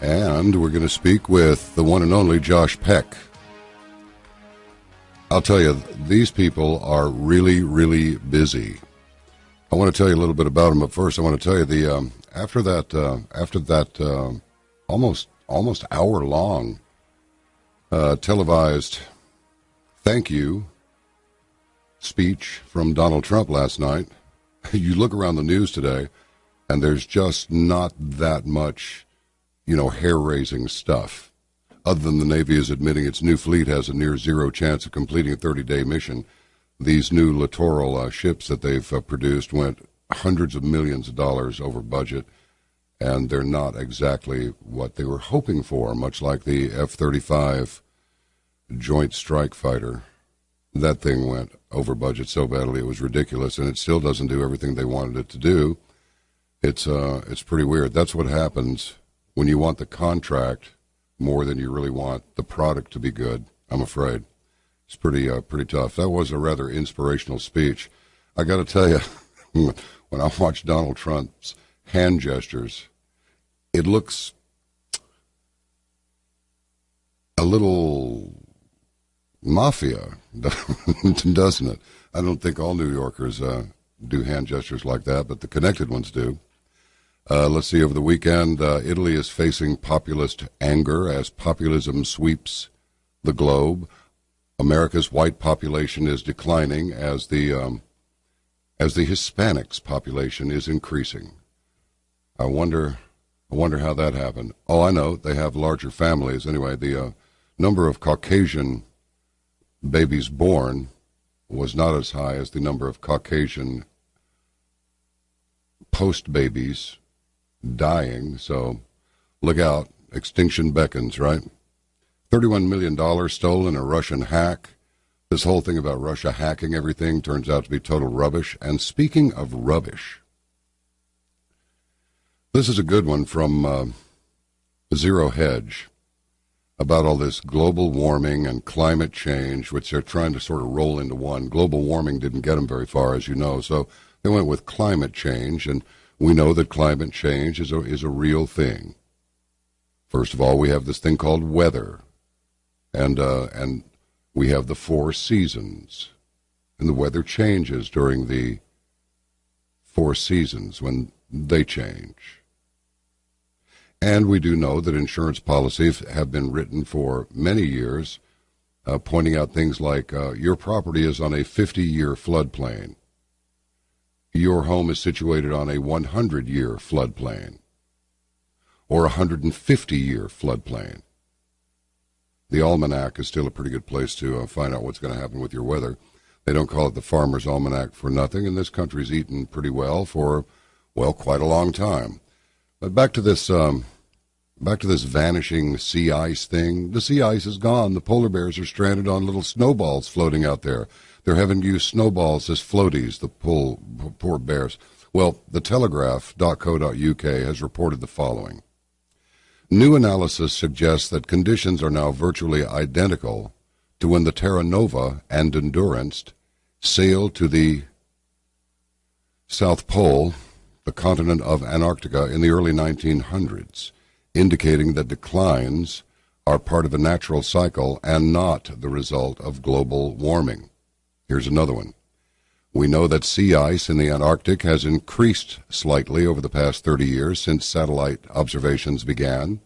And we're going to speak with the one and only Josh Peck. I'll tell you, these people are really, really busy. I want to tell you a little bit about them, but first I want to tell you after that almost hour-long televised thank you speech from Donald Trump last night, you look around the news today, and there's just not that much, hair-raising stuff. Other than the Navy is admitting its new fleet has a near zero chance of completing a 30-day mission, these new littoral ships that they've produced went hundreds of millions of dollars over budget, and they're not exactly what they were hoping for, much like the F-35 Joint Strike Fighter. That thing went over budget so badly it was ridiculous, and it still doesn't do everything they wanted it to do. It's pretty weird. That's what happens when you want the contract more than you really want the product to be good, I'm afraid. It's pretty tough. That was a rather inspirational speech. I got to tell you, when I watch Donald Trump's hand gestures, it looks a little mafia, doesn't it? I don't think all New Yorkers do hand gestures like that, but the connected ones do. Let's see, over the weekend, Italy is facing populist anger as populism sweeps the globe. America's white population is declining as the Hispanics population is increasing. I wonder how that happened. Oh, I know, they have larger families. Anyway, the number of Caucasian babies born was not as high as the number of Caucasian post-babies dying, so look out. Extinction beckons, right? $31 million stolen in a Russian hack. This whole thing about Russia hacking everything turns out to be total rubbish. And speaking of rubbish, this is a good one from Zero Hedge about all this global warming and climate change, which they're trying to sort of roll into one. Global warming didn't get them very far, as you know, so they went with climate change, and we know that climate change is a real thing. First of all, we have this thing called weather, and we have the 4 seasons, and the weather changes during the 4 seasons when they change. And we do know that insurance policies have been written for many years, pointing out things like your property is on a 50-year floodplain. Your home is situated on a 100-year floodplain or a 150-year floodplain. The Almanac is still a pretty good place to find out what's going to happen with your weather. They don't call it the Farmer's Almanac for nothing, and this country's eaten pretty well for, quite a long time. But back to this vanishing sea ice thing. The sea ice is gone. The polar bears are stranded on little snowballs floating out there. They're having to use snowballs as floaties, the poor bears. Well, the Telegraph.co.uk has reported the following. New analysis suggests that conditions are now virtually identical to when the Terra Nova and Endurance sailed to the South Pole, the continent of Antarctica, in the early 1900s, indicating that declines are part of a natural cycle and not the result of global warming. Here's another one. We know that sea ice in the Antarctic has increased slightly over the past 30 years since satellite observations began.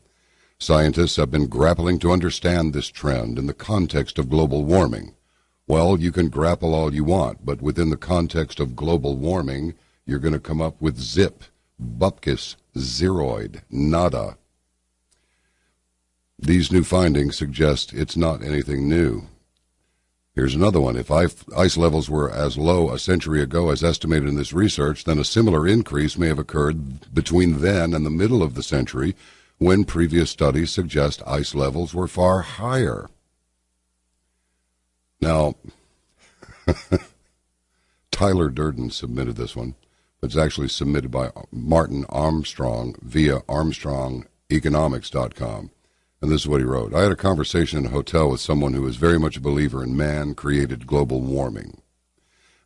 Scientists have been grappling to understand this trend in the context of global warming. Well, you can grapple all you want, but within the context of global warming, you're going to come up with zip, bupkis, zeroid, nada. These new findings suggest it's not anything new. Here's another one. If ice levels were as low a century ago as estimated in this research, then a similar increase may have occurred between then and the middle of the century, when previous studies suggest ice levels were far higher. Now, Tyler Durden submitted this one. It's actually submitted by Martin Armstrong via ArmstrongEconomics.com. And this is what he wrote. I had a conversation in a hotel with someone who is very much a believer in man-created global warming.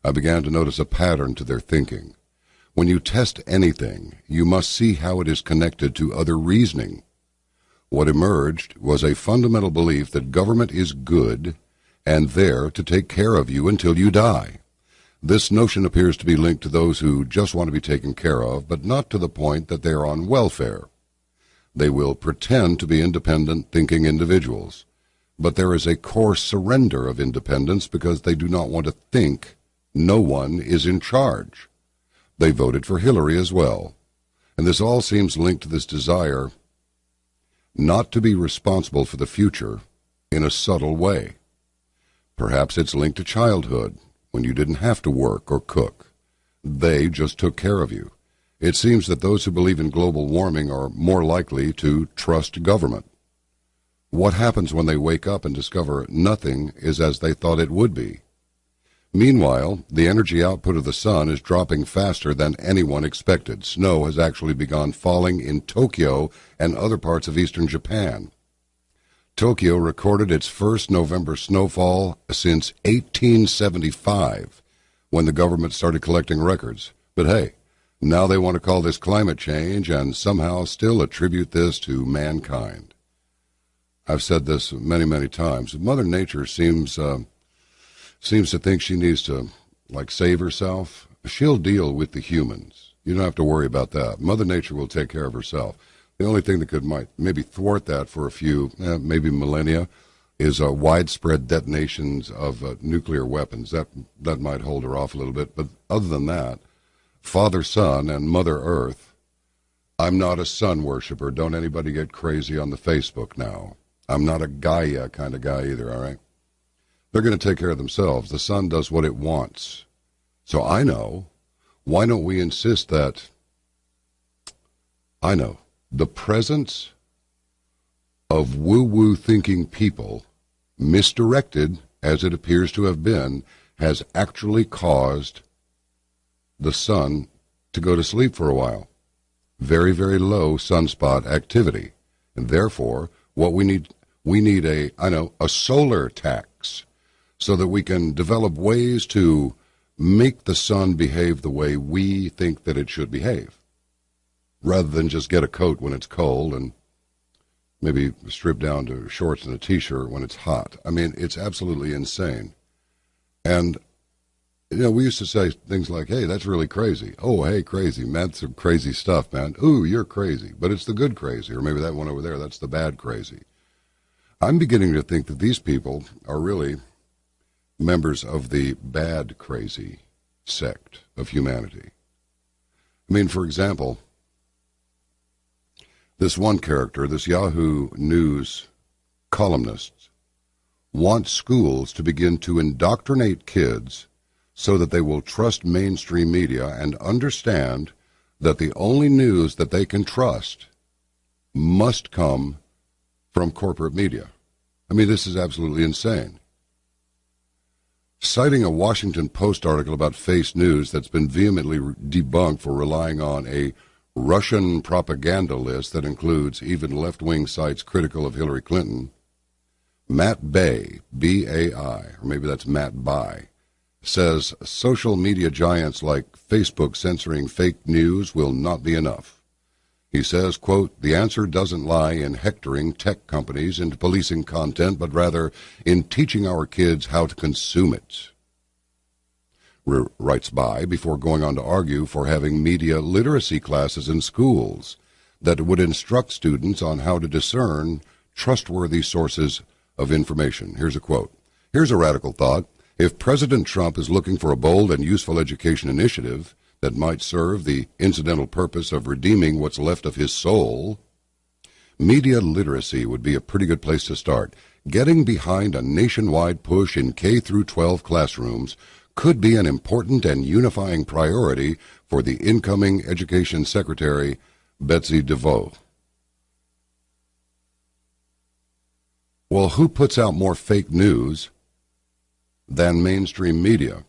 I began to notice a pattern to their thinking. When you test anything, you must see how it is connected to other reasoning. What emerged was a fundamental belief that government is good and there to take care of you until you die. This notion appears to be linked to those who just want to be taken care of, but not to the point that they are on welfare. They will pretend to be independent, thinking individuals. But there is a core surrender of independence because they do not want to think no one is in charge. They voted for Hillary as well. And this all seems linked to this desire not to be responsible for the future in a subtle way. Perhaps it's linked to childhood, when you didn't have to work or cook. They just took care of you. It seems that those who believe in global warming are more likely to trust government. What happens when they wake up and discover nothing is as they thought it would be? Meanwhile, the energy output of the sun is dropping faster than anyone expected. Snow has actually begun falling in Tokyo and other parts of eastern Japan. Tokyo recorded its first November snowfall since 1875, when the government started collecting records. But hey, now they want to call this climate change and somehow still attribute this to mankind. I've said this many, many times. Mother Nature seems to think she needs to, save herself. She'll deal with the humans. You don't have to worry about that. Mother Nature will take care of herself. The only thing that might maybe thwart that for a few, maybe millennia, is widespread detonations of nuclear weapons. That might hold her off a little bit. But other than that, Father Sun and Mother Earth, I'm not a sun worshiper. Don't anybody get crazy on the Facebook now. I'm not a Gaia kind of guy either, all right? They're going to take care of themselves. The sun does what it wants. So I know. Why don't we insist that, the presence of woo-woo thinking people, misdirected as it appears to have been, has actually caused the sun to go to sleep for a while. Very, very low sunspot activity. And therefore, what we need a solar tax so that we can develop ways to make the sun behave the way we think that it should behave, rather than just get a coat when it's cold and maybe strip down to shorts and a T-shirt when it's hot. I mean, it's absolutely insane. And, we used to say things like, hey, that's really crazy. Oh, hey, crazy. Man, that's some crazy stuff, man. Ooh, you're crazy. But it's the good crazy. Or maybe that one over there, that's the bad crazy. I'm beginning to think that these people are really members of the bad crazy sect of humanity. I mean, for example, this one character, this Yahoo News columnist, wants schools to begin to indoctrinate kids so that they will trust mainstream media and understand that the only news that they can trust must come from corporate media. I mean, this is absolutely insane. Citing a Washington Post article about fake news that's been vehemently debunked for relying on a Russian propaganda list that includes even left-wing sites critical of Hillary Clinton, Matt Bay, B-A-I, or maybe that's Matt Bai, says social media giants like Facebook censoring fake news will not be enough. He says, quote, the answer doesn't lie in hectoring tech companies into policing content, but rather in teaching our kids how to consume it. Writes Bai, before going on to argue for having media literacy classes in schools that would instruct students on how to discern trustworthy sources of information. Here's a quote. Here's a radical thought. If President Trump is looking for a bold and useful education initiative that might serve the incidental purpose of redeeming what's left of his soul, media literacy would be a pretty good place to start. Getting behind a nationwide push in K through 12 classrooms could be an important and unifying priority for the incoming Education Secretary, Betsy DeVos. Well, who puts out more fake news than mainstream media?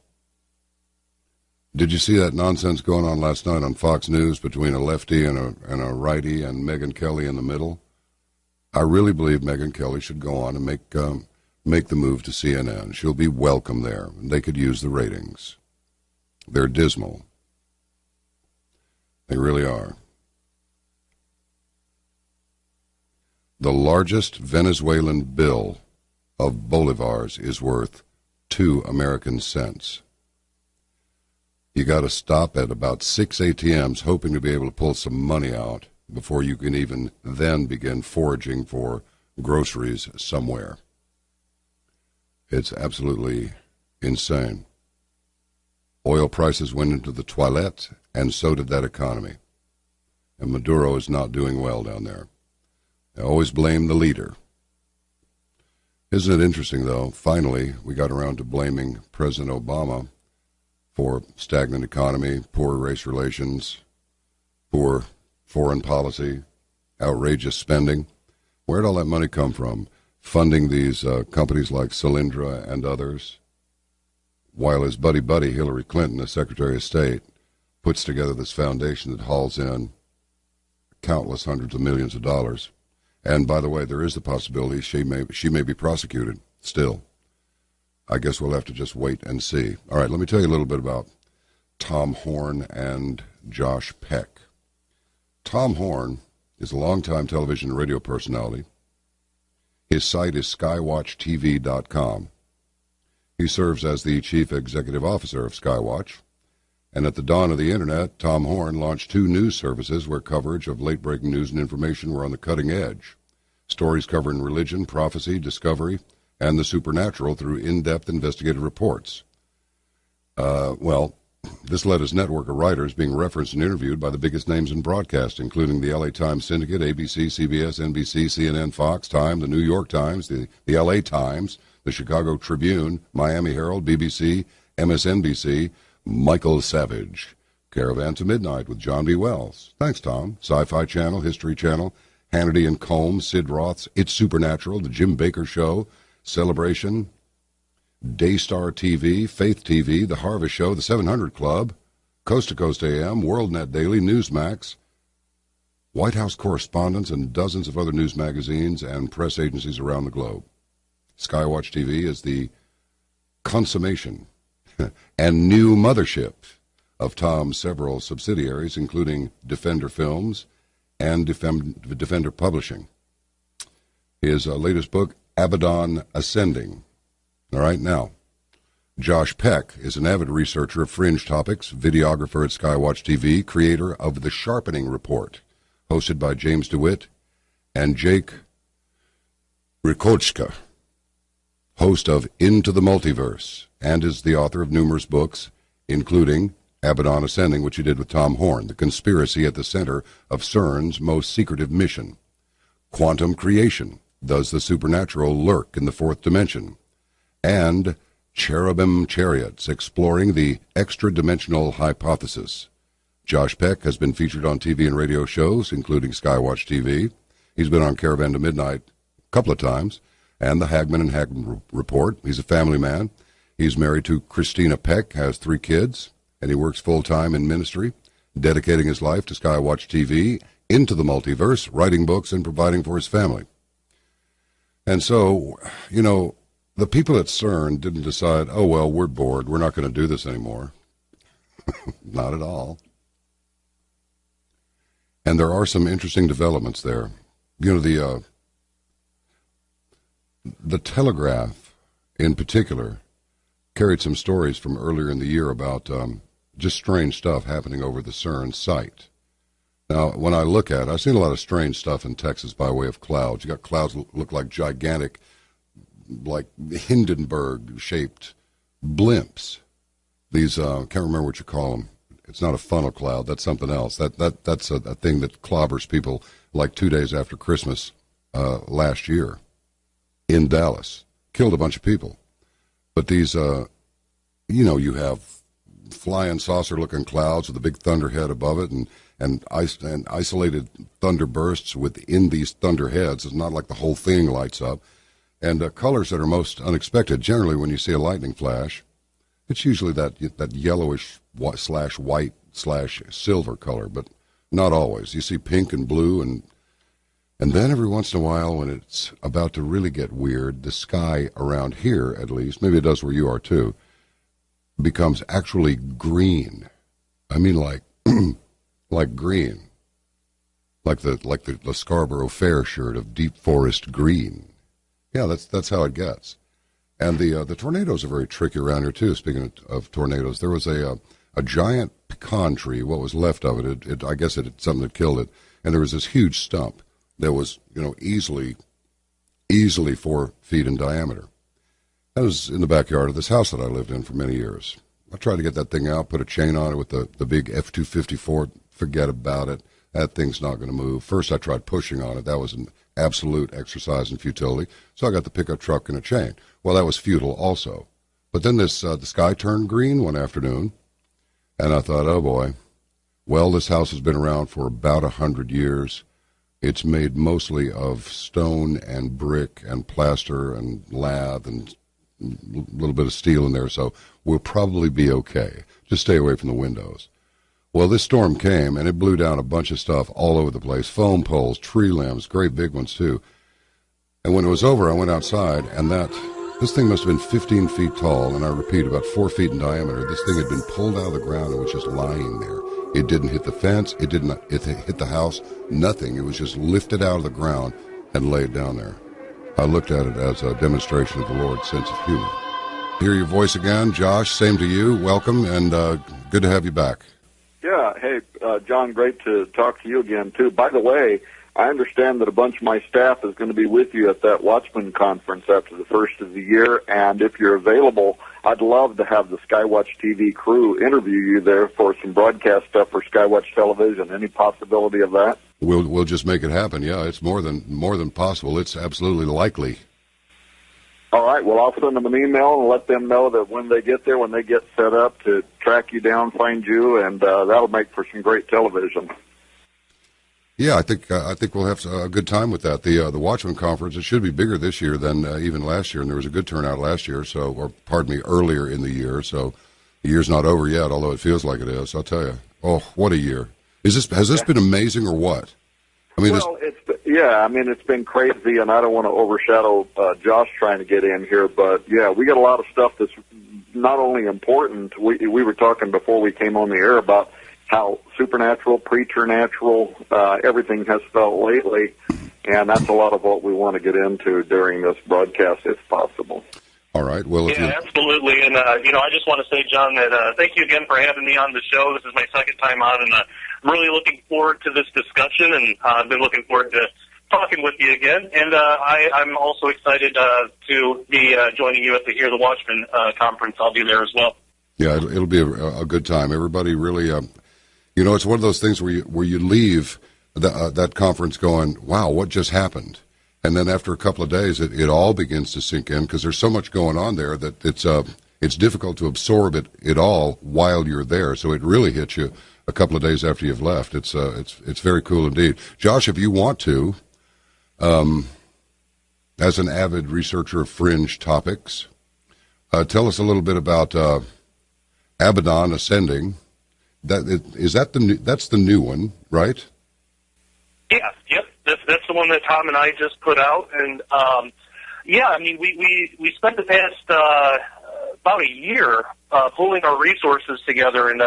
Did you see that nonsense going on last night on Fox News between a lefty and a righty and Megyn Kelly in the middle? I really believe Megyn Kelly should go on and make the move to CNN. She'll be welcome there. They could use the ratings. They're dismal. They really are. The largest Venezuelan bill of bolivars is worth 2 American cents. You got to stop at about 6 ATMs hoping to be able to pull some money out before you can even then begin foraging for groceries somewhere. It's absolutely insane. Oil prices went into the toilet, and so did that economy. And Maduro is not doing well down there. They always blame the leader. Isn't it interesting, though? Finally, we got around to blaming President Obama for stagnant economy, poor race relations, poor foreign policy, outrageous spending. Where'd all that money come from? Funding these companies like Solyndra and others, while his buddy Hillary Clinton, the Secretary of State, puts together this foundation that hauls in countless hundreds of millions of dollars. And by the way, there is the possibility she may be prosecuted still. I guess we'll have to just wait and see. All right, let me tell you a little bit about Tom Horn and Josh Peck. Tom Horn is a longtime television and radio personality. His site is skywatchtv.com. He serves as the chief executive officer of Skywatch. And at the dawn of the Internet, Tom Horn launched 2 news services where coverage of late-breaking news and information were on the cutting edge. Stories covering religion, prophecy, discovery, and the supernatural through in-depth investigative reports. This led his network of writers being referenced and interviewed by the biggest names in broadcast, including the LA Times Syndicate, ABC, CBS, NBC, CNN, Fox, Time, the New York Times, the LA Times, the Chicago Tribune, Miami Herald, BBC, MSNBC, Michael Savage, Caravan to Midnight with John B. Wells. Thanks, Tom. Sci-Fi Channel, History Channel, Hannity and Combs, Sid Roth's It's Supernatural, The Jim Baker Show, Celebration, Daystar TV, Faith TV, The Harvest Show, The 700 Club, Coast to Coast AM, WorldNet Daily, Newsmax, White House Correspondents, and dozens of other news magazines and press agencies around the globe. Skywatch TV is the consummation and new mothership of Tom's several subsidiaries, including Defender Films and Defender Publishing. His latest book, Abaddon Ascending. All right, now, Josh Peck is an avid researcher of fringe topics, videographer at Skywatch TV, creator of The Sharpening Report, hosted by James DeWitt and Jake Rikochka, host of Into the Multiverse, and is the author of numerous books, including Abaddon Ascending, which he did with Tom Horn, The Conspiracy at the Center of CERN's Most Secretive Mission, Quantum Creation, Does the Supernatural Lurk in the Fourth Dimension, and Cherubim Chariots, Exploring the Extra-Dimensional Hypothesis. Josh Peck has been featured on TV and radio shows, including Skywatch TV. He's been on Caravan to Midnight a couple of times, and the Hagman and Hagman Report. He's a family man. He's married to Christina Peck, has 3 kids, and he works full-time in ministry, dedicating his life to Skywatch TV, Into the Multiverse, writing books, and providing for his family. And so, you know, the people at CERN didn't decide, oh, well, we're bored. We're not going to do this anymore. Not at all. And there are some interesting developments there. You know, the Telegraph, in particular, carried some stories from earlier in the year about just strange stuff happening over the CERN site. Now, when I look at it, I've seen a lot of strange stuff in Texas by way of clouds. You got clouds that look like gigantic, like Hindenburg-shaped blimps. These, can't remember what you call them. It's not a funnel cloud. That's something else. That's a thing that clobbers people like 2 days after Christmas last year in Dallas. Killed a bunch of people. But these, you have flying saucer-looking clouds with a big thunderhead above it and isolated thunder bursts within these thunderheads. It's not like the whole thing lights up. And colors that are most unexpected. Generally, when you see a lightning flash, it's usually that yellowish /white /silver color, but not always. You see pink and blue, and then every once in a while, when it's about to really get weird, the sky around here, at least, maybe it does where you are too, becomes actually green. I mean, like like green, like the Scarborough Fair shirt of deep forest green. Yeah, that's how it gets. And the tornadoes are very tricky around here too. Speaking of tornadoes, there was a giant pecan tree. What was left of it, I guess it had something that killed it. And there was this huge stump that was, easily 4 feet in diameter. That was in the backyard of this house that I lived in for many years. I tried to get that thing out, put a chain on it with the big F-250 Ford. Forget about it. That thing's not going to move. First, I tried pushing on it. That was an absolute exercise in futility. So I got the pickup truck and a chain. Well, that was futile also. But then the sky turned green one afternoon, and I thought, oh boy. Well, this house has been around for about 100 years. It's made mostly of stone and brick and plaster and lath and a little bit of steel in there, so we'll probably be okay. Just stay away from the windows. Well, this storm came, and it blew down a bunch of stuff all over the place, foam poles, tree limbs, great big ones, too. And when it was over, I went outside, and this thing must have been 15 feet tall, and I repeat, about 4 feet in diameter. This thing had been pulled out of the ground and was just lying there. It didn't hit the fence. It didn't hit the house. Nothing. It was just lifted out of the ground and laid down there. I looked at it as a demonstration of the Lord's sense of humor. Hear your voice again, Josh. Same to you. Welcome, and good to have you back. Yeah. Hey, John, great to talk to you again, too. By the way, I understand that a bunch of my staff is going to be with you at that Watchman conference after the first of the year, and if you're available, I'd love to have the Skywatch TV crew interview you there for some broadcast stuff for Skywatch Television. Any possibility of that? We'll just make it happen. Yeah, it's more than possible. It's absolutely likely. All right. Well, I'll send them an email and let them know that when they get there, when they get set up, to track you down, find you, and that'll make for some great television. Yeah, I think we'll have a good time with that. The Watchman Conference, it should be bigger this year than even last year, and there was a good turnout last year. Earlier in the year. So the year's not over yet, although it feels like it is. I'll tell you. Oh, what a year! Has this been amazing or what? I mean, it's been crazy, and I don't want to overshadow Josh trying to get in here, but yeah, we got a lot of stuff that's not only important. We were talking before we came on the air about how supernatural, preternatural, everything has felt lately, and that's a lot of what we want to get into during this broadcast, if possible. All right. Well, absolutely. And, I just want to say, John, that thank you again for having me on the show. This is my second time on, and I'm really looking forward to this discussion, and I've been looking forward to talking with you again. And I'm also excited to be joining you at the Hear the Watchman conference. I'll be there as well. Yeah, it'll be a good time. Everybody really, it's one of those things where you leave that conference going, wow, what just happened? And then after a couple of days, it all begins to sink in because there's so much going on there that it's difficult to absorb it all while you're there. So it really hits you a couple of days after you've left. It's very cool indeed. Josh, if you want to, as an avid researcher of fringe topics, tell us a little bit about Abaddon Ascending. That's the new one, right? Yeah, yep. That's the one that Tom and I just put out, and we spent the past about a year pulling our resources together and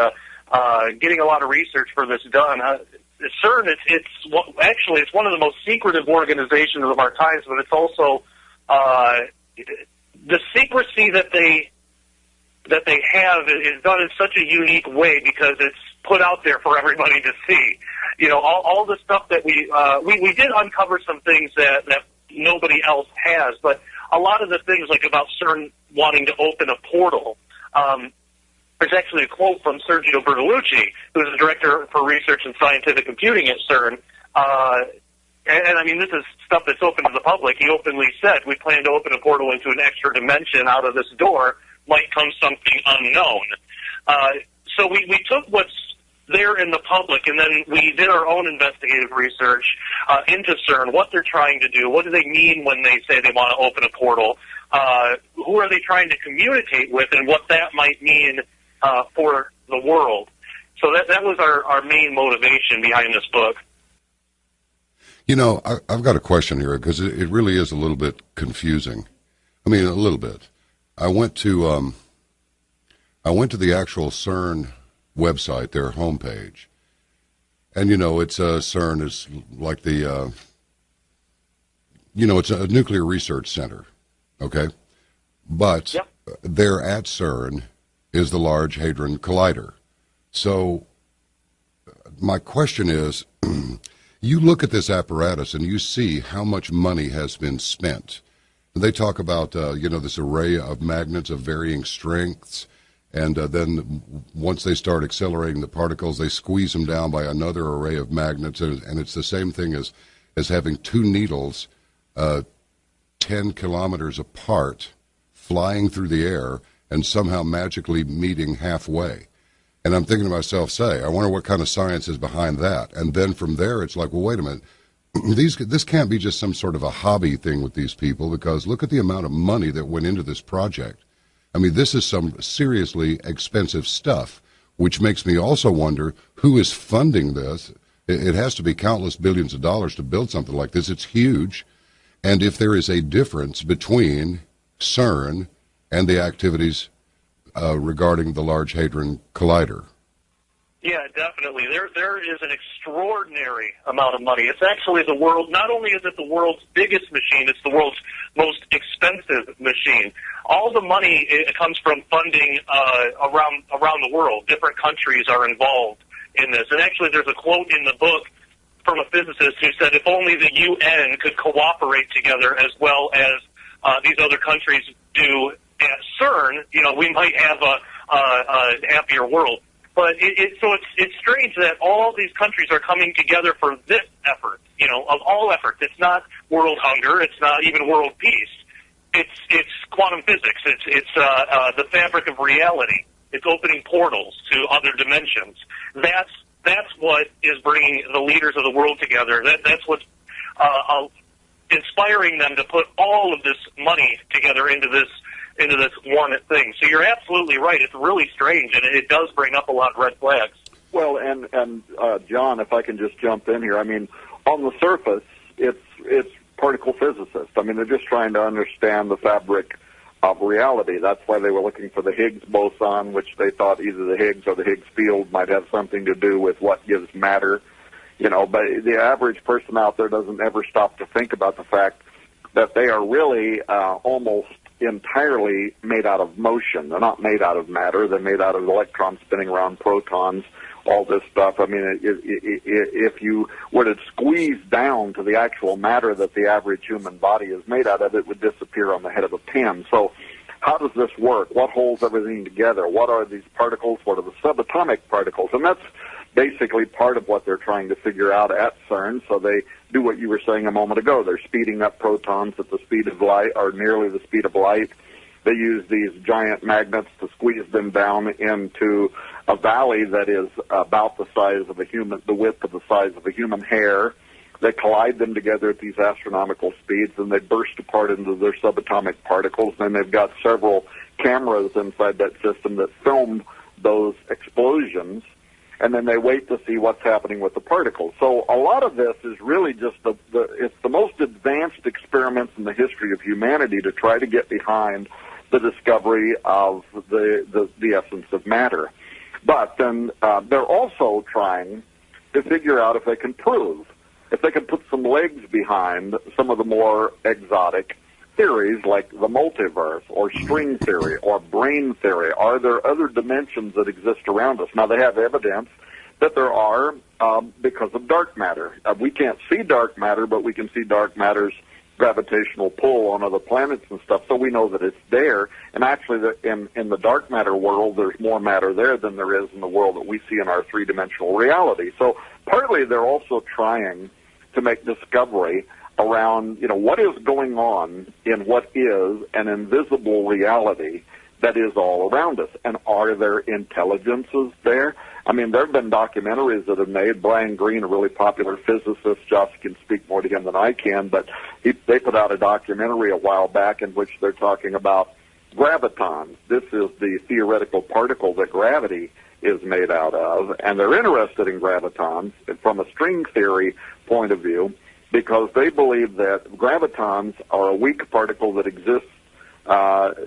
getting a lot of research for this done. CERN, it's one of the most secretive organizations of our times, but it's also the secrecy that they have is done in such a unique way because it's put out there for everybody to see. All the stuff that we did uncover some things that nobody else has, but a lot of the things like about CERN wanting to open a portal. There's actually a quote from Sergio Bertolucci, who's the director for research and scientific computing at CERN. And I mean, this is stuff that's open to the public. He openly said, we plan to open a portal into an extra dimension. Out of this door might come something unknown. So we took what's there in the public, and then we did our own investigative research into CERN, what they're trying to do, what do they mean when they say they want to open a portal, who are they trying to communicate with, and what that might mean for the world. So that was our main motivation behind this book. I've got a question here because it really is a little bit confusing. I mean, a little bit. I went to the actual CERN website, their homepage, And, it's CERN is like the, it's a nuclear research center, okay? But Yep. there at CERN is the Large Hadron Collider. So my question is, you look at this apparatus and you see how much money has been spent. They talk about, this array of magnets of varying strengths, and then once they start accelerating the particles, they squeeze them down by another array of magnets, and it's the same thing as having two needles 10 kilometers apart flying through the air and somehow magically meeting halfway. And I'm thinking to myself, I wonder what kind of science is behind that. And then from there, it's like, well, wait a minute. This can't be just some sort of a hobby thing with these people, because look at the amount of money that went into this project. I mean, this is some seriously expensive stuff, which makes me also wonder who is funding this. It has to be countless billions of dollars to build something like this. It's huge. And if there is a difference between CERN and the activities regarding the Large Hadron Collider. Yeah, definitely. There is an extraordinary amount of money. It's actually not only is it the world's biggest machine, it's the world's most expensive machine. All the money comes from funding around the world. Different countries are involved in this. And actually there's a quote in the book from a physicist who said if only the UN could cooperate together as well as these other countries do at CERN, we might have a happier world. But it's strange that all these countries are coming together for this effort. Of all efforts, it's not world hunger, it's not even world peace. It's quantum physics. It's the fabric of reality. It's opening portals to other dimensions. That's what is bringing the leaders of the world together. That's what's inspiring them to put all of this money together into this one thing. So you're absolutely right. It's really strange, and it does bring up a lot of red flags. Well, and John, if I can just jump in here, I mean, on the surface, it's particle physicists. I mean, they're just trying to understand the fabric of reality. That's why they were looking for the Higgs boson, which they thought either the Higgs or the Higgs field might have something to do with what gives matter. But the average person out there doesn't ever stop to think about the fact that they are really almost entirely made out of motion. They're not made out of matter. They're made out of electrons spinning around protons, all this stuff. I mean, if you were to squeeze down to the actual matter that the average human body is made out of, it would disappear on the head of a pin. So how does this work? What holds everything together? What are these particles? What are the subatomic particles? And that's basically part of what they're trying to figure out at CERN. So they do what you were saying a moment ago. They're speeding up protons at the speed of light, or nearly the speed of light. They use these giant magnets to squeeze them down into a valley that is about the size of the width of the size of a human hair. They collide them together at these astronomical speeds, and they burst apart into their subatomic particles. And they've got several cameras inside that system that film those explosions, and then they wait to see what's happening with the particles. So a lot of this is really just it's the most advanced experiments in the history of humanity to try to get behind the discovery of the essence of matter. But then they're also trying to figure out if they can put some legs behind some of the more exotic theories like the multiverse or string theory or brain theory. Are there other dimensions that exist around us? Now, they have evidence that there are because of dark matter. We can't see dark matter, but we can see dark matter's gravitational pull on other planets and stuff, so we know that it's there. And actually, in the dark matter world, there's more matter there than there is in the world that we see in our three-dimensional reality. So partly they're also trying to make discovery around, what is going on in what is an invisible reality that is all around us. And are there intelligences there? I mean, there have been documentaries that have made. Brian Greene, a really popular physicist, Josh can speak more to him than I can, but they put out a documentary a while back in which they're talking about gravitons. This is the theoretical particle that gravity is made out of, and they're interested in gravitons from a string theory point of view because they believe that gravitons are a weak particle that exists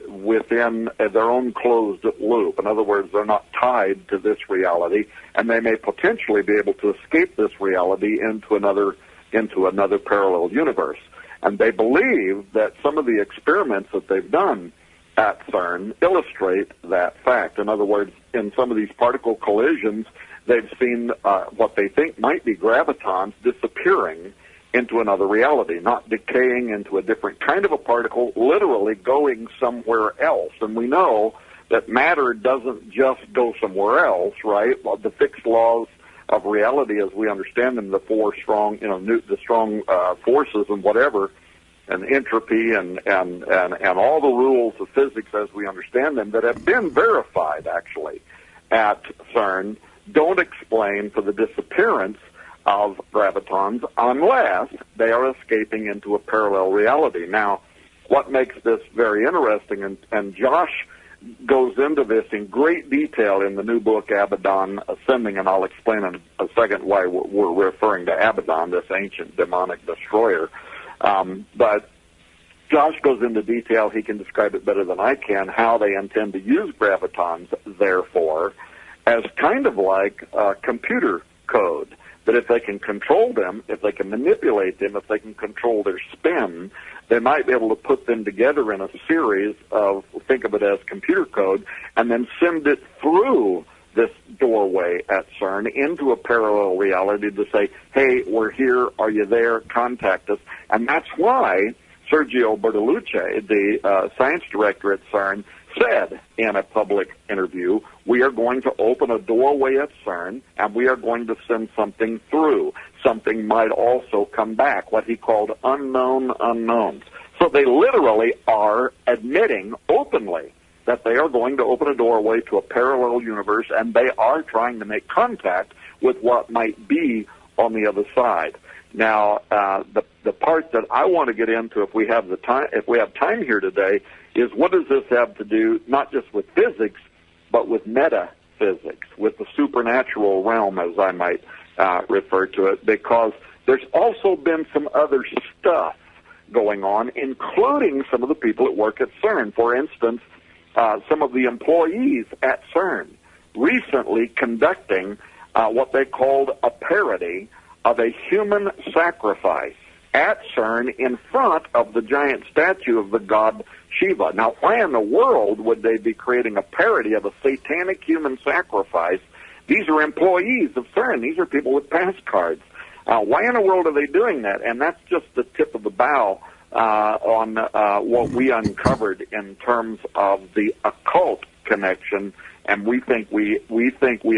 within their own closed loop. In other words, they're not tied to this reality, and they may potentially be able to escape this reality into another parallel universe. And they believe that some of the experiments that they've done at CERN illustrate that fact. In other words, in some of these particle collisions, they've seen what they think might be gravitons disappearing into another reality, not decaying into a different kind of a particle, literally going somewhere else. And we know that matter doesn't just go somewhere else, right? Well, the fixed laws of reality as we understand them, the four strong, the strong forces and whatever, and entropy and all the rules of physics as we understand them that have been verified actually at CERN don't explain for the disappearance of gravitons unless they are escaping into a parallel reality. Now, what makes this very interesting, and Josh goes into this in great detail in the new book, Abaddon Ascending, and I'll explain in a second why we're referring to Abaddon, this ancient demonic destroyer. But Josh goes into detail, he can describe it better than I can, how they intend to use gravitons, therefore, as kind of like computer code. That if they can control them, if they can manipulate them, if they can control their spin, they might be able to put them together in a series of, think of it as computer code, and then send it through this doorway at CERN into a parallel reality to say, hey, we're here, are you there, contact us. And that's why Sergio Bertolucci, the science director at CERN, said in a public interview, we are going to open a doorway at CERN, and we are going to send something through. Something might also come back, what he called unknown unknowns. So they literally are admitting openly that they are going to open a doorway to a parallel universe, and they are trying to make contact with what might be on the other side. Now, the part that I want to get into, if we have time here today, is what does this have to do not just with physics, but with metaphysics, with the supernatural realm, as I might refer to it, because there's also been some other stuff going on, including some of the people that work at CERN. For instance, some of the employees at CERN recently conducting what they called a parody of a human sacrifice at CERN in front of the giant statue of the god Shiva. Now, why in the world would they be creating a parody of a satanic human sacrifice? These are employees of CERN. These are people with pass cards. Why in the world are they doing that? And that's just the tip of the bow on what we uncovered in terms of the occult connection. And we think we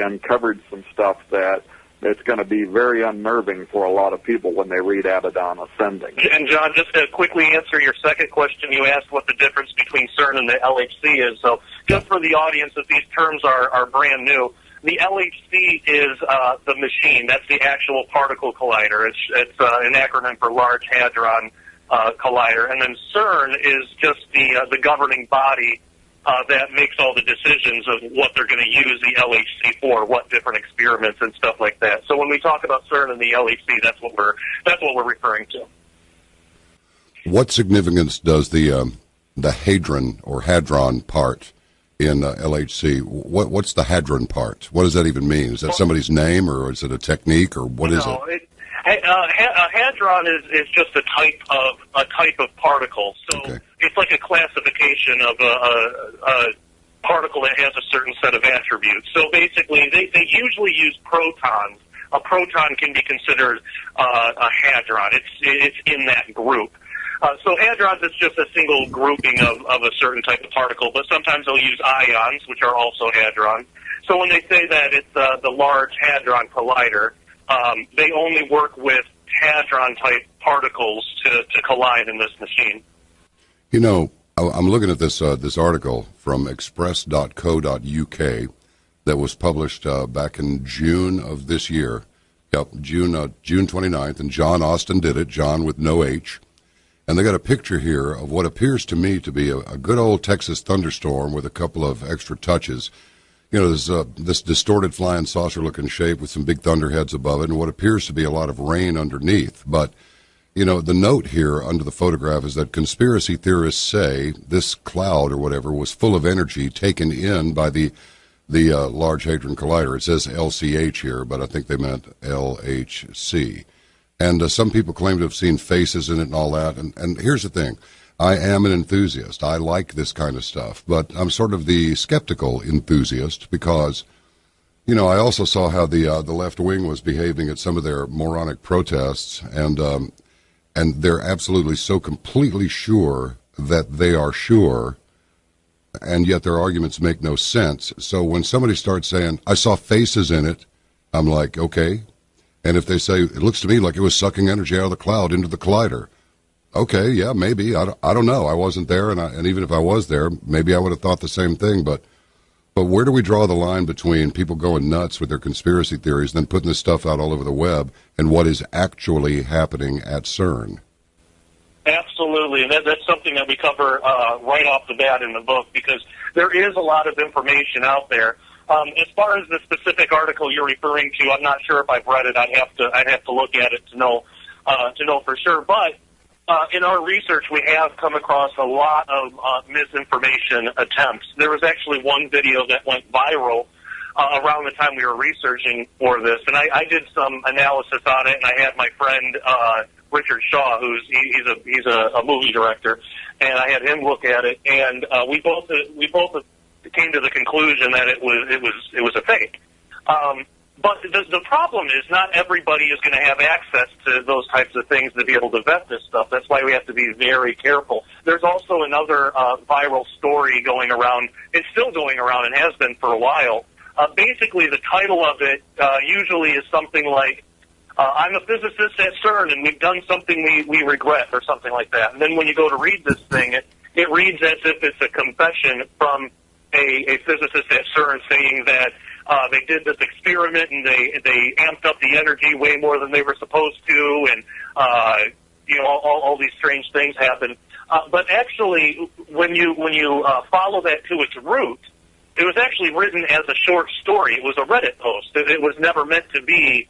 uncovered some stuff that it's going to be very unnerving for a lot of people when they read Abaddon Ascending. And John, just to quickly answer your second question, you asked what the difference between CERN and the LHC is. So just for the audience, if these terms are brand new, the LHC is the machine. That's the actual particle collider. It's an acronym for Large Hadron Collider. And then CERN is just the governing body that makes all the decisions of what they're going to use the LHC for, what different experiments and stuff like that. So when we talk about CERN and the LHC, that's what we're referring to. What significance does the hadron or hadron part in LHC? What's the hadron part? What does that even mean? Is that somebody's name, or is it a technique, or what is it? A hadron is just a type of particle. So okay. It's like a classification of a particle that has a certain set of attributes. So basically, they usually use protons. A proton can be considered a hadron. It's in that group. So hadrons is just a single grouping of a certain type of particle, but sometimes they'll use ions, which are also hadrons. So when they say that it's the Large Hadron Collider, they only work with hadron-type particles to collide in this machine. You know, I'm looking at this article from express.co.uk that was published back in June of this year. Yep, June 29th, and John Austin did it, John with no H. And they got a picture here of what appears to me to be a good old Texas thunderstorm with a couple of extra touches. You know, there's this distorted flying saucer-looking shape with some big thunderheads above it and what appears to be a lot of rain underneath. But the note here under the photograph is that conspiracy theorists say this cloud or whatever was full of energy taken in by the Large Hadron Collider. It says LCH here, but I think they meant LHC. And some people claim to have seen faces in it and all that. And here's the thing. I am an enthusiast. I like this kind of stuff. But I'm sort of the skeptical enthusiast because, I also saw how the left wing was behaving at some of their moronic protests. And they're absolutely so completely sure that they are sure, and yet their arguments make no sense. So when somebody starts saying, I saw faces in it, I'm like, okay. And if they say, it looks to me like it was sucking energy out of the cloud into the collider. Okay, yeah, maybe. I don't know. I wasn't there, and even if I was there, maybe I would have thought the same thing. But where do we draw the line between people going nuts with their conspiracy theories and then putting this stuff out all over the web and what is actually happening at CERN? Absolutely, and that's something that we cover right off the bat in the book, because there is a lot of information out there. As far as the specific article you're referring to, I'm not sure if I've read it. I'd have to look at it to know for sure. But in our research, we have come across a lot of misinformation attempts. There was actually one video that went viral around the time we were researching for this, and I did some analysis on it, and I had my friend Richard Shaw, he's a movie director, and I had him look at it, and we both came to the conclusion that it was a fake. But the problem is not everybody is going to have access to those types of things to be able to vet this stuff. That's why we have to be very careful. There's also another viral story going around. It's still going around and has been for a while. Basically, the title of it usually is something like, I'm a physicist at CERN, and we've done something we regret, or something like that. And then when you go to read this thing, it reads as if it's a confession from a physicist at CERN saying that they did this experiment and they amped up the energy way more than they were supposed to, and all these strange things happen. But actually, when you follow that to its root, it was actually written as a short story. It was a Reddit post. It was never meant to be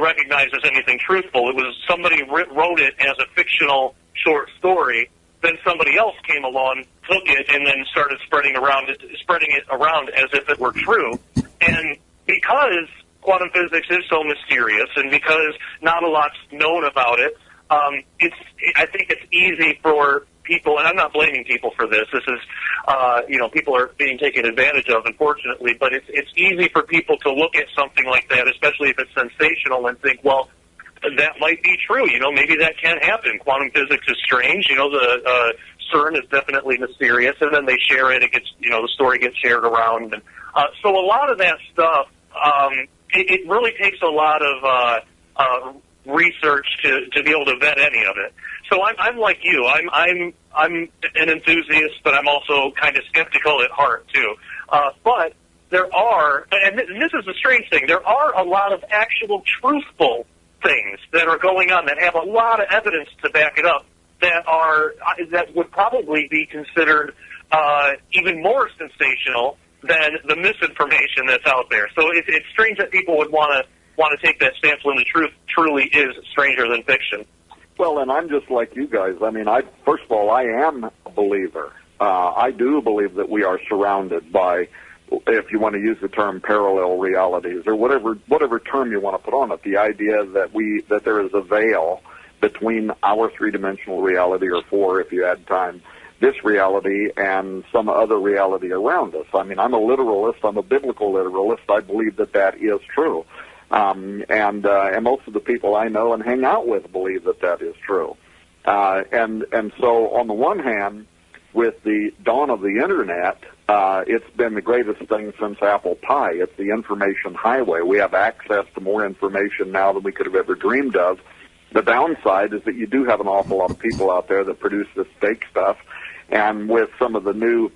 recognized as anything truthful. It was somebody wrote it as a fictional short story. Then somebody else came along, took it, and then started spreading it around as if it were true. And because quantum physics is so mysterious, and because not a lot's known about it, I think it's easy for people, and I'm not blaming people for this. This is, people are being taken advantage of, unfortunately. But it's easy for people to look at something like that, especially if it's sensational, and think, well, that might be true. Maybe that can happen. Quantum physics is strange. The CERN is definitely mysterious, and then they share it. It gets, the story gets shared around, and so a lot of that stuff. It really takes a lot of research to be able to vet any of it. So I'm like you. I'm an enthusiast, but I'm also kind of skeptical at heart too. But there are, and this is a strange thing. There are a lot of actual truthful things that are going on that have a lot of evidence to back it up that would probably be considered even more sensational than the misinformation that's out there. So it's strange that people would want to take that stance when the truth truly is stranger than fiction. Well, and I'm just like you guys. I mean, first of all, I am a believer. I do believe that we are surrounded by, if you want to use the term, parallel realities, or whatever term you want to put on it. The idea that there is a veil between our three-dimensional reality, or four if you add time, this reality, and some other reality around us. I mean, I'm a literalist. I'm a biblical literalist. I believe that is true. And most of the people I know and hang out with believe that is true. And so on the one hand, with the dawn of the Internet, it's been the greatest thing since apple pie. It's the information highway. We have access to more information now than we could have ever dreamed of. The downside is that you do have an awful lot of people out there that produce this fake stuff, and with some of the new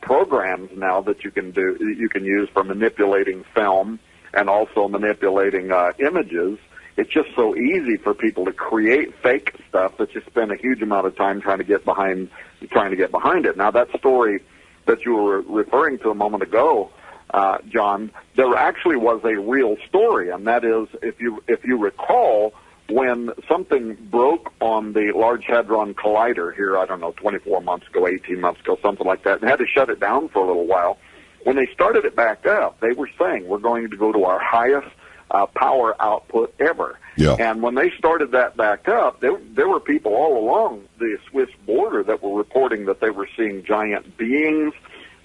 programs now that you can use for manipulating film and also manipulating images, it's just so easy for people to create fake stuff that you spend a huge amount of time trying to get behind it. Now, that story that you were referring to a moment ago, John, there actually was a real story, and that is, if you recall, when something broke on the Large Hadron Collider here, I don't know, 24 months ago, 18 months ago, something like that, and had to shut it down for a little while, when they started it back up, they were saying we're going to go to our highest power output ever. Yeah. And when they started that back up, there were people all along the Swiss border that were reporting that they were seeing giant beings.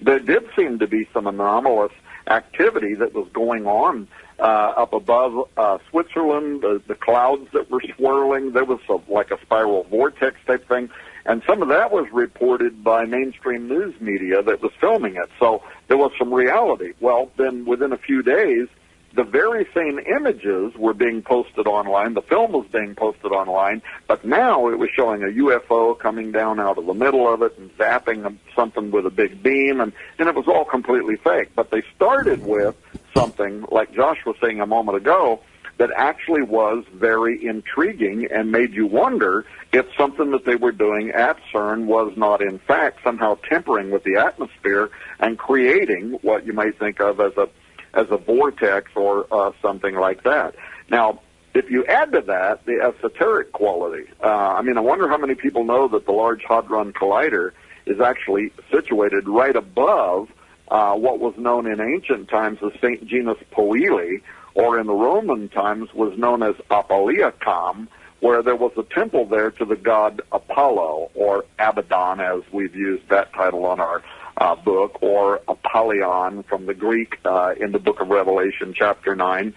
There did seem to be some anomalous activity that was going on up above Switzerland, the clouds that were swirling. There was like a spiral vortex type thing. And some of that was reported by mainstream news media that was filming it. So there was some reality. Well, then within a few days, the very same images were being posted online. The film was being posted online, but now it was showing a UFO coming down out of the middle of it and zapping something with a big beam, and it was all completely fake. But they started with something, like Josh was saying a moment ago, that actually was very intriguing and made you wonder if something that they were doing at CERN was not, in fact, somehow tampering with the atmosphere and creating what you might think of as a vortex or something like that. Now, if you add to that the esoteric quality, I wonder how many people know that the Large Hadron Collider is actually situated right above what was known in ancient times as St. Genus Poeli, or in the Roman times was known as Apolliacum, where there was a temple there to the god Apollo, or Abaddon, as we've used that title on our book, or Apollyon from the Greek in the book of Revelation, chapter 9.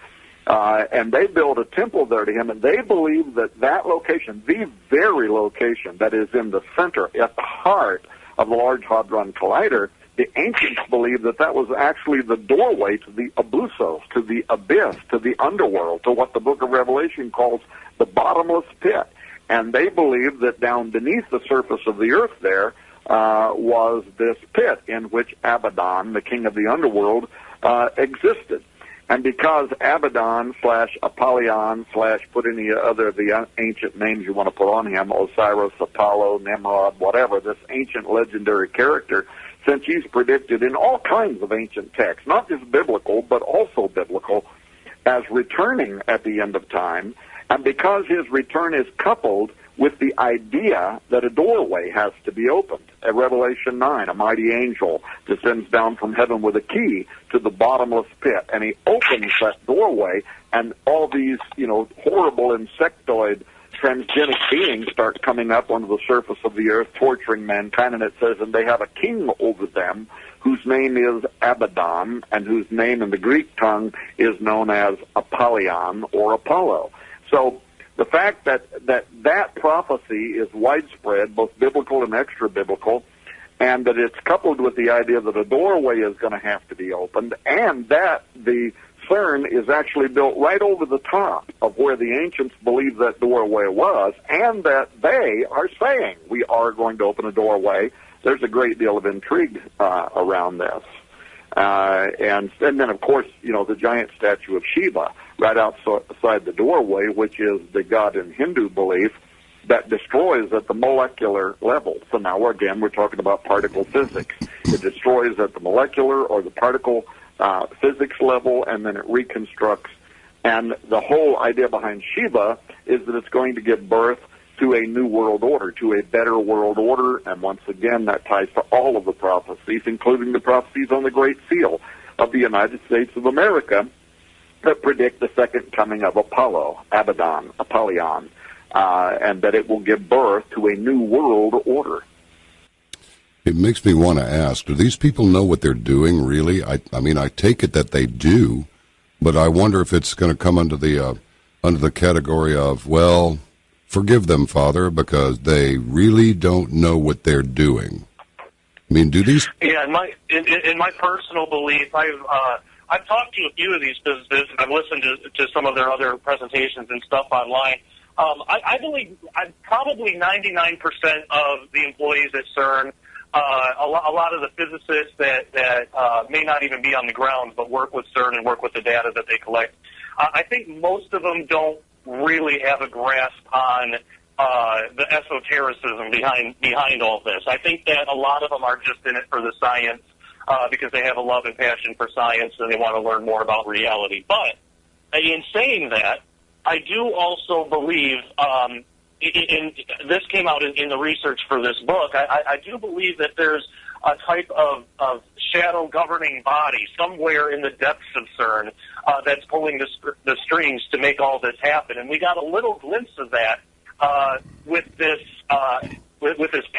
And they built a temple there to him, and they believe that that location, the very location that is in the center, at the heart of the Large Hadron Collider, the ancients believed that that was actually the doorway to the abusos, to the abyss, to the underworld, to what the book of Revelation calls the bottomless pit. And they believed that down beneath the surface of the earth there was this pit in which Abaddon, the king of the underworld, existed. And because Abaddon / Apollyon / put any other of the ancient names you want to put on him, Osiris, Apollo, Nimrod, whatever, this ancient legendary character, since he's predicted in all kinds of ancient texts, not just biblical, but also biblical, as returning at the end of time, and because his return is coupled with the idea that a doorway has to be opened. At Revelation 9, a mighty angel descends down from heaven with a key to the bottomless pit, and he opens that doorway, and all these, horrible insectoid transgenic beings start coming up onto the surface of the earth, torturing mankind, and it says, and they have a king over them whose name is Abaddon, and whose name in the Greek tongue is known as Apollyon or Apollo. So the fact that prophecy is widespread, both biblical and extra-biblical, and that it's coupled with the idea that a doorway is going to have to be opened, and that the CERN is actually built right over the top of where the ancients believed that doorway was, and that they are saying we are going to open a doorway. There's a great deal of intrigue around this. And then, of course, the giant statue of Shiva right outside the doorway, which is the god in Hindu belief that destroys at the molecular level. So now, again, we're talking about particle physics. It destroys at the molecular or the particle physics level, and then it reconstructs. And the whole idea behind Shiva is that it's going to give birth to a new world order, to a better world order, and once again, that ties to all of the prophecies, including the prophecies on the Great Seal of the United States of America that predict the second coming of Apollo, Abaddon, Apollyon, and that it will give birth to a new world order. It makes me want to ask, do these people know what they're doing, really? I take it that they do, but I wonder if it's going to come under the category of, well, forgive them, Father, because they really don't know what they're doing. Do these? Yeah, in my personal belief, I've talked to a few of these businesses, and I've listened to some of their other presentations and stuff online. I believe probably 99% of the employees at CERN, a lot of the physicists that may not even be on the ground but work with CERN and work with the data that they collect, I think most of them don't really have a grasp on the esotericism behind all this. I think that a lot of them are just in it for the science because they have a love and passion for science and they want to learn more about reality. But in saying that, I do also believe, this came out in the research for this book, I do believe that there's a type of shadow governing body somewhere in the depths of CERN that's pulling the strings to make all this happen. And we got a little glimpse of that with this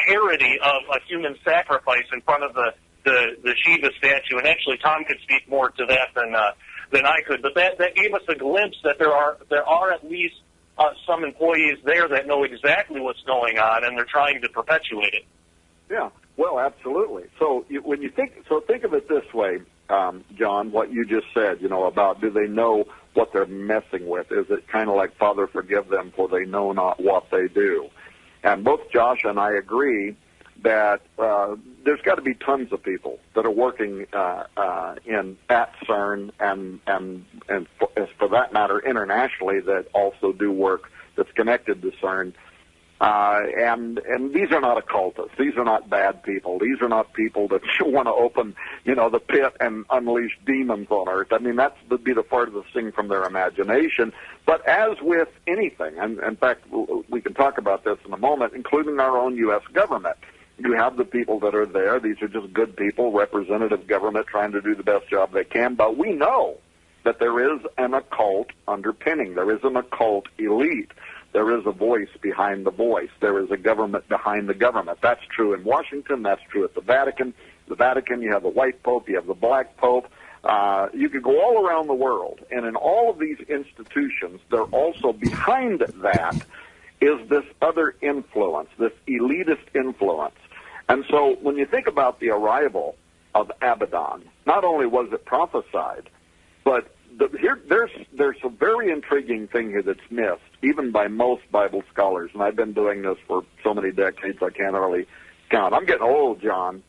parody of a human sacrifice in front of the Shiva statue. And actually, Tom could speak more to that than I could. But that gave us a glimpse that there are at least some employees there that know exactly what's going on, and they're trying to perpetuate it. Yeah, well, absolutely. So when you think of it this way, John, what you just said, about do they know what they're messing with? Is it kind of like, Father, forgive them, for they know not what they do? And both Josh and I agree that there's got to be tons of people that are working at CERN and for that matter internationally that also do work that's connected to CERN. And these are not occultists. These are not bad people. These are not people that want to open, the pit and unleash demons on Earth. I mean, that would be the part of the thing from their imagination. But as with anything, and in fact, we can talk about this in a moment, including our own U.S. government. You have the people that are there. These are just good people, representative government trying to do the best job they can. But we know that there is an occult underpinning. There is an occult elite. There is a voice behind the voice. There is a government behind the government. That's true in Washington. That's true at the Vatican. The Vatican, you have the white pope, you have the black pope. You could go all around the world. And in all of these institutions, they're also behind that is this other influence, this elitist influence. And so when you think about the arrival of Abaddon, not only was it prophesied, but there's a very intriguing thing here that's missed, even by most Bible scholars. And I've been doing this for so many decades I can't really count. I'm getting old, John.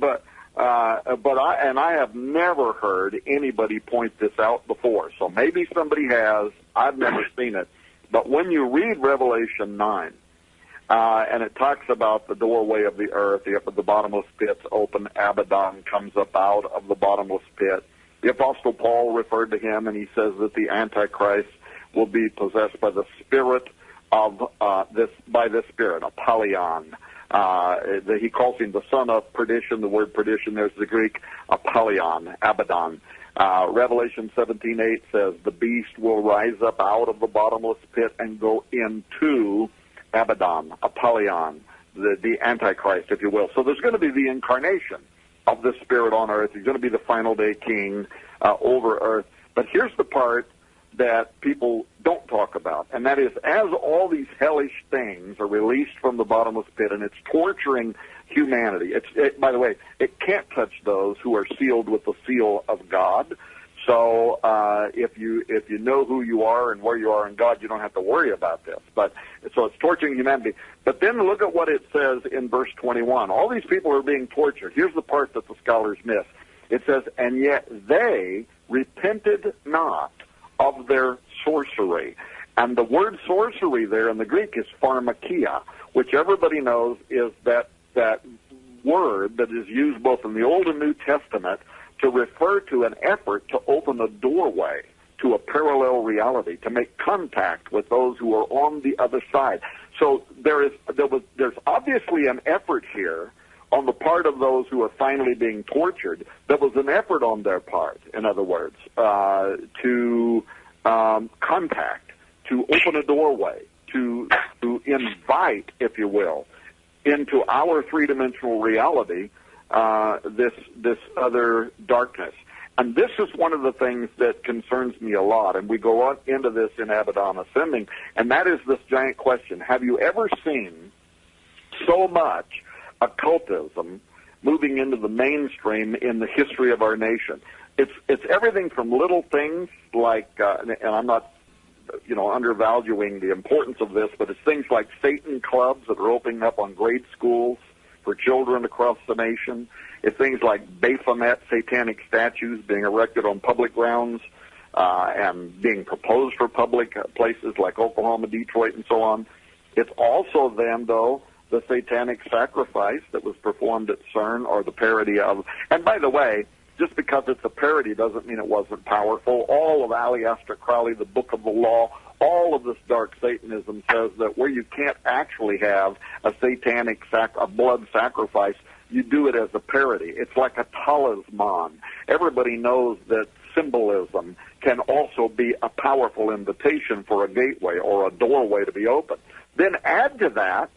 But I have never heard anybody point this out before. So maybe somebody has. I've never seen it. But when you read Revelation 9, and it talks about the doorway of the earth, the bottomless pit's open, Abaddon comes up out of the bottomless pit. The Apostle Paul referred to him, and he says that the Antichrist will be possessed by the spirit of by this spirit, Apollyon. He calls him the son of perdition. The word perdition, there's the Greek, Apollyon, Abaddon. Revelation 17:8 says the beast will rise up out of the bottomless pit and go into Abaddon, Apollyon, the Antichrist, if you will. So there's going to be the incarnation of this spirit on earth. He's going to be the final day king over earth. But here's the part that people don't talk about, and that is as all these hellish things are released from the bottomless pit and it's torturing humanity. By the way, it can't touch those who are sealed with the seal of God. So if you know who you are and where you are in God, you don't have to worry about this. But so it's torturing humanity. But then look at what it says in verse 21. All these people are being tortured. Here's the part that the scholars miss. It says, and yet they repented not of their sorcery. And the word sorcery there in the Greek is pharmakia, which everybody knows is that word that is used both in the Old and New Testament to refer to an effort to open a doorway to a parallel reality, to make contact with those who are on the other side. So there's obviously an effort here on the part of those who are finally being tortured. There was an effort on their part, in other words, to contact, to open a doorway, to invite, if you will, into our three-dimensional reality this other darkness. And this is one of the things that concerns me a lot, and we go on into this in Abaddon Ascending, and that is this giant question. Have you ever seen so much occultism moving into the mainstream in the history of our nation? It's everything from little things like, and I'm not undervaluing the importance of this, but it's things like Satan clubs that are opening up on grade schools for children across the nation. It's things like Baphomet satanic statues being erected on public grounds and being proposed for public places like Oklahoma, Detroit, and so on. It's also then, though, the satanic sacrifice that was performed at CERN, or the parody of. And by the way, just because it's a parody doesn't mean it wasn't powerful. All of Aleister Crowley, the Book of the Law, all of this dark Satanism says that where you can't actually have a satanic a blood sacrifice, you do it as a parody. It's like a talisman. Everybody knows that symbolism can also be a powerful invitation for a gateway or a doorway to be opened. Then add to that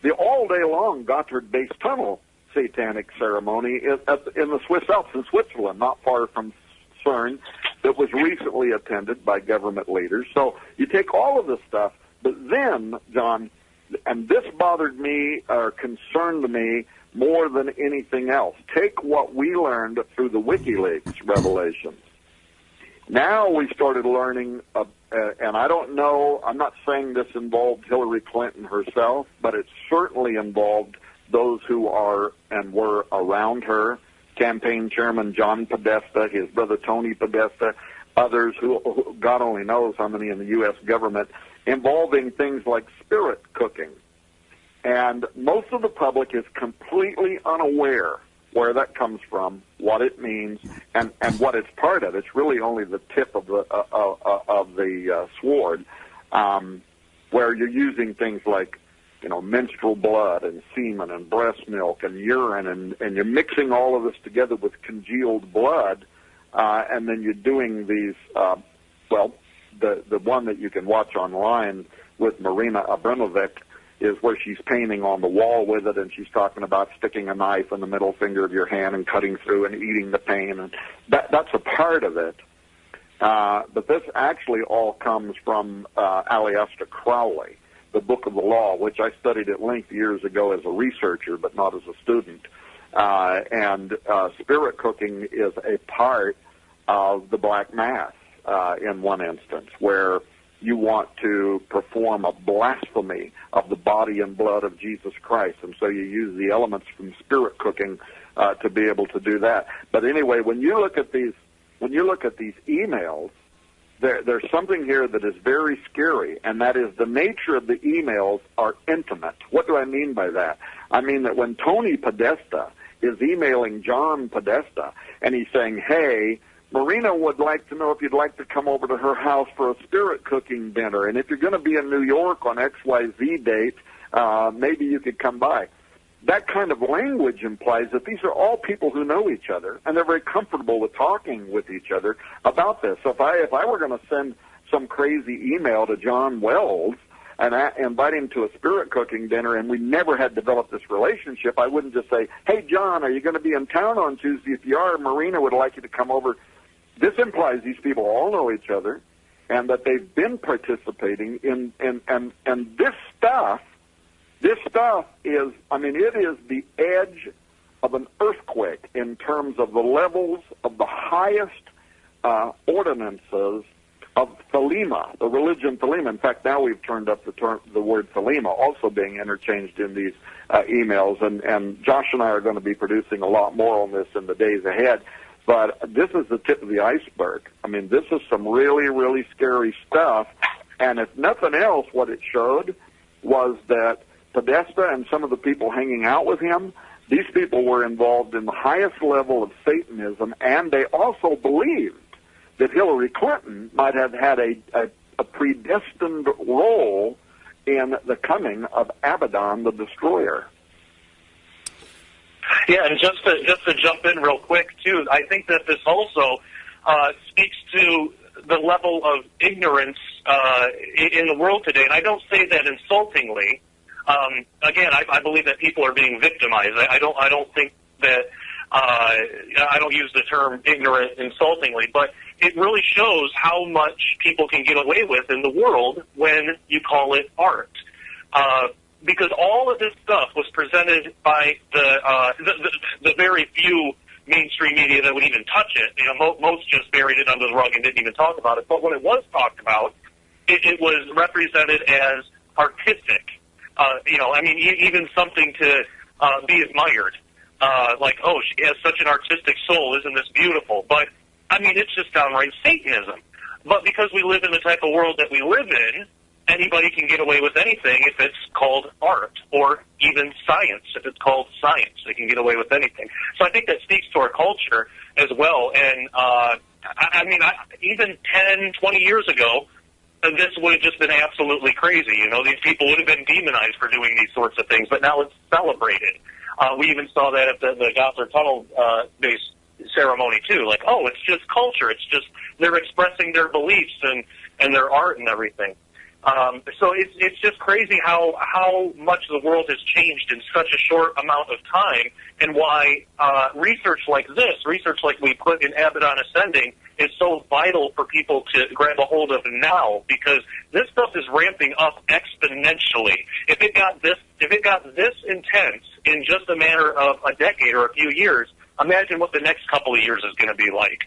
the all-day-long Gotthard-based tunnel satanic ceremony in the Swiss Alps in Switzerland, not far from CERN, that was recently attended by government leaders. So you take all of this stuff, but then, John, and this bothered me or concerned me more than anything else, take what we learned through the WikiLeaks revelations. Now we started learning, and I don't know, I'm not saying this involved Hillary Clinton herself, but it certainly involved those who are and were around her, campaign chairman John Podesta, his brother Tony Podesta, others who God only knows how many in the U.S. government, involving things like spirit cooking. And most of the public is completely unaware where that comes from, what it means, and what it's part of. It's really only the tip of the sword, where you're using things like, menstrual blood and semen and breast milk and urine, and you're mixing all of this together with congealed blood, and then you're doing these, the one that you can watch online with Marina Abramovic is where she's painting on the wall with it, and she's talking about sticking a knife in the middle finger of your hand and cutting through and eating the pain, and that's a part of it. But this actually all comes from Aleister Crowley, the Book of the Law, which I studied at length years ago as a researcher, but not as a student. And spirit cooking is a part of the Black Mass in one instance, where you want to perform a blasphemy of the body and blood of Jesus Christ, and so you use the elements from spirit cooking to be able to do that. But anyway, when you look at these emails, there's something here that is very scary, and that is the nature of the emails are intimate. What do I mean by that? I mean that when Tony Podesta is emailing John Podesta, and he's saying, hey, Marina would like to know if you'd like to come over to her house for a spirit cooking dinner, and if you're going to be in New York on XYZ date, maybe you could come by. That kind of language implies that these are all people who know each other, and they're very comfortable with talking with each other about this. So if I were going to send some crazy email to John Wells and invite him to a spirit cooking dinner, and we never had developed this relationship, I wouldn't just say, hey, John, are you going to be in town on Tuesday? If you are, Marina would like you to come over. This implies these people all know each other and that they've been participating in this stuff. This stuff is, it is the edge of an earthquake in terms of the levels of the highest ordinances of Thelema, the religion Thelema. In fact, now we've turned up the word Thelema also being interchanged in these emails, and Josh and I are going to be producing a lot more on this in the days ahead. But this is the tip of the iceberg. This is some really, really scary stuff, and if nothing else, what it showed was that Podesta and some of the people hanging out with him, these people were involved in the highest level of Satanism, and they also believed that Hillary Clinton might have had a predestined role in the coming of Abaddon the Destroyer. Yeah, and just to jump in real quick, too, I think that this also speaks to the level of ignorance in the world today, and I don't say that insultingly. Again, I believe that people are being victimized. I don't think that I don't use the term ignorant insultingly, but it really shows how much people can get away with in the world when you call it art. Because all of this stuff was presented by the very few mainstream media that would even touch it. Most just buried it under the rug and didn't even talk about it. But when it was talked about, it was represented as artistic. Even something to be admired. Like, oh, she has such an artistic soul, isn't this beautiful? But, it's just downright Satanism. But because we live in the type of world that we live in, anybody can get away with anything if it's called art, or even science. If it's called science, they can get away with anything. So I think that speaks to our culture as well. And even 10, 20 years ago, this would have just been absolutely crazy. You know, these people would have been demonized for doing these sorts of things, but now it's celebrated. We even saw that at the Goslar Tunnel base ceremony too. Like, oh, it's just culture. It's just they're expressing their beliefs and their art and everything. So it's just crazy how much the world has changed in such a short amount of time, and why research like this, research like we put in Abaddon Ascending, is so vital for people to grab a hold of now, because this stuff is ramping up exponentially. If it got this intense in just a matter of a decade or a few years, imagine what the next couple of years is going to be like.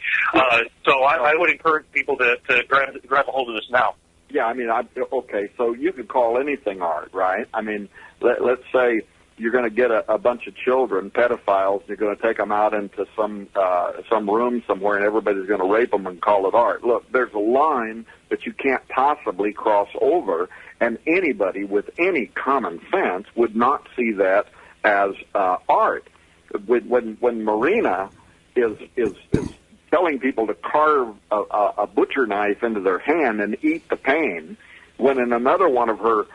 So I would encourage people to grab a hold of this now. Yeah, I mean, okay, so you could call anything art, right? I mean, let's say you're going to get a bunch of children, pedophiles, and you're going to take them out into some room somewhere, and everybody's going to rape them and call it art. Look, there's a line that you can't possibly cross over, and anybody with any common sense would not see that as art. When Marina is telling people to carve a butcher knife into their hand and eat the pain, when in another one of her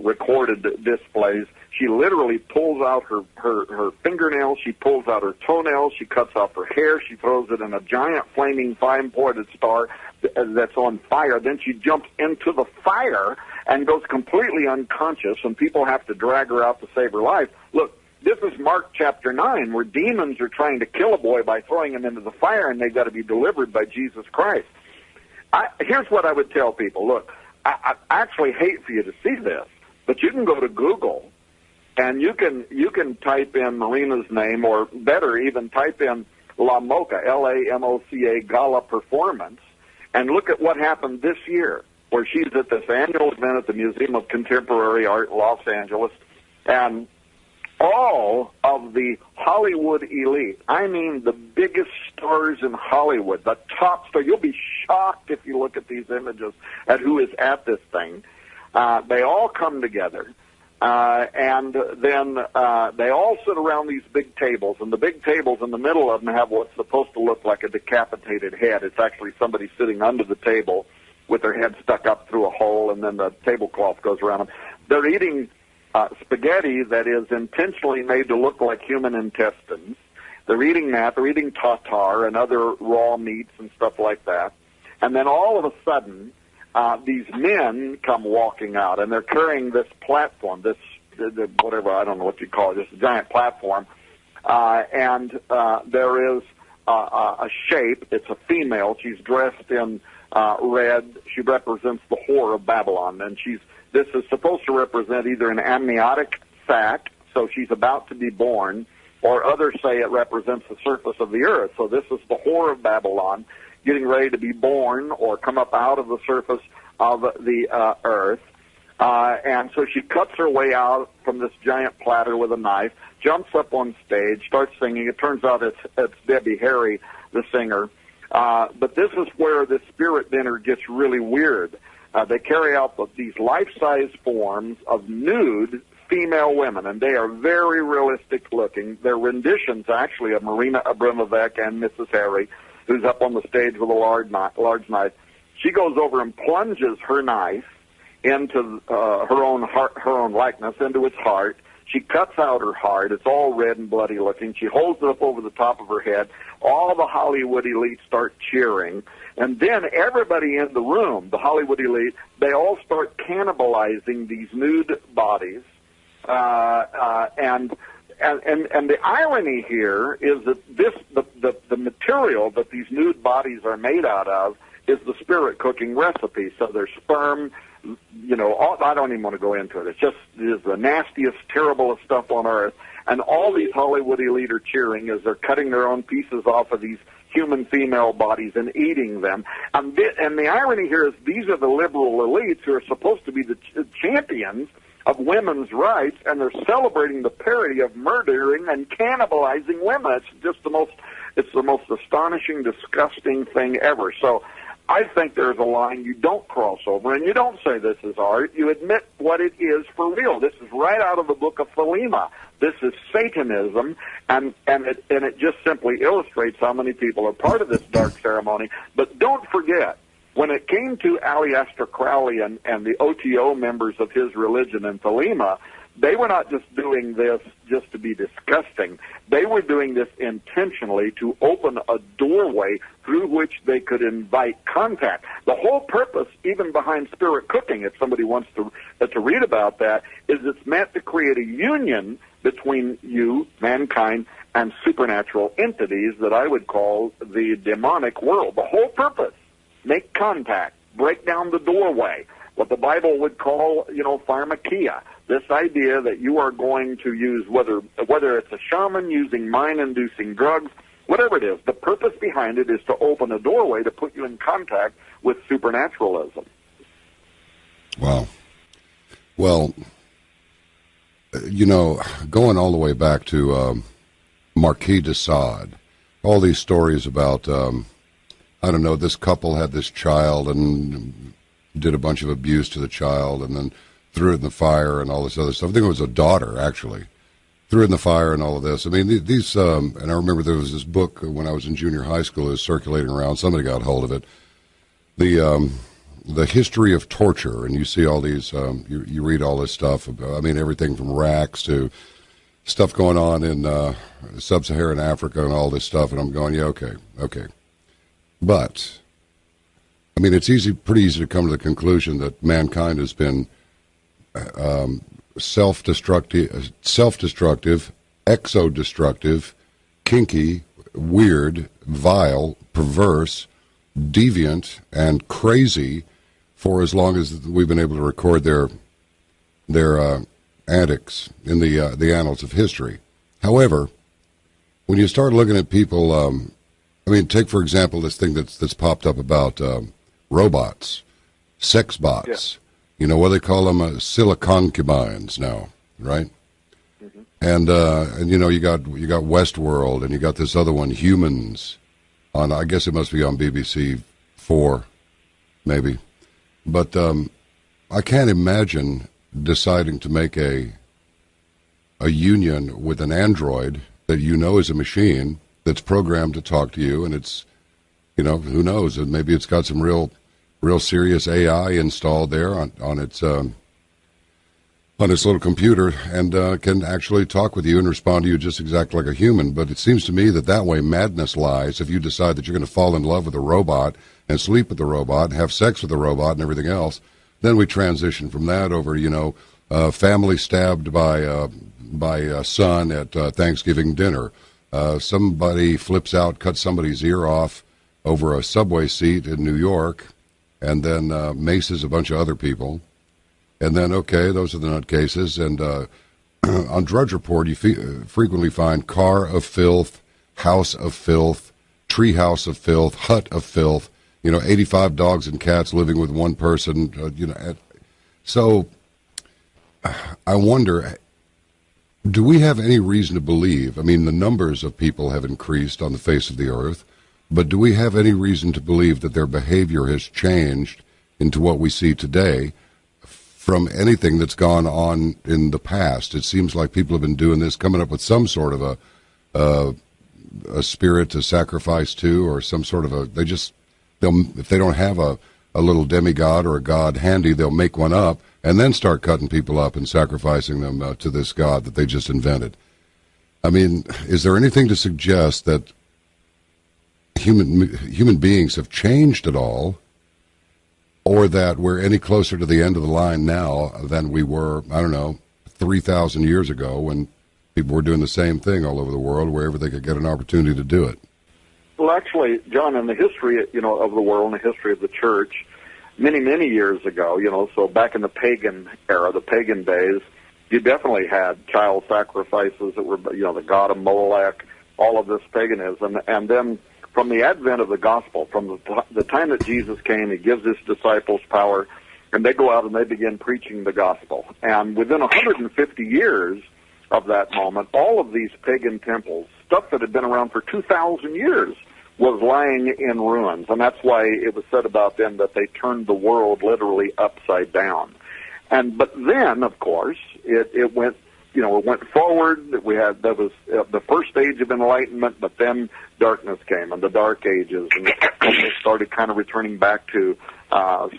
recorded displays, she literally pulls out her fingernails, she pulls out her toenails, she cuts off her hair, she throws it in a giant flaming five-pointed star that's on fire. Then she jumps into the fire and goes completely unconscious, and people have to drag her out to save her life. Look, this is Mark chapter 9, where demons are trying to kill a boy by throwing him into the fire, and they've got to be delivered by Jesus Christ. Here's what I would tell people. Look, I actually hate for you to see this, but you can go to Google, and you can type in Marina's name, or better, even type in La Moca, Lamoca, Gala Performance, and look at what happened this year, where she's at this annual event at the Museum of Contemporary Art in Los Angeles, and all of the Hollywood elite, I mean the biggest stars in Hollywood, the top star, you'll be shocked if you look at these images at who is at this thing. They all come together, and then they all sit around these big tables, and the big tables in the middle of them have what's supposed to look like a decapitated head. It's actually somebody sitting under the table with their head stuck up through a hole, and then the tablecloth goes around them. They're eating spaghetti that is intentionally made to look like human intestines. They're eating that. They're eating tartare and other raw meats and stuff like that. And then all of a sudden, these men come walking out, and they're carrying this platform, whatever, I don't know what you call it, this giant platform. And there is a shape. It's a female. She's dressed in red. She represents the whore of Babylon, and this is supposed to represent either an amniotic sac, so she's about to be born, or others say it represents the surface of the earth. So this is the whore of Babylon getting ready to be born or come up out of the surface of the earth. And so she cuts her way out from this giant platter with a knife, jumps up on stage, starts singing. It turns out it's Debbie Harry, the singer. But this is where the spirit dinner gets really weird. They carry out these life-size forms of nude female women, and they are very realistic looking. They're renditions, actually, of Marina Abramovic and Mrs. Harry, who's up on the stage with a large knife. She goes over and plunges her knife into her own likeness, into its heart. She cuts out her heart. It's all red and bloody looking. She holds it up over the top of her head. All the Hollywood elite start cheering. And then everybody in the room, the Hollywood elite, they all start cannibalizing these nude bodies. And the irony here is that the material that these nude bodies are made out of is the spirit cooking recipe. So there's sperm, I don't even want to go into it. It is the nastiest, terriblest stuff on earth. And all these Hollywood elite are cheering as they're cutting their own pieces off of these human female bodies and eating them. And the irony here is these are the liberal elites who are supposed to be the champions of women's rights, and they're celebrating the parody of murdering and cannibalizing women. It's the most astonishing, disgusting thing ever. So I think there's a line you don't cross over, and you don't say this is art. You admit what it is for real. This is right out of the book of Philemon. This is Satanism, and it just simply illustrates how many people are part of this dark ceremony. But don't forget, when it came to Aleister Crowley and the OTO members of his religion in Thelema, they were not just doing this just to be disgusting. They were doing this intentionally to open a doorway through which they could invite contact. The whole purpose, even behind spirit cooking, if somebody wants to read about that, is it's meant to create a union between you, mankind, and supernatural entities that I would call the demonic world. The whole purpose, make contact, break down the doorway, what the Bible would call, pharmakia. This idea that you are going to use, whether it's a shaman using mind-inducing drugs, whatever it is, the purpose behind it is to open a doorway to put you in contact with supernaturalism. Wow. Well, going all the way back to Marquis de Sade, all these stories about, this couple had this child and did a bunch of abuse to the child and then threw it in the fire and all this other stuff. I think it was a daughter, actually. Threw it in the fire and all of this. I mean, these, and I remember there was this book when I was in junior high school. It was circulating around. Somebody got hold of it. The history of torture, and you see all these, you read all this stuff. Everything from racks to stuff going on in sub-Saharan Africa and all this stuff. And I'm going, yeah, okay. But, it's pretty easy to come to the conclusion that mankind has been self-destructive, exo-destructive, kinky, weird, vile, perverse, deviant, and crazy for as long as we've been able to record their antics in the annals of history. However, when you start looking at people, take for example this thing that's popped up about robots, sex bots. Yeah. What they call them, siliconcubines now, right? Mm-hmm. And you got Westworld, and you got this other one, Humans, on, I guess it must be on BBC 4, maybe. But I can't imagine deciding to make a union with an android that is a machine that's programmed to talk to you, and it's, who knows, and maybe it's got some real serious AI installed there on its little computer, and can actually talk with you and respond to you just exactly like a human. But it seems to me that way madness lies. If you decide that you're going to fall in love with a robot and sleep with the robot and have sex with the robot and everything else, then we transition from that over, family stabbed by a son at Thanksgiving dinner. Somebody flips out, cuts somebody's ear off over a subway seat in New York, and then maces a bunch of other people. And then, okay, those are the nutcases. And on Drudge Report, you frequently find car of filth, house of filth, tree house of filth, hut of filth, 85 dogs and cats living with one person, So I wonder, do we have any reason to believe, the numbers of people have increased on the face of the earth, but do we have any reason to believe that their behavior has changed into what we see today from anything that's gone on in the past? It seems like people have been doing this, coming up with some sort of a spirit to sacrifice to, or some sort of if they don't have a little demigod or a god handy, they'll make one up and then start cutting people up and sacrificing them to this god that they just invented. Is there anything to suggest that human beings have changed at all, or that we're any closer to the end of the line now than we were, 3,000 years ago when people were doing the same thing all over the world wherever they could get an opportunity to do it? Well, actually, John, in the history, of the world, in the history of the church, many, many years ago, so back in the pagan era, the pagan days, you definitely had child sacrifices that were, the god of Molech, all of this paganism. And then from the advent of the gospel, from the time that Jesus came, he gives his disciples power, and they go out and they begin preaching the gospel. And within 150 years of that moment, all of these pagan temples, stuff that had been around for 2,000 years, was lying in ruins. And that's why it was said about them that they turned the world literally upside down. But then, of course, it went it went forward. That was the first stage of enlightenment, but then darkness came and the Dark Ages, and people started kind of returning back to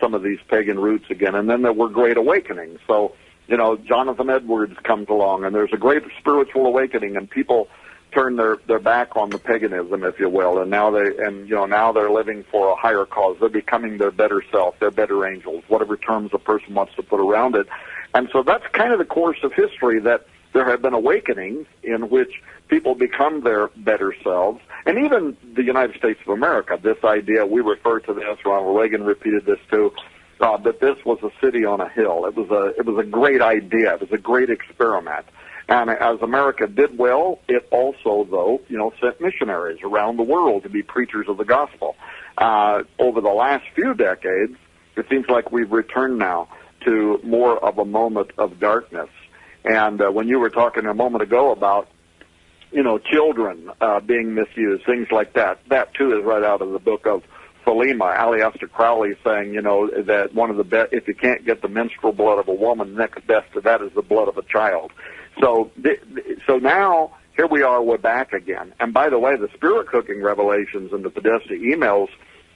some of these pagan roots again. And then there were great awakenings. So, Jonathan Edwards comes along, and there's a great spiritual awakening, and people turn their back on the paganism, if you will, and now they're living for a higher cause. They're becoming their better self, their better angels, whatever terms a person wants to put around it. And so that's kind of the course of history, that there have been awakenings in which people become their better selves. And even the United States of America, this idea, we refer to this, Ronald Reagan repeated this too, that this was a city on a hill. It was a great idea. It was a great experiment. And as America did well, it also, though, sent missionaries around the world to be preachers of the gospel. Over the last few decades, it seems like we've returned now to more of a moment of darkness. And when you were talking a moment ago about, children being misused, things like that, that too is right out of the book of Philema. Aleister Crowley saying, that one of the best, if you can't get the menstrual blood of a woman, next best to that is the blood of a child. So now, here we are, we're back again. And by the way, the spirit cooking revelations and the Podesta emails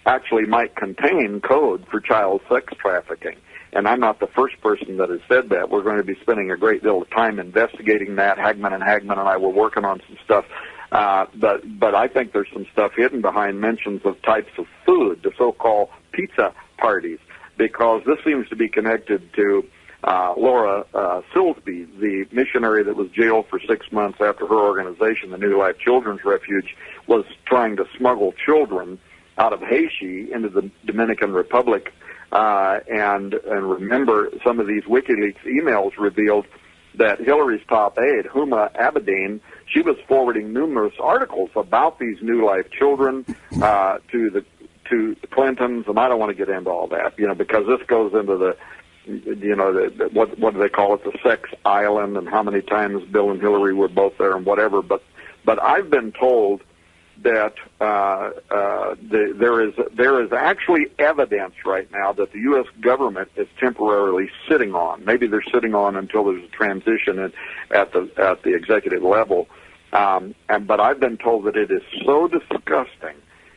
actually might contain code for child sex trafficking. And I'm not the first person that has said that. We're going to be spending a great deal of time investigating that. Hagman and I were working on some stuff. But I think there's some stuff hidden behind mentions of types of food, the so-called pizza parties, because this seems to be connected to Laura Silsby, the missionary that was jailed for 6 months after her organization, the New Life Children's Refuge, was trying to smuggle children out of Haiti into the Dominican Republic. And remember, some of these WikiLeaks emails revealed that Hillary's top aide, Huma Abedin, she was forwarding numerous articles about these New Life children to the Clintons, and I don't want to get into all that, because this goes into the what do they call it, the sex island, and how many times Bill and Hillary were both there and whatever. But I've been told that there is actually evidence right now that the U.S. government is temporarily sitting on. Maybe they're sitting on until there's a transition at the executive level. But I've been told that it is so disgusting,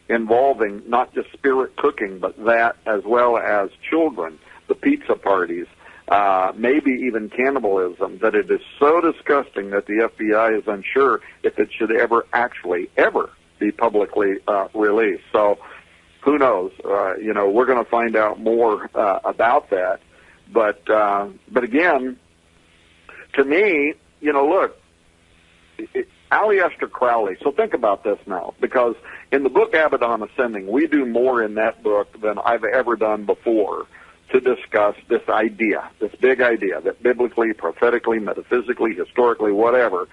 involving not just spirit cooking, but that as well as children, the pizza parties, maybe even cannibalism, that it is so disgusting that the FBI is unsure if it should ever be publicly released. So who knows? We're going to find out more about that. But again, to me, look, Aleister Crowley. So think about this now, because in the book Abaddon Ascending, we do more in that book than I've ever done before to discuss this idea, this big idea that biblically, prophetically, metaphysically, historically, whatever,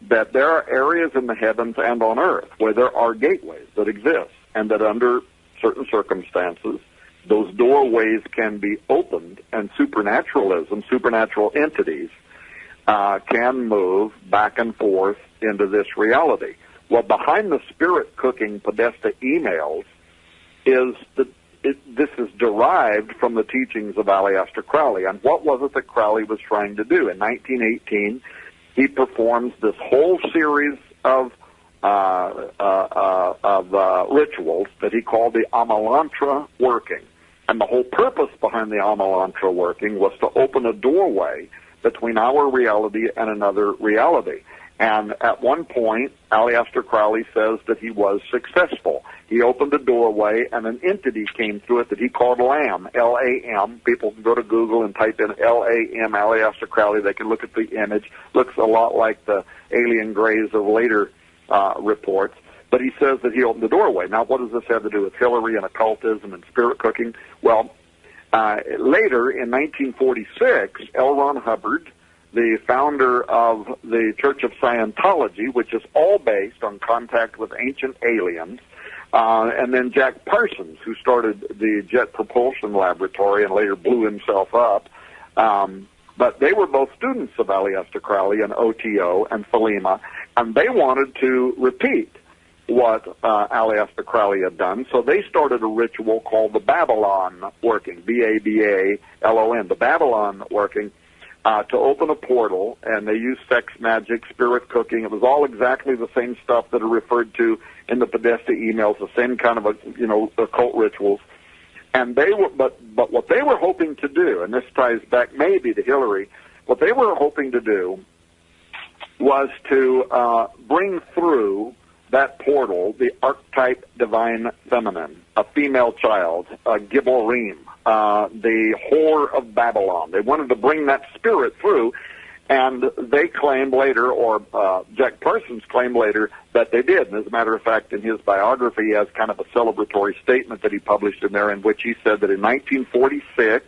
that there are areas in the heavens and on earth where there are gateways that exist, and that under certain circumstances, those doorways can be opened, and supernaturalism, supernatural entities, can move back and forth into this reality. Well, behind the spirit cooking Podesta emails is this is derived from the teachings of Aleister Crowley. And what was it that Crowley was trying to do? In 1918, he performs this whole series of rituals that he called the Amalantra working. And the whole purpose behind the Amalantra working was to open a doorway between our reality and another reality. And at one point, Aleister Crowley says that he was successful. He opened a doorway, and an entity came through it that he called LAM, L-A-M. People can go to Google and type in L-A-M, Aleister Crowley. They can look at the image. Looks a lot like the alien grays of later reports. But he says that he opened the doorway. Now, what does this have to do with Hillary and occultism and spirit cooking? Well, later, in 1946, L. Ron Hubbard, the founder of the Church of Scientology, which is all based on contact with ancient aliens, and then Jack Parsons, who started the Jet Propulsion Laboratory and later blew himself up. But they were both students of Aleister Crowley and OTO and Philema, and they wanted to repeat what Aleister Crowley had done. So they started a ritual called the Babylon working, B-A-B-A-L-O-N, the Babylon working, to open a portal, and they used sex magic, spirit cooking. It was all exactly the same stuff that are referred to in the Podesta emails, the same kind of occult rituals. And they were, but what they were hoping to do, and this ties back maybe to Hillary, what they were hoping to do was to bring through that portal the archetype divine feminine, a female child, a Gibborim, the whore of Babylon. They wanted to bring that spirit through, and they claimed later, or Jack Parsons claimed later, that they did. And as a matter of fact, in his biography, he has kind of a celebratory statement that he published in there in which he said that in 1946,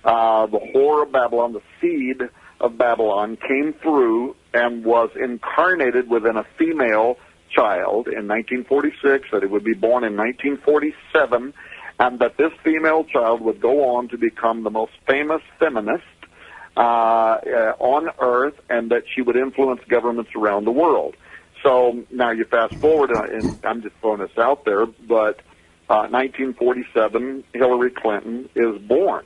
the whore of Babylon, the seed of Babylon, came through and was incarnated within a female child in 1946, that it would be born in 1947, and that this female child would go on to become the most famous feminist on Earth, and that she would influence governments around the world. So now you fast forward, and I'm just throwing this out there, but 1947, Hillary Clinton is born.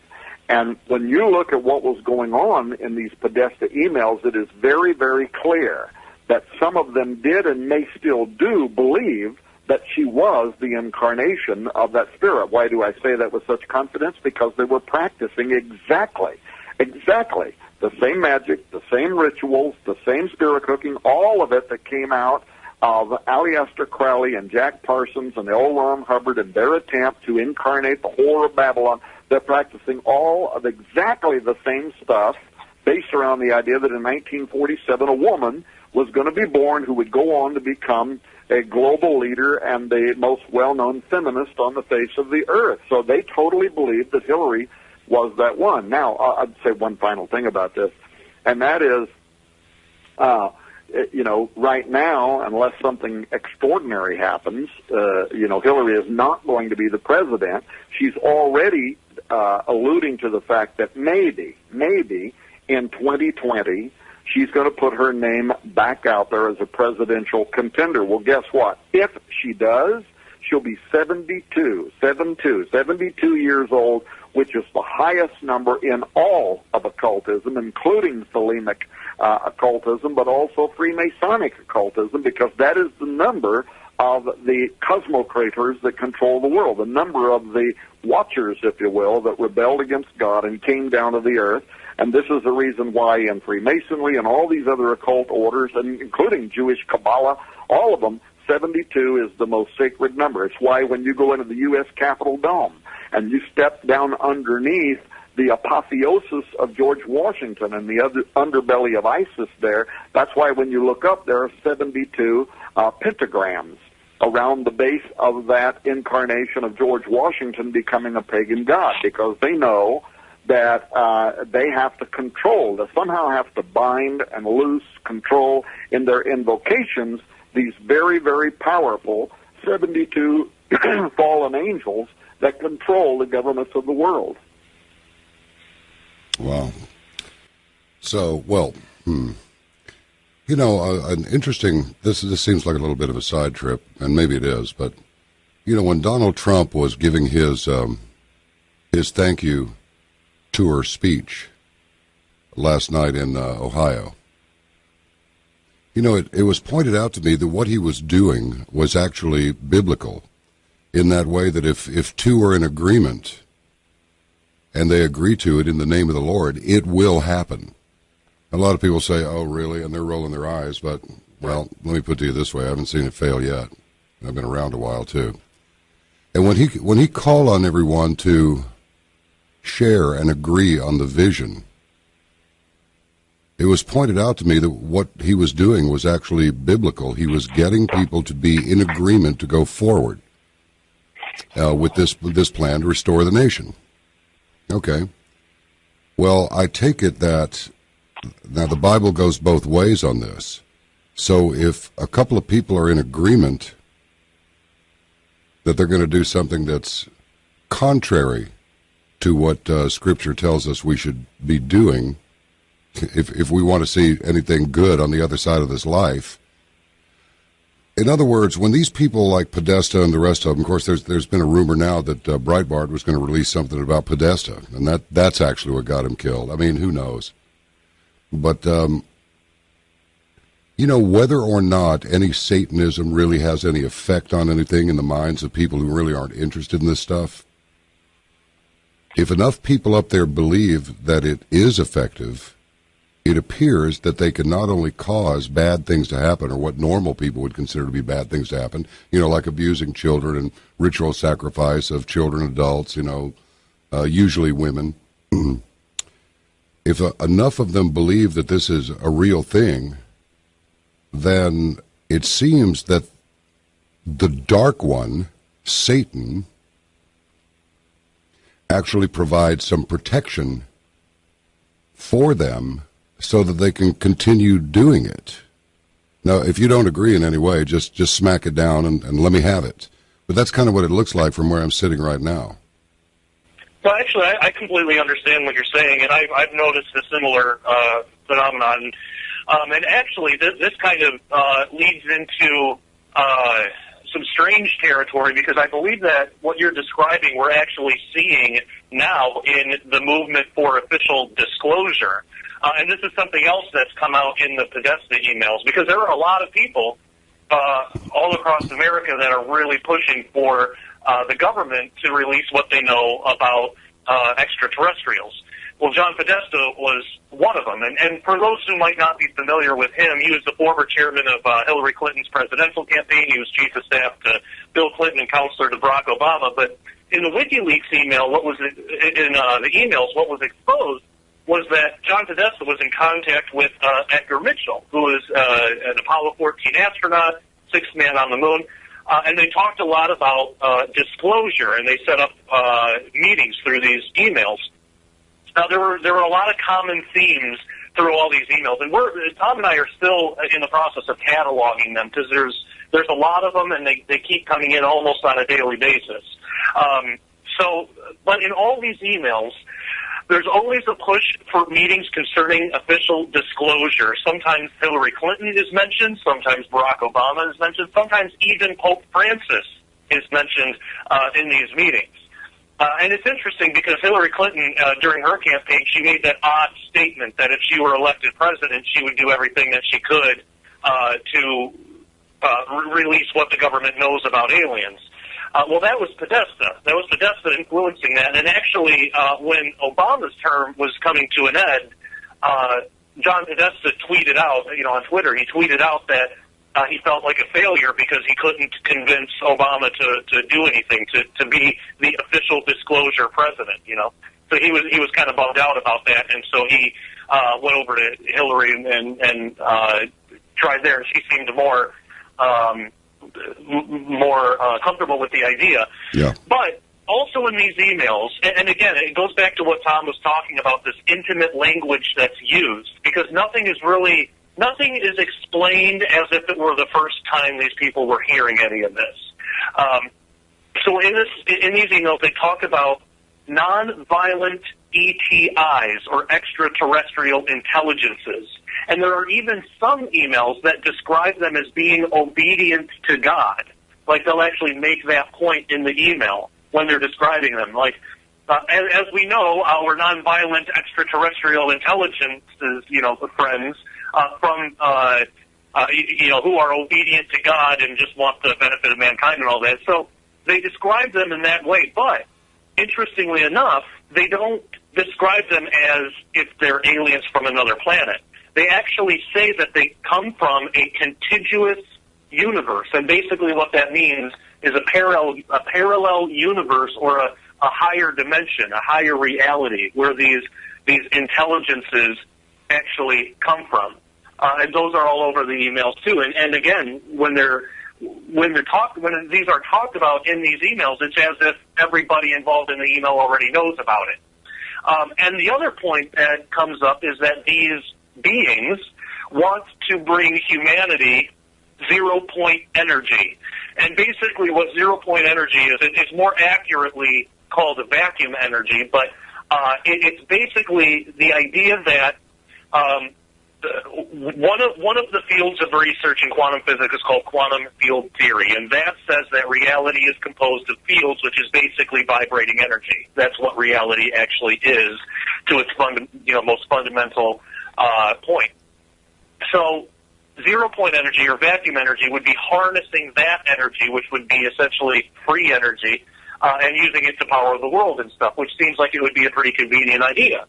And when you look at what was going on in these Podesta emails, it is very, very clear that some of them did and may still do believe that she was the incarnation of that spirit. Why do I say that with such confidence? Because they were practicing exactly the same magic, the same rituals, the same spirit cooking, all of it that came out of Aleister Crowley and Jack Parsons and L. Ron Hubbard and their attempt to incarnate the whore of Babylon. They're practicing all of exactly the same stuff based around the idea that in 1947 a woman was going to be born who would go on to become a global leader and the most well-known feminist on the face of the earth. So they totally believed that Hillary was that one. Now, I'd say one final thing about this, and that is, right now, unless something extraordinary happens, Hillary is not going to be the president. She's already alluding to the fact that maybe in 2020, she's going to put her name back out there as a presidential contender. Well, guess what? If she does, she'll be 72 years old, which is the highest number in all of occultism, including Thelemic occultism, but also Freemasonic occultism, because that is the number of the cosmocrators that control the world, the number of the watchers, if you will, that rebelled against God and came down to the earth. And this is the reason why in Freemasonry and all these other occult orders, and including Jewish Kabbalah, all of them, 72 is the most sacred number. It's why when you go into the U.S. Capitol Dome and you step down underneath the apotheosis of George Washington and the other underbelly of ISIS there, that's why when you look up, there are 72 pentagrams around the base of that incarnation of George Washington becoming a pagan god, because they know that they have to control, they somehow have to bind and loose, control in their invocations these very, very powerful 72 fallen angels that control the governments of the world. Wow. So, an interesting, this seems like a little bit of a side trip, and maybe it is, but, when Donald Trump was giving his thank you tour speech last night in Ohio, it was pointed out to me that what he was doing was actually biblical, in that way that if two are in agreement and they agree to it in the name of the Lord, it will happen. A lot of people say, oh, really? And they're rolling their eyes. But, well, let me put it to you this way. I haven't seen it fail yet. I've been around a while, too. And when he called on everyone to share and agree on the vision, it was pointed out to me that what he was doing was actually biblical. He was getting people to be in agreement to go forward with this plan to restore the nation. Okay. Well, I take it that now the Bible goes both ways on this. So if a couple of people are in agreement that they're going to do something that's contrary to what Scripture tells us we should be doing, if we want to see anything good on the other side of this life. In other words, when these people like Podesta and the rest of them, of course, there's been a rumor now that Breitbart was going to release something about Podesta, and that's actually what got him killed. I mean, who knows? But, whether or not any Satanism really has any effect on anything in the minds of people who really aren't interested in this stuff, if enough people up there believe that it is effective, it appears that they can not only cause bad things to happen, or what normal people would consider to be bad things to happen, like abusing children and ritual sacrifice of children, adults, usually women. If enough of them believe that this is a real thing, then it seems that the Dark One, Satan, actually provides some protection for them so that they can continue doing it. Now, if you don't agree in any way, just smack it down and let me have it. But that's kind of what it looks like from where I'm sitting right now. Well, actually, I completely understand what you're saying, and I've noticed a similar phenomenon. And actually, this kind of leads into some strange territory, because I believe that what you're describing we're actually seeing now in the movement for official disclosure. And this is something else that's come out in the Podesta emails, because there are a lot of people all across America that are really pushing for the government to release what they know about extraterrestrials. Well, John Podesta was one of them. And for those who might not be familiar with him, he was the former chairman of Hillary Clinton's presidential campaign. He was chief of staff to Bill Clinton and counselor to Barack Obama. But in the WikiLeaks email, what was exposed was that John Podesta was in contact with Edgar Mitchell, who was an Apollo 14 astronaut, sixth man on the moon. And they talked a lot about disclosure, and they set up meetings through these emails. Now, there were a lot of common themes through all these emails, and Tom and I are still in the process of cataloging them, because there's a lot of them, and they keep coming in almost on a daily basis. But in all these emails, there's always a push for meetings concerning official disclosure. Sometimes Hillary Clinton is mentioned, sometimes Barack Obama is mentioned, sometimes even Pope Francis is mentioned in these meetings. And it's interesting because Hillary Clinton, during her campaign, she made that odd statement that if she were elected president, she would do everything that she could to release what the government knows about aliens. Well, that was Podesta. That was Podesta influencing that. And actually, when Obama's term was coming to an end, John Podesta tweeted out, on Twitter, he tweeted out that he felt like a failure because he couldn't convince Obama to do anything, to be the official disclosure president, So he was kind of bummed out about that, and so he went over to Hillary and tried there, and she seemed more comfortable with the idea. Yeah. But also in these emails, and again, it goes back to what Tom was talking about, this intimate language that's used, because nothing is explained as if it were the first time these people were hearing any of this. So in these emails, they talk about non-violent ETIs, or extraterrestrial intelligences. And there are even some emails that describe them as being obedient to God. Like, they'll actually make that point in the email when they're describing them. Like, as we know, our non-violent extraterrestrial intelligences, friends, from who are obedient to God and just want the benefit of mankind and all that. So they describe them in that way. But interestingly enough, they don't describe them as if they're aliens from another planet. They actually say that they come from a contiguous universe, and basically what that means is a parallel universe, or a higher dimension, a higher reality, where these intelligences actually come from. And those are all over the emails too. And again, when these are talked about in these emails, it's as if everybody involved in the email already knows about it. And the other point that comes up is that these beings want to bring humanity zero-point energy. And basically what zero-point energy is, it's more accurately called a vacuum energy, but it's basically the idea that one of the fields of research in quantum physics is called quantum field theory, and that says that reality is composed of fields, which is basically vibrating energy. That's what reality actually is, to its most fundamental point. So zero-point energy or vacuum energy would be harnessing that energy, which would be essentially free energy, and using it to power the world and stuff, which seems like it would be a pretty convenient idea.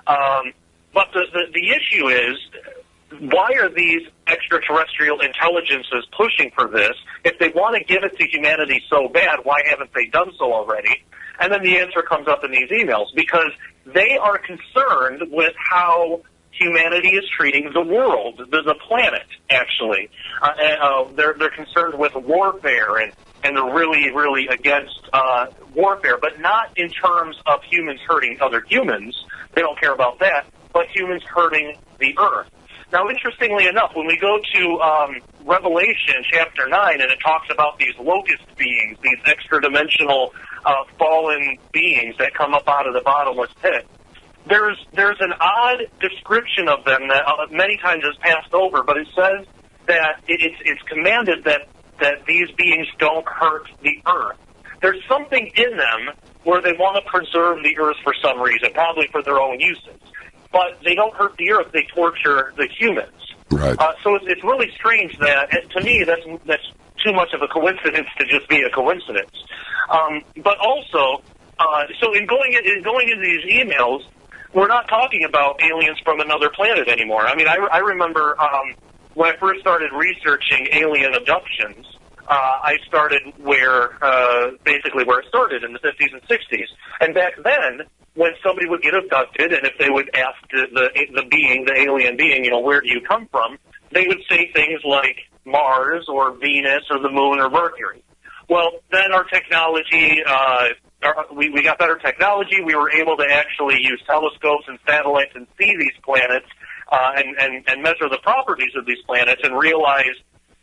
But the issue is, why are these extraterrestrial intelligences pushing for this? If they want to give it to humanity so bad, why haven't they done so already? And then the answer comes up in these emails, because they are concerned with how humanity is treating the world, the planet, actually. They're concerned with warfare, and they're really, really against warfare, but not in terms of humans hurting other humans. They don't care about that, but humans hurting the earth. Now, interestingly enough, when we go to Revelation chapter 9, and it talks about these locust beings, these extra-dimensional fallen beings that come up out of the bottomless pit, there's an odd description of them that many times is passed over, but it says that it's commanded that these beings don't hurt the earth. There's something in them where they want to preserve the earth for some reason, probably for their own uses. But they don't hurt the earth, they torture the humans. Right. So it's really strange that, to me, that's too much of a coincidence to just be a coincidence. But also, so in going into these emails, we're not talking about aliens from another planet anymore. I mean, I remember when I first started researching alien abductions, I started basically where it started in the 50s and 60s. And back then, when somebody would get abducted, and if they would ask the alien being, where do you come from, they would say things like Mars or Venus or the Moon or Mercury. Well, then our technology, we got better technology. We were able to actually use telescopes and satellites and see these planets and measure the properties of these planets and realize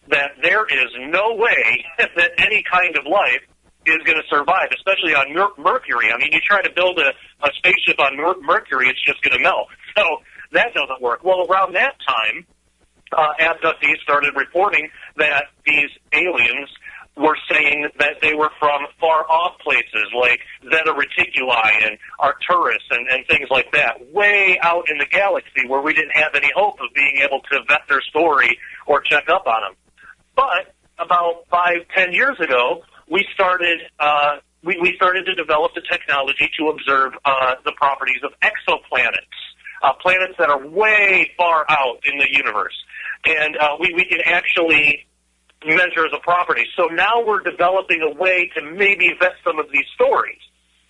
that there is no way that any kind of life is going to survive, especially on Mercury. I mean, you try to build a spaceship on Mercury, it's just going to melt. So that doesn't work. Well, around that time, abductees started reporting that these aliens were saying that they were from far-off places like Zeta Reticuli and Arcturus and things like that, way out in the galaxy where we didn't have any hope of being able to vet their story or check up on them. But about 5-10 years ago, we started to develop the technology to observe the properties of exoplanets, planets that are way far out in the universe. And we can actually measure the properties. So now we're developing a way to maybe vet some of these stories.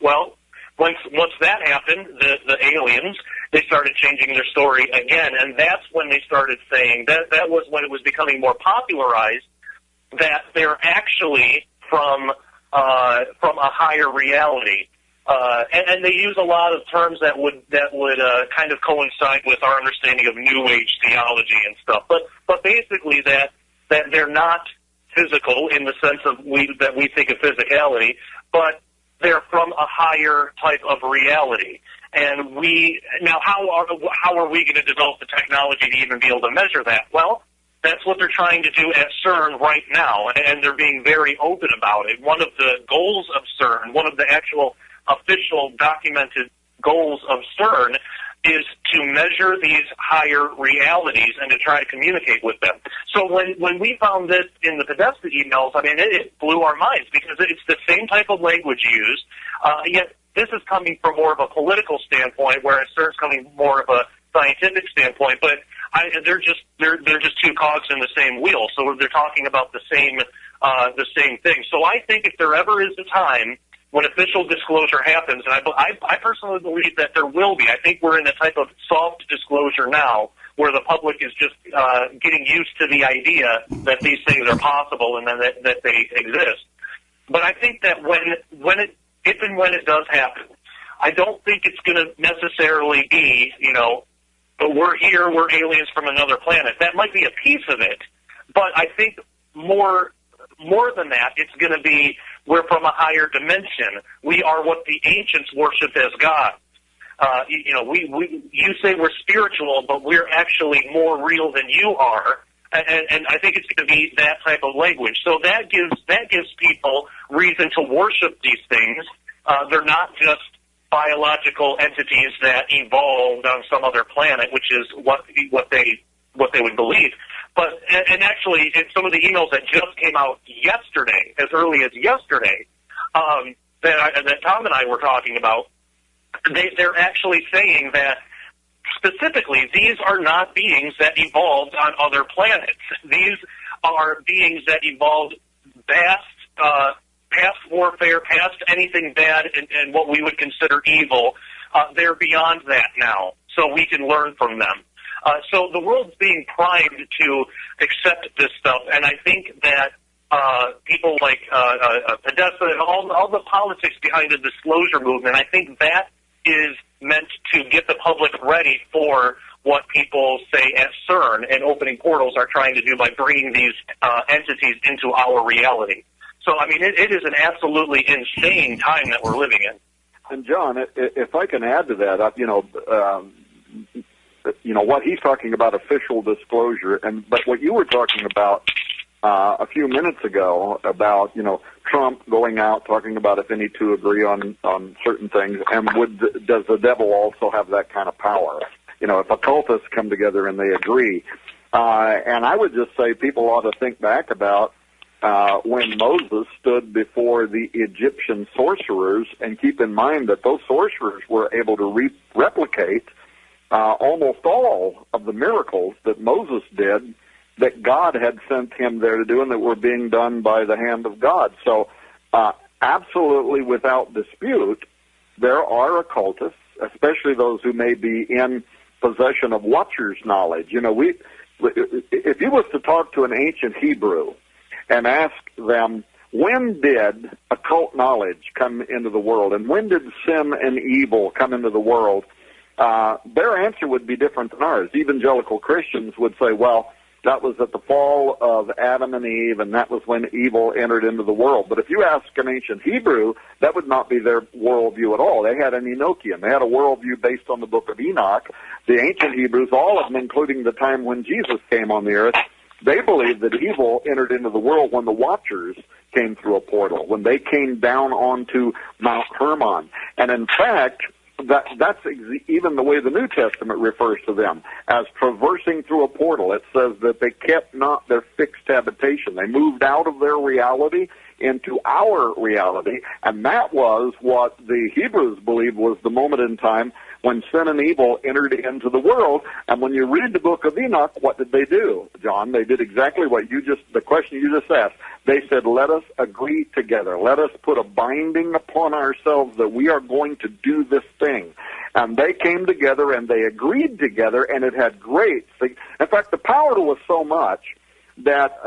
Well, once that happened, the aliens, they started changing their story again, and that's when they started saying, that was when it was becoming more popularized, that they're actually from a higher reality. And they use a lot of terms that would kind of coincide with our understanding of New Age theology and stuff. But basically that they're not physical in the sense of that we think of physicality, but they're from a higher type of reality. And how are we going to develop the technology to even be able to measure that? Well, that's what they're trying to do at CERN right now, and they're being very open about it. One of the goals of CERN, one of the actual official documented goals of CERN, is to measure these higher realities and to try to communicate with them. So when we found this in the Podesta emails, I mean, it blew our minds because it's the same type of language used, yet this is coming from more of a political standpoint, whereas CERN's coming more of a scientific standpoint. But they're just two cogs in the same wheel, so they're talking about the same thing. So I think if there ever is a time when official disclosure happens, and I personally believe that there will be. I think we're in a type of soft disclosure now where the public is just getting used to the idea that these things are possible and that they exist. But I think that if and when it does happen, I don't think it's going to necessarily be, but we're here, we're aliens from another planet. That might be a piece of it, but I think more than that, it's going to be we're from a higher dimension. We are what the ancients worshipped as God. You say we're spiritual, but we're actually more real than you are. And I think it's going to be that type of language. So that gives people reason to worship these things. They're not just biological entities that evolved on some other planet, which is what they would believe. But and actually, in some of the emails that just came out yesterday, as early as yesterday, that Tom and I were talking about, they're actually saying that specifically these are not beings that evolved on other planets. These are beings that evolved past warfare, past anything bad, and what we would consider evil. They're beyond that now, so we can learn from them. So the world's being primed to accept this stuff, and I think that people like Podesta and all the politics behind the disclosure movement, I think that is meant to get the public ready for what people say at CERN and opening portals are trying to do by bringing these entities into our reality. So, I mean, it is an absolutely insane time that we're living in. And, John, if I can add to that, what he's talking about, official disclosure, but what you were talking about a few minutes ago about, Trump going out talking about if any two agree on certain things, and does the devil also have that kind of power? If occultists come together and they agree. And I would just say people ought to think back about when Moses stood before the Egyptian sorcerers, and keep in mind that those sorcerers were able to replicate almost all of the miracles that Moses did, that God had sent him there to do, and that were being done by the hand of God. So, absolutely without dispute, there are occultists, especially those who may be in possession of Watcher's knowledge. If you was to talk to an ancient Hebrew and ask them, when did occult knowledge come into the world, and when did sin and evil come into the world, their answer would be different than ours. Evangelical Christians would say, well, that was at the fall of Adam and Eve, and that was when evil entered into the world. But if you ask an ancient Hebrew, that would not be their worldview at all. They had an Enochian. They had a worldview based on the book of Enoch. The ancient Hebrews, all of them, including the time when Jesus came on the earth, they believed that evil entered into the world when the Watchers came through a portal, when they came down onto Mount Hermon. And in fact, that's even the way the New Testament refers to them, as traversing through a portal. It says that they kept not their fixed habitation. They moved out of their reality into our reality, and that was what the Hebrews believed was the moment in time when sin and evil entered into the world. And when you read the book of Enoch, what did they do, John? They did exactly what the question you just asked. They said, let us agree together. Let us put a binding upon ourselves that we are going to do this thing. And they came together and they agreed together, and it had great, in fact, the power was so much that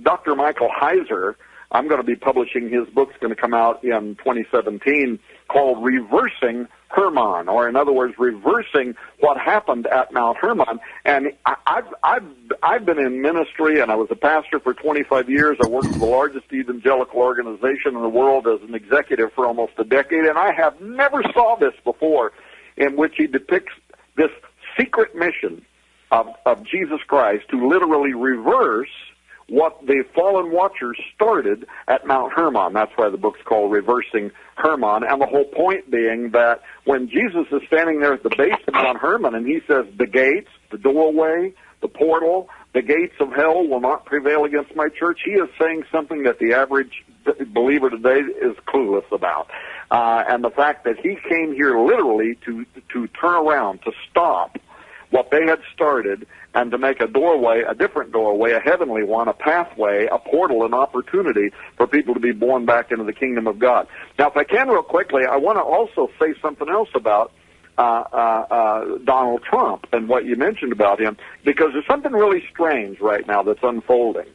Dr. Michael Heiser, I'm going to be publishing his book's going to come out in 2017, called Reversing Hermon, or in other words, reversing what happened at Mount Hermon. And I've been in ministry, and I was a pastor for 25 years. I worked for the largest evangelical organization in the world as an executive for almost a decade, and I have never saw this before, in which he depicts this secret mission of Jesus Christ to literally reverse what the fallen Watchers started at Mount Hermon. That's why the book's called Reversing Hermon, and the whole point being that when Jesus is standing there at the base of Mount Hermon and he says, the gates, the doorway, the portal, the gates of hell will not prevail against my church, he is saying something that the average believer today is clueless about. And the fact that he came here literally to turn around, to stop what they had started, and to make a doorway, a different doorway, a heavenly one, a pathway, a portal, an opportunity for people to be born back into the kingdom of God. Now, if I can real quickly, I want to also say something else about Donald Trump and what you mentioned about him, because there's something really strange right now that's unfolding.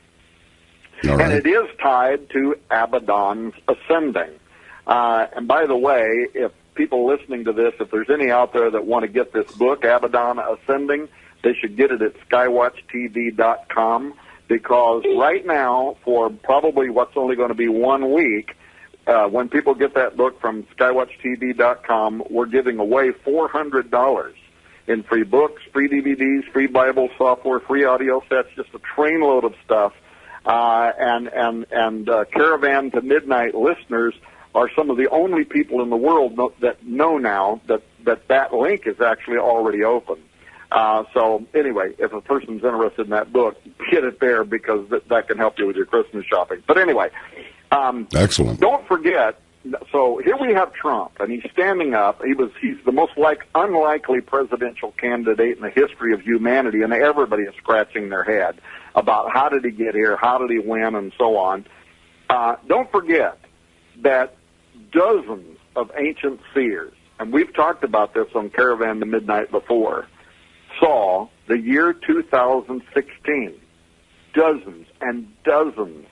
All right. And it is tied to Abaddon's ascending. And by the way, if people listening to this, if there's any out there that want to get this book, Abaddon Ascending, they should get it at skywatchtv.com, because right now, for probably what's only going to be 1 week, when people get that book from skywatchtv.com, we're giving away $400 in free books, free DVDs, free Bible software, free audio sets, just a trainload of stuff. And Caravan to Midnight listeners are some of the only people in the world that know now that link is actually already open. So anyway, if a person's interested in that book, get it there, because that can help you with your Christmas shopping. But anyway, excellent. Don't forget. So here we have Trump, and he's standing up. He's the most unlikely presidential candidate in the history of humanity, and everybody is scratching their head about how did he get here, how did he win, and so on. Don't forget that dozens of ancient seers, and we've talked about this on Caravan to Midnight before, saw the year 2016. Dozens and dozens,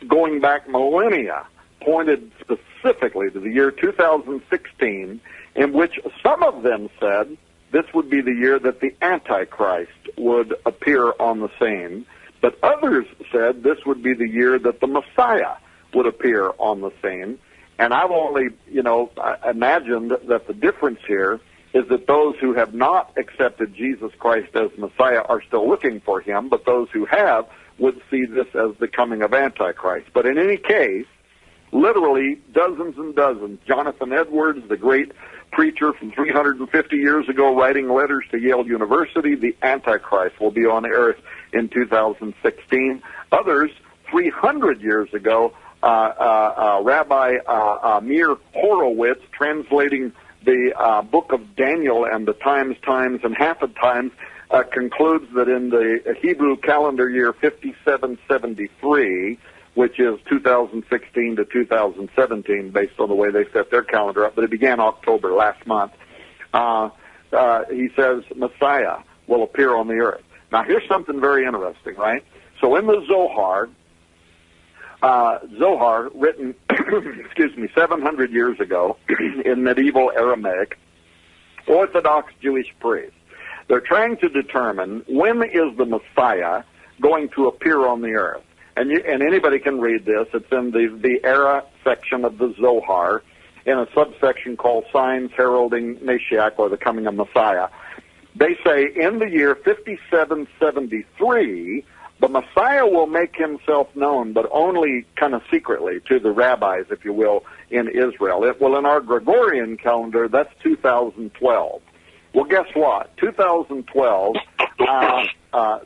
going back millennia, pointed specifically to the year 2016, in which some of them said this would be the year that the Antichrist would appear on the scene, but others said this would be the year that the Messiah would appear on the scene. And I've only, imagined that the difference here is that those who have not accepted Jesus Christ as Messiah are still looking for him, but those who have would see this as the coming of Antichrist. But in any case, literally dozens and dozens. Jonathan Edwards, the great preacher from 350 years ago, writing letters to Yale University, the Antichrist will be on earth in 2016. Others, 300 years ago, Rabbi Meir Horowitz, translating the book of Daniel and the times, and half of times, concludes that in the Hebrew calendar year 5773, which is 2016 to 2017, based on the way they set their calendar up, but it began October last month. He says Messiah will appear on the earth. Now, here's something very interesting, right? So in the Zohar, written, 700 years ago in medieval Aramaic, Orthodox Jewish priests, they're trying to determine when is the Messiah going to appear on the earth. And anybody can read this. It's in the Era section of the Zohar, in a subsection called Signs Heralding Mashiach, or the Coming of Messiah. They say in the year 5773, the Messiah will make himself known, but only kind of secretly to the rabbis, if you will, in Israel. In our Gregorian calendar, that's 2012. Well, guess what? 2012,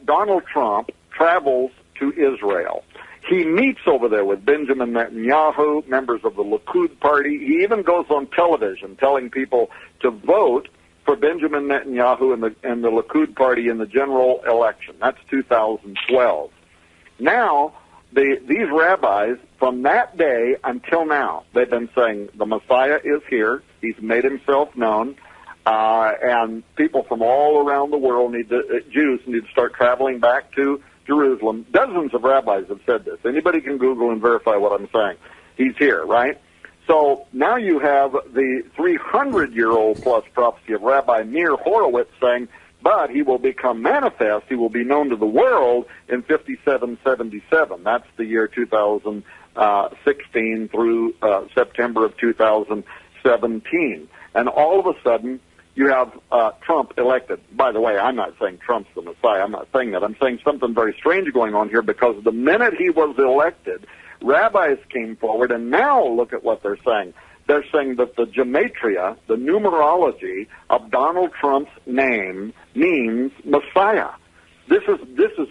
Donald Trump travels to Israel. He meets over there with Benjamin Netanyahu, members of the Likud party. He even goes on television telling people to vote for Benjamin Netanyahu and the Likud party in the general election. That's 2012. Now, these rabbis, from that day until now, they've been saying the Messiah is here. He's made himself known. And people from all around the world Jews need to start traveling back to Jerusalem. Dozens of rabbis have said this. Anybody can Google and verify what I'm saying. He's here, right? So now you have the 300-year-old plus prophecy of Rabbi Meir Horowitz saying, but he will become manifest, he will be known to the world in 5777. That's the year 2016 through September of 2017. And all of a sudden, you have Trump elected. By the way, I'm not saying Trump's the Messiah. I'm not saying that. I'm saying something very strange going on here, because the minute he was elected, rabbis came forward, and now look at what they're saying. They're saying that the gematria, the numerology of Donald Trump's name, means Messiah. This has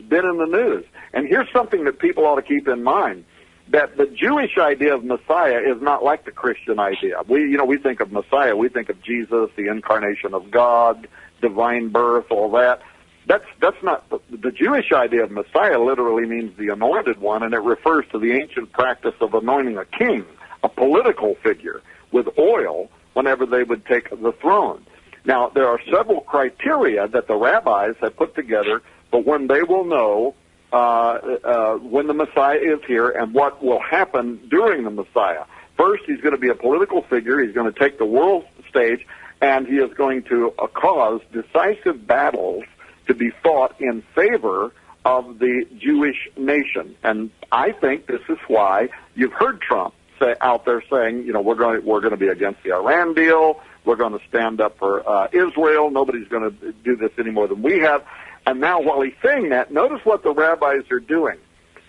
been in the news. And here's something that people ought to keep in mind, that the Jewish idea of Messiah is not like the Christian idea. We think of Messiah, we think of Jesus, the incarnation of God, divine birth, all that. That's not the Jewish idea of Messiah. Literally means the anointed one, and it refers to the ancient practice of anointing a king, a political figure, with oil whenever they would take the throne. Now, there are several criteria that the rabbis have put together for when they will know when the Messiah is here and what will happen during the Messiah. First, he's going to be a political figure. He's going to take the world stage, and he is going to cause decisive battles to be fought in favor of the Jewish nation. And I think this is why you've heard Trump out there saying, we're going to be against the Iran deal. We're going to stand up for Israel. Nobody's going to do this any more than we have. And now, while he's saying that, notice what the rabbis are doing.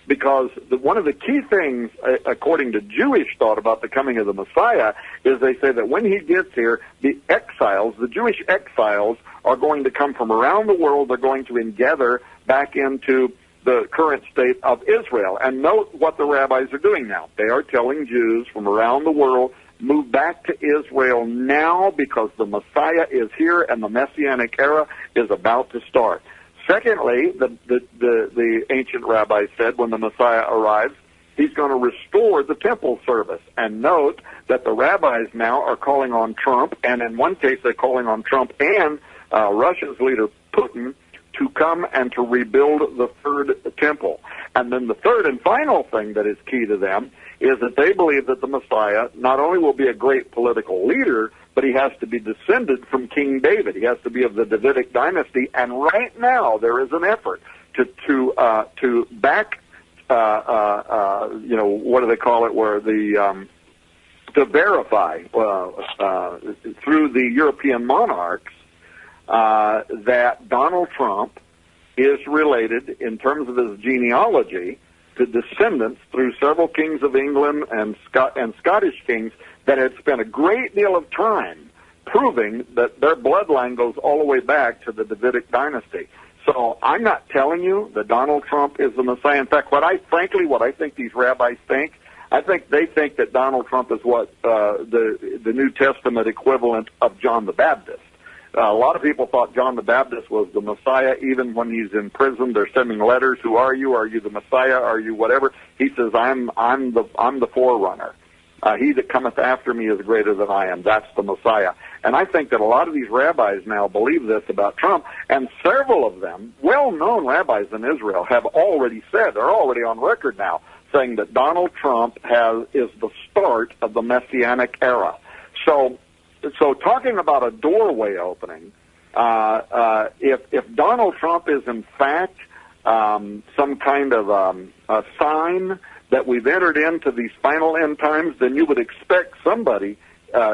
because one of the key things, according to Jewish thought about the coming of the Messiah, is they say that when he gets here, the exiles, the Jewish exiles, are going to come from around the world. They're going to gather back into the current state of Israel. And note what the rabbis are doing now. They are telling Jews from around the world, move back to Israel now because the Messiah is here and the Messianic era is about to start. Secondly, the ancient rabbis said when the Messiah arrives, he's going to restore the temple service. And note that the rabbis now are calling on Trump, and in one case they're calling on Trump and Russia's leader Putin to come and to rebuild the third temple. And then the third and final thing that is key to them is that they believe that the Messiah not only will be a great political leader, but he has to be descended from King David. He has to be of the Davidic dynasty. And right now there is an effort to back, what do they call it, where to verify through the European monarchs that Donald Trump is related, in terms of his genealogy, to descendants through several kings of England and Scottish kings that had spent a great deal of time proving that their bloodline goes all the way back to the Davidic dynasty. So I'm not telling you that Donald Trump is the Messiah. In fact, what I think these rabbis think, I think they think that Donald Trump is what the New Testament equivalent of John the Baptist. A lot of people thought John the Baptist was the Messiah. Even when he's in prison, they're sending letters. Who are you? Are you the Messiah? Are you whatever? He says, I'm the forerunner. He that cometh after me is greater than I am. That's the Messiah. And I think that a lot of these rabbis now believe this about Trump, and several of them, well-known rabbis in Israel, have already said, they're already on record now, saying that Donald Trump is the start of the Messianic era. So talking about a doorway opening, if Donald Trump is in fact some kind of a sign that we've entered into these final end times, then you would expect somebody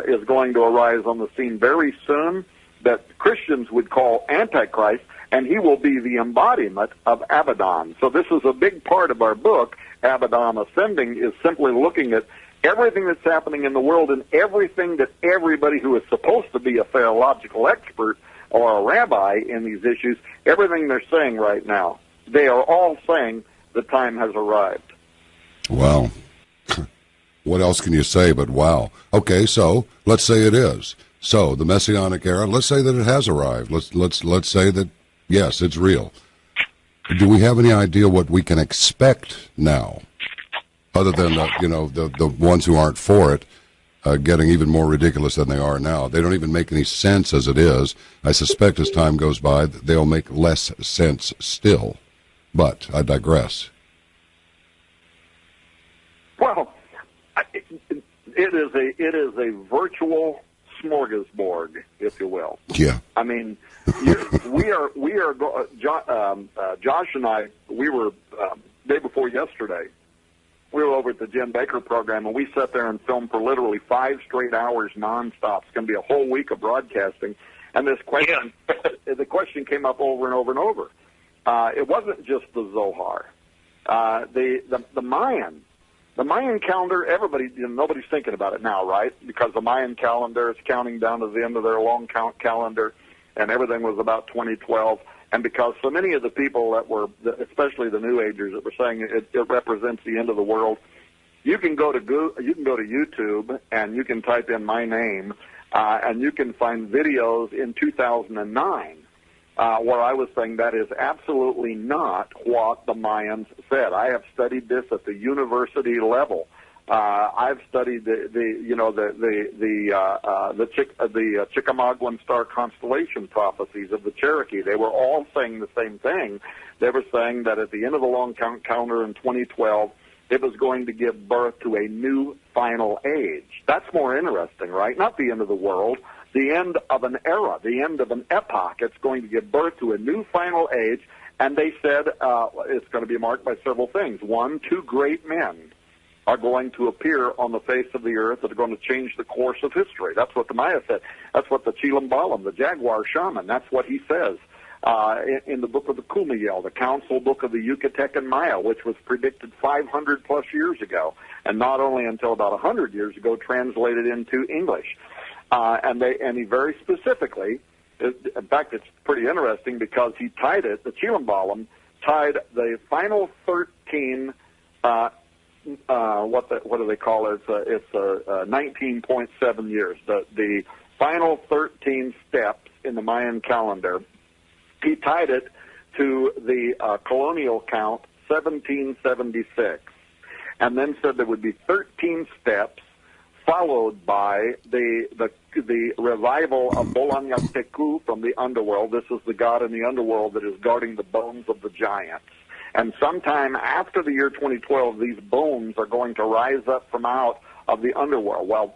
is going to arise on the scene very soon that Christians would call Antichrist, and he will be the embodiment of Abaddon. So this is a big part of our book, Abaddon Ascending, is simply looking at everything that's happening in the world and everything that everybody who is supposed to be a theological expert or a rabbi in these issues, everything they're saying right now, they are all saying the time has arrived. Wow. What else can you say but wow? Okay, so let's say it is. So the Messianic era, let's say that it has arrived. Let's say that, yes, it's real. Do we have any idea what we can expect now? Other than the ones who aren't for it getting even more ridiculous than they are now. They don't even make any sense as it is. I suspect as time goes by, they'll make less sense still. But I digress. Well, it is a virtual smorgasbord, if you will. Yeah. I mean, Josh and I, we were day before yesterday. We were over at the Jim Baker program, and we sat there and filmed for literally 5 straight hours nonstop. It's going to be a whole week of broadcasting. And this question, the question came up over and over and over. It wasn't just the Zohar. The Mayan calendar, nobody's thinking about it now, right? Because the Mayan calendar is counting down to the end of their long count calendar, and everything was about 2012. And because so many of the people that were, especially the New Agers, that were saying it represents the end of the world, you can go to YouTube and you can type in my name, and you can find videos in 2009 where I was saying that is absolutely not what the Mayans said. I have studied this at the university level. I've studied the Chickamauguan star constellation prophecies of the Cherokee. They were all saying the same thing. They were saying that at the end of the long count calendar in 2012, it was going to give birth to a new final age. That's more interesting, right? Not the end of the world, the end of an era, the end of an epoch. It's going to give birth to a new final age, and they said it's going to be marked by several things. One, 2 great men are going to appear on the face of the earth that are going to change the course of history. That's what the Maya said. That's what the Chilam Balam, the jaguar shaman, that's what he says. in the book of the Kumail, the council book of the Yucatecan Maya, which was predicted 500 plus years ago, and not only until about 100 years ago translated into English. And he very specifically, in fact, it's pretty interesting because he tied it, the Chilambalam tied the final 13, what do they call it? It's 19.7 years. The final 13 steps in the Mayan calendar, he tied it to the colonial count 1776, and then said there would be 13 steps, followed by the revival of Bolanyateku from the underworld. This is the god in the underworld that is guarding the bones of the giants. And sometime after the year 2012, these bones are going to rise up from out of the underworld. Well,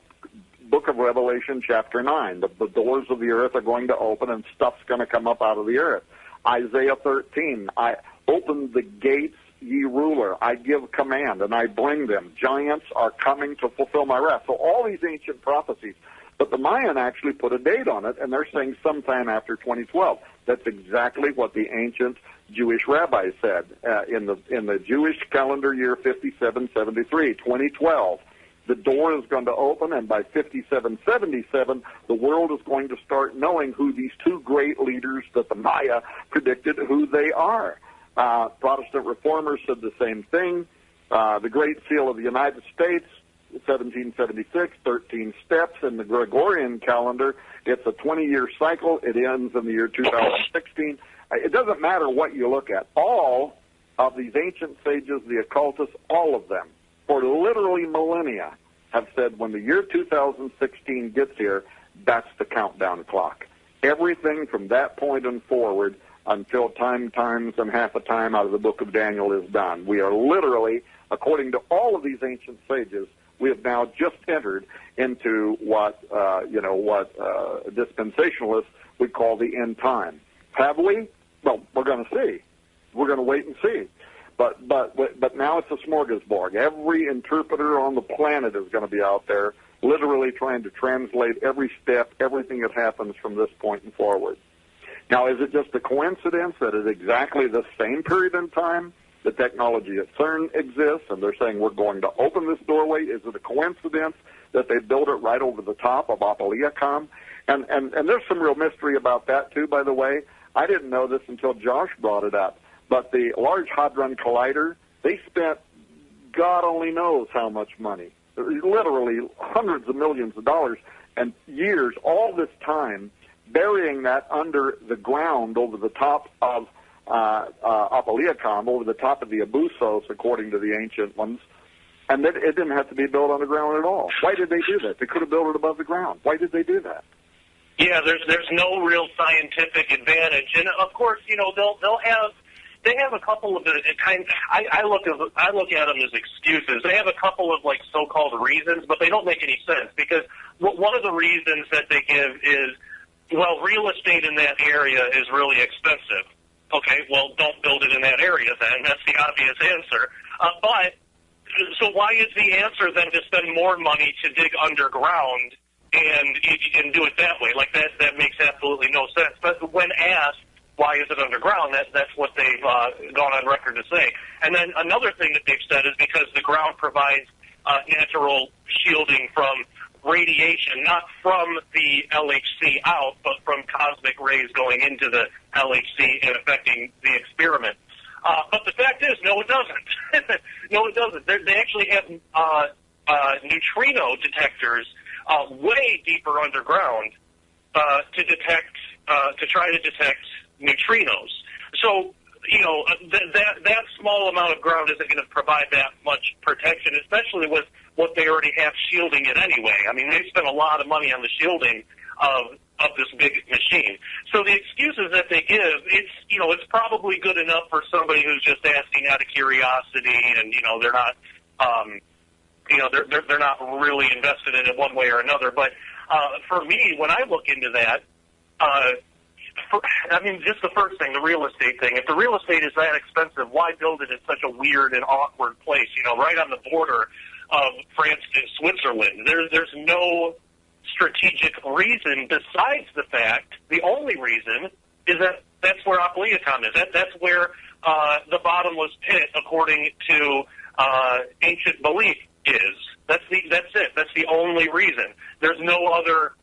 Book of Revelation, chapter 9, the doors of the earth are going to open and stuff's going to come up out of the earth. Isaiah 13, I open the gates, ye ruler. I give command, and I bring them. Giants are coming to fulfill my wrath. So all these ancient prophecies. But the Mayan actually put a date on it, and they're saying sometime after 2012. That's exactly what the ancient Jewish rabbis said in the Jewish calendar year 5773, 2012. The door is going to open, and by 5777, the world is going to start knowing who these two great leaders that the Maya predicted who they are. Protestant reformers said the same thing. The Great Seal of the United States, 1776, 13 steps. In the Gregorian calendar, it's a 20-year cycle. It ends in the year 2016. It doesn't matter what you look at. All of these ancient sages, the occultists, all of them, for literally millennia, have said when the year 2016 gets here, that's the countdown clock. Everything from that point and forward until times and half a time out of the book of Daniel is done. We are literally, according to all of these ancient sages, we have now just entered into what dispensationalists would call the end time. Have we? Well, we're going to see. We're going to wait and see. But now it's a smorgasbord. Every interpreter on the planet is going to be out there literally trying to translate every step, everything that happens from this point and forward. Now, is it just a coincidence that at exactly the same period in time, the technology at CERN exists, and they're saying we're going to open this doorway? Is it a coincidence that they built it right over the top of Apaliacom? And there's some real mystery about that, too, by the way. I didn't know this until Josh brought it up. But the Large Hadron Collider, they spent God only knows how much money, literally hundreds of millions of dollars and years, all this time, burying that under the ground over the top of Apaliacom, over the top of the Abusos, according to the ancient ones. And it didn't have to be built underground at all. Why did they do that? They could have built it above the ground. Why did they do that? Yeah, there's no real scientific advantage. And, of course, they have a couple of I look at them as excuses. They have a couple of so-called reasons, but they don't make any sense because one of the reasons that they give is, well, real estate in that area is really expensive. Okay, well, don't build it in that area then. That's the obvious answer. So why is the answer then to spend more money to dig underground and do it that way? That makes absolutely no sense. But when asked, why is it underground? That's what they've gone on record to say. And then another thing that they've said is because the ground provides natural shielding from radiation, not from the LHC out, but from cosmic rays going into the LHC and affecting the experiment. But the fact is, no, it doesn't. No, it doesn't. They actually have neutrino detectors way deeper underground to try to detect neutrinos. So, that small amount of ground isn't going to provide that much protection, especially with what they already have shielding it anyway. I mean, they spent a lot of money on the shielding of this big machine. So the excuses that they give, it's probably good enough for somebody who's just asking out of curiosity, and they're not, they're not really invested in it one way or another. But for me, when I look into that, just the first thing, the real estate thing. If the real estate is that expensive, why build it in such a weird and awkward place? Right on the border of France and Switzerland. There's no strategic reason besides the fact, the only reason is that that's where Leviathan is. That's where the bottomless pit, according to ancient belief, is. That's it. That's the only reason. There's no other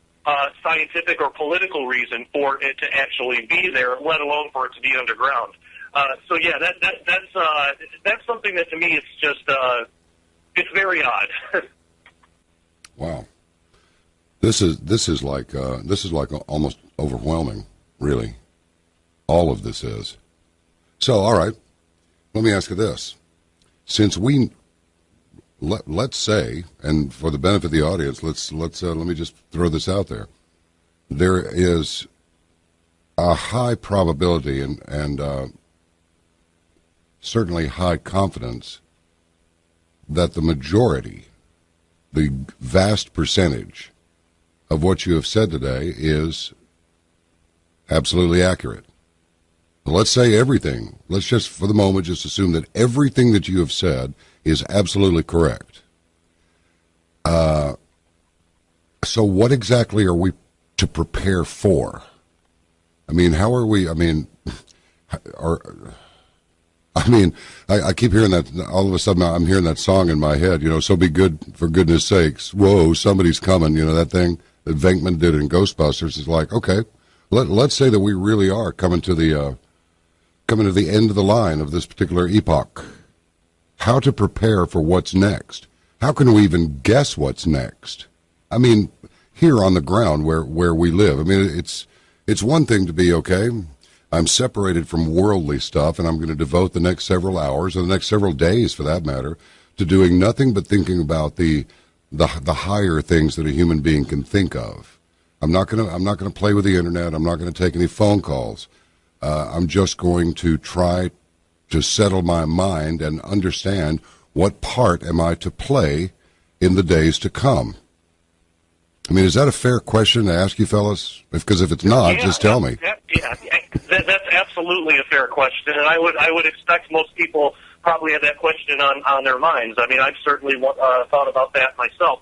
scientific or political reason for it to actually be there, let alone for it to be underground. So yeah, that's something that to me it's just it's very odd. Wow, this is like almost overwhelming, really. All of this is. So all right, let me ask you this: since let's say, and for the benefit of the audience, let me just throw this out there. There is a high probability and certainly high confidence that the majority, the vast percentage of what you have said today is absolutely accurate. Let's say everything. Let's just, for the moment, just assume that everything that you have said is absolutely correct. So what exactly are we to prepare for? I mean, how are we, I keep hearing that, all of a sudden I'm hearing that song in my head, so be good for goodness sakes. Whoa, somebody's coming, that thing that Venkman did in Ghostbusters is like, okay, let's say that we really are coming to the end of the line of this particular epoch. How to prepare for what's next? How can we even guess what's next? I mean, here on the ground where we live, it's one thing to be, okay, I'm separated from worldly stuff, and I'm going to devote the next several hours, or the next several days for that matter, to doing nothing but thinking about the higher things that a human being can think of. I'm not going to play with the internet. I'm not going to take any phone calls. I'm just going to try to settle my mind and understand what part am I to play in the days to come. I mean, is that a fair question to ask you fellas? Because if it's not, just tell me. Yeah, that's absolutely a fair question, and I would expect most people probably have that question on their minds. I mean, I've certainly thought about that myself.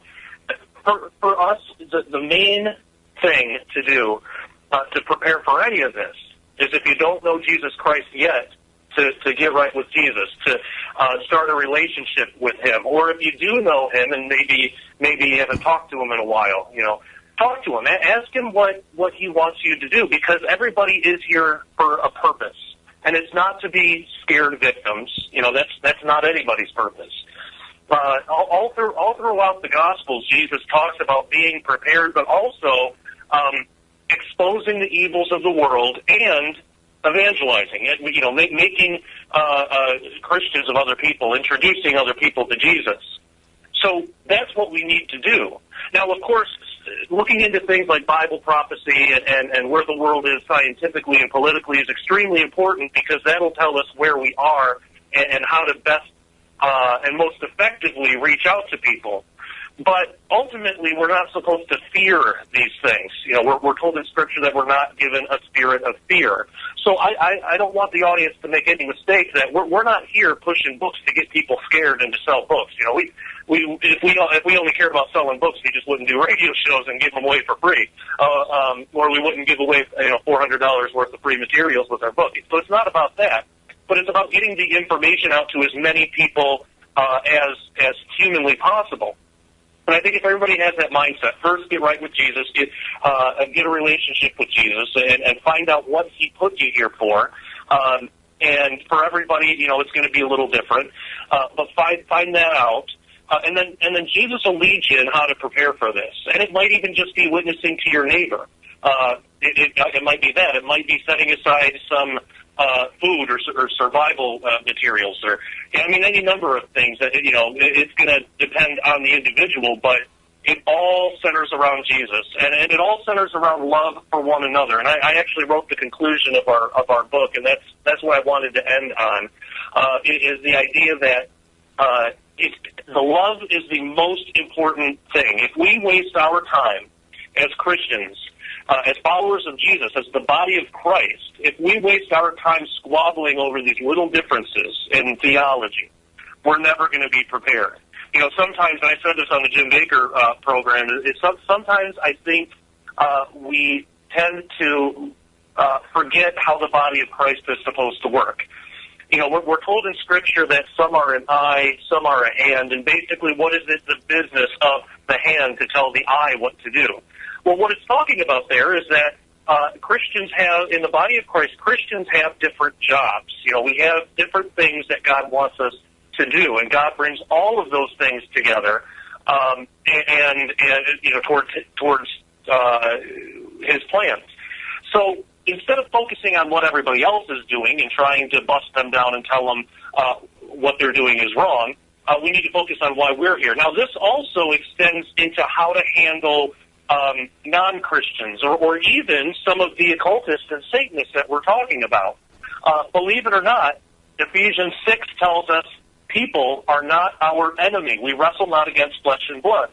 For us, the main thing to do to prepare for any of this is, if you don't know Jesus Christ yet, to get right with Jesus, to start a relationship with Him, or if you do know Him and maybe you haven't talked to Him in a while, talk to Him, ask Him what He wants you to do, because everybody is here for a purpose, and it's not to be scared victims. That's not anybody's purpose. All throughout the Gospels, Jesus talks about being prepared, but also exposing the evils of the world and evangelizing it, making Christians of other people, introducing other people to Jesus. So that's what we need to do. Now, of course, looking into things like Bible prophecy and where the world is scientifically and politically is extremely important, because that'll tell us where we are and how to best and most effectively reach out to people. But ultimately, we're not supposed to fear these things. We're told in Scripture that we're not given a spirit of fear. So I don't want the audience to make any mistake that we're not here pushing books to get people scared and to sell books. If we only care about selling books, we just wouldn't do radio shows and give them away for free, or we wouldn't give away $400 worth of free materials with our book. So it's not about that, but it's about getting the information out to as many people as humanly possible. And I think if everybody has that mindset, first get right with Jesus, get a relationship with Jesus, and find out what He put you here for. And for everybody, it's going to be a little different. But find that out, and then Jesus will lead you in how to prepare for this. And it might even just be witnessing to your neighbor. It might be that. It might be setting aside some food or survival materials, or any number of things. That it's going to depend on the individual, but it all centers around Jesus, and it all centers around love for one another. And I actually wrote the conclusion of our book, and that's what I wanted to end on. Is the idea that the love is the most important thing. If we waste our time as Christians, as followers of Jesus, as the body of Christ, if we waste our time squabbling over these little differences in theology, we're never going to be prepared. Sometimes, and I said this on the Jim Baker program, sometimes I think we tend to forget how the body of Christ is supposed to work. You know, we're told in Scripture that some are an eye, some are a hand, and basically what is it the business of the hand to tell the eye what to do? Well, what it's talking about there is that Christians have, in the body of Christ, Christians have different jobs. You know, we have different things that God wants us to do, and God brings all of those things together, and you know, towards His plans. So instead of focusing on what everybody else is doing and trying to bust them down and tell them what they're doing is wrong, we need to focus on why we're here. Now, this also extends into how to handle non-Christians or even some of the occultists and Satanists that we're talking about. Believe it or not, Ephesians 6 tells us people are not our enemy. We wrestle not against flesh and blood,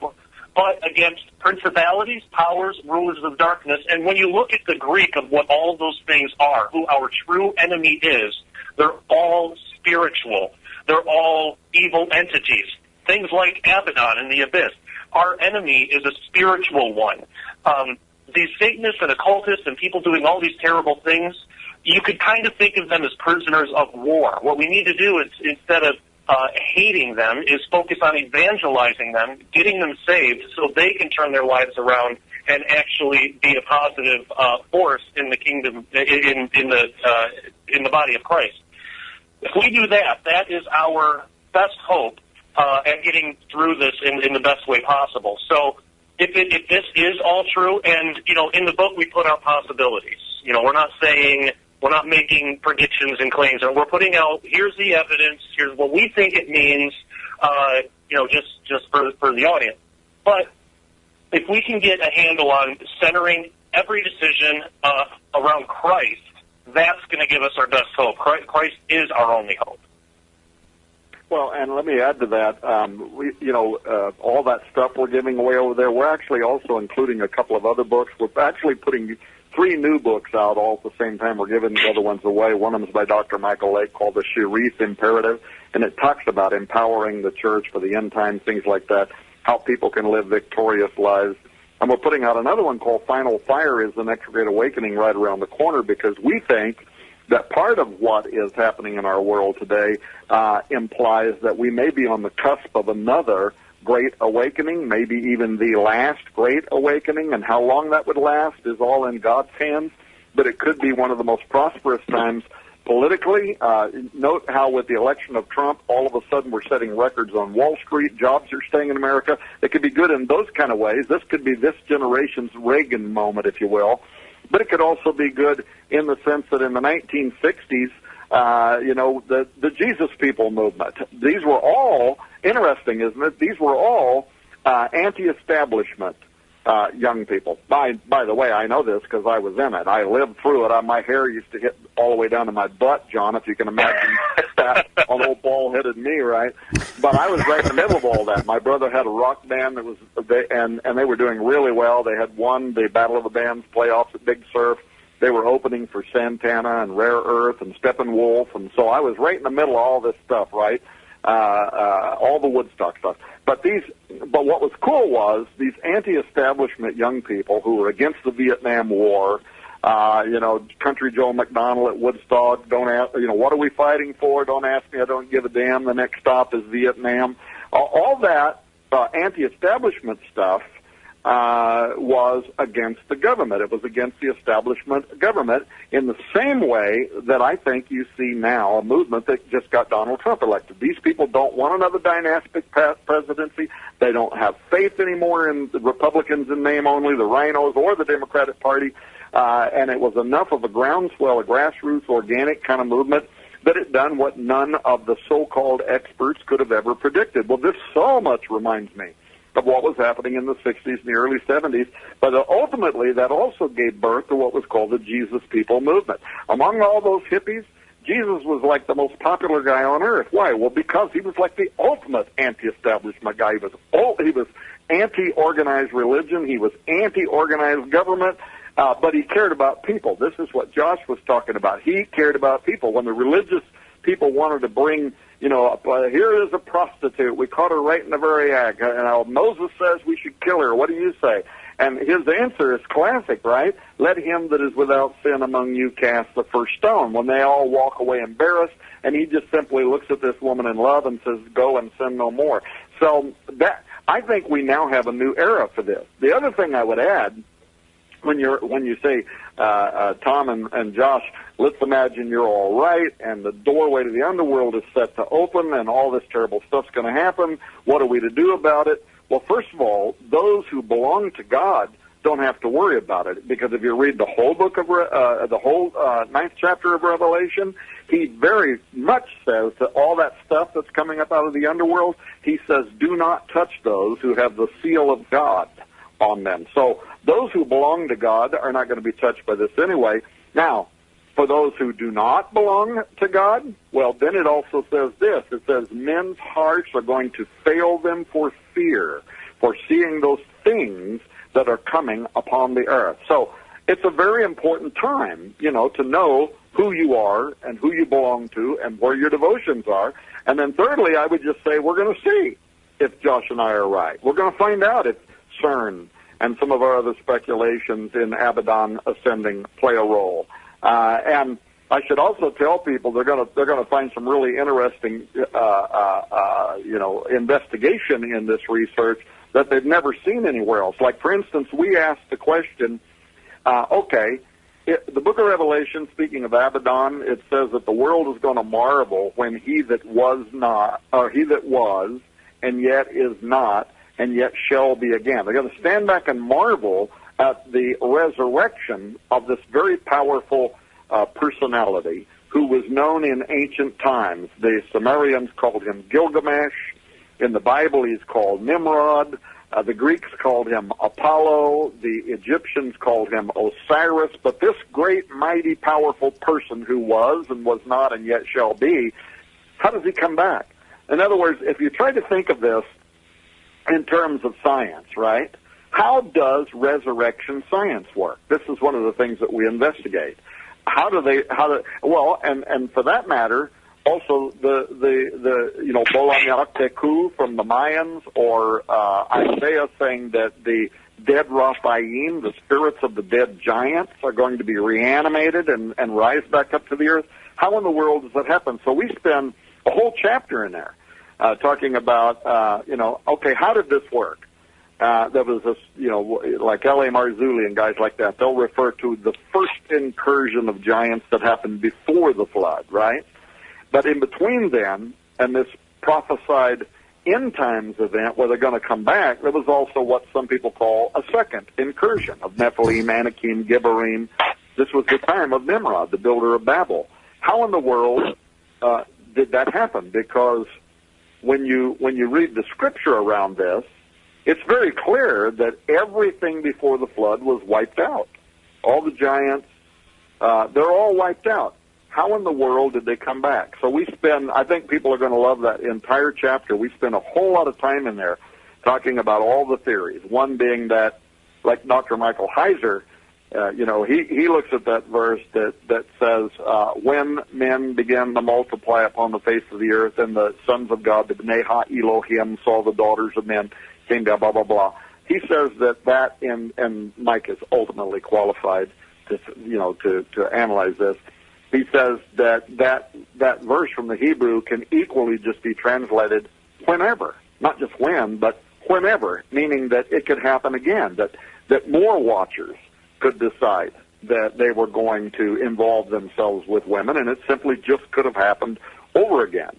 but against principalities, powers, rulers of darkness. And when you look at the Greek of what all of those things are, who our true enemy is, they're all spiritual. They're all evil entities. Things like Abaddon and the Abyss. Our enemy is a spiritual one. These Satanists and occultists and people doing all these terrible things, you could kind of think of them as prisoners of war. What we need to do is, instead of hating them, is focus on evangelizing them, getting them saved so they can turn their lives around and actually be a positive force in the kingdom, in the body of Christ. If we do that, that is our best hope at getting through this in the best way possible. So if this is all true, and, you know, in the book we put out possibilities. You know, we're not making predictions and claims, and we're putting out, here's the evidence, here's what we think it means, you know, just for the audience. But if we can get a handle on centering every decision around Christ, that's going to give us our best hope. Christ is our only hope. Well, and let me add to that, all that stuff we're giving away over there, we're actually also including a couple of other books. We're actually putting 3 new books out all at the same time. We're giving the other ones away. One of them is by Dr. Michael Lake called The Sharif Imperative, and it talks about empowering the church for the end time, things like that, how people can live victorious lives. And we're putting out another one called Final Fire is the Next Great Awakening right around the corner, because we think that part of what is happening in our world today implies that we may be on the cusp of another great awakening, maybe even the last great awakening, and how long that would last is all in God's hands, but it could be one of the most prosperous times politically. Note how with the election of Trump, all of a sudden we're setting records on Wall Street, jobs are staying in America. It could be good in those kind of ways. This could be this generation's Reagan moment, if you will. But it could also be good in the sense that in the 1960s, the Jesus People movement, these were all, interesting, isn't it? These were all anti-establishment young people. By the way, I know this because I was in it. I lived through it. My hair used to hit all the way down to my butt, John, if you can imagine that on old bald-headed me, right? But I was right in the middle of all that. My brother had a rock band that was, and they were doing really well. They had won the Battle of the Bands playoffs at Big Surf. They were opening for Santana and Rare Earth and Steppenwolf, and so I was right in the middle of all this stuff, right? All the Woodstock stuff. But what was cool was these anti-establishment young people who were against the Vietnam War, Country Joe McDonnell at Woodstock, don't ask, what are we fighting for? Don't ask me, I don't give a damn. The next stop is Vietnam. All that anti-establishment stuff was against the government. It was against the establishment government in the same way that I think you see now a movement that just got Donald Trump elected. These people don't want another dynastic presidency. They don't have faith anymore in the Republicans in name only, the rhinos, or the Democratic Party. And it was enough of a groundswell, a grassroots, organic kind of movement that it done what none of the so-called experts could have ever predicted. Well, this so much reminds me of what was happening in the 60s and the early 70s, but ultimately that also gave birth to what was called the Jesus People movement. Among all those hippies, Jesus was like the most popular guy on earth. Why? Well, because he was like the ultimate anti-establishment guy. He was anti-organized religion. He was anti-organized government, but he cared about people. This is what Josh was talking about. He cared about people. When the religious people wanted to bring, here is a prostitute. We caught her right in the very act. Moses says we should kill her. What do you say? And his answer is classic, right? Let him that is without sin among you cast the first stone. When they all walk away embarrassed, and he just simply looks at this woman in love and says, go and sin no more. So that, I think we now have a new era for this. The other thing I would add, when you say, Tom and Josh, let's imagine you're all right, and the doorway to the underworld is set to open, and all this terrible stuff's going to happen. What are we to do about it? Well, first of all, those who belong to God don't have to worry about it, because if you read the whole book of the whole ninth chapter of Revelation, he very much says that all that stuff that's coming up out of the underworld, he says, do not touch those who have the seal of God on them. So those who belong to God are not going to be touched by this anyway. Now, for those who do not belong to God, well, then it also says this. It says men's hearts are going to fail them for fear, for seeing those things that are coming upon the earth. So it's a very important time, to know who you are and who you belong to and where your devotions are. And then thirdly, I would just say we're going to see if Josh and I are right. We're going to find out if CERN and some of our other speculations in Abaddon ascending play a role. And I should also tell people they're going to find some really interesting investigation in this research that they've never seen anywhere else. Like, for instance, we asked the question, the book of Revelation, speaking of Abaddon, it says that the world is going to marvel when he that was not, or he that was, and yet is not, and yet shall be again. They're going to stand back and marvel at the resurrection of this very powerful personality who was known in ancient times. The Sumerians called him Gilgamesh. In the Bible, he's called Nimrod. The Greeks called him Apollo. The Egyptians called him Osiris. But this great, mighty, powerful person who was and was not and yet shall be, how does he come back? In other words, if you try to think of this in terms of science, right? How does resurrection science work? This is one of the things that we investigate. Well, and for that matter, also the Bolognac Teku from the Mayans, or Isaiah saying that the dead Raphaim, the spirits of the dead giants, are going to be reanimated and rise back up to the earth. How in the world does that happen? So we spend a whole chapter in there talking about, how did this work? There was this, like L.A. Marzulli and guys like that, they'll refer to the first incursion of giants that happened before the flood, right? But in between then and this prophesied end times event where they're going to come back, there was also what some people call a second incursion of Nephilim, Anakim, Gibberim. This was the time of Nimrod, the builder of Babel. How in the world did that happen? Because when you read the scripture around this, it's very clear that everything before the flood was wiped out. All the giants, they're all wiped out. How in the world did they come back? So I think people are going to love that entire chapter. We spend a whole lot of time in there talking about all the theories. One being that, like Dr. Michael Heiser, he looks at that verse that says, when men began to multiply upon the face of the earth, and the sons of God, the B'nai Ha-Elohim, saw the daughters of men, came down, blah, blah, blah. He says that and Mike is ultimately qualified to analyze this. He says that verse from the Hebrew can equally just be translated whenever, not just when, but whenever, meaning that it could happen again, that more watchers could decide that they were going to involve themselves with women, and it simply just could have happened over again.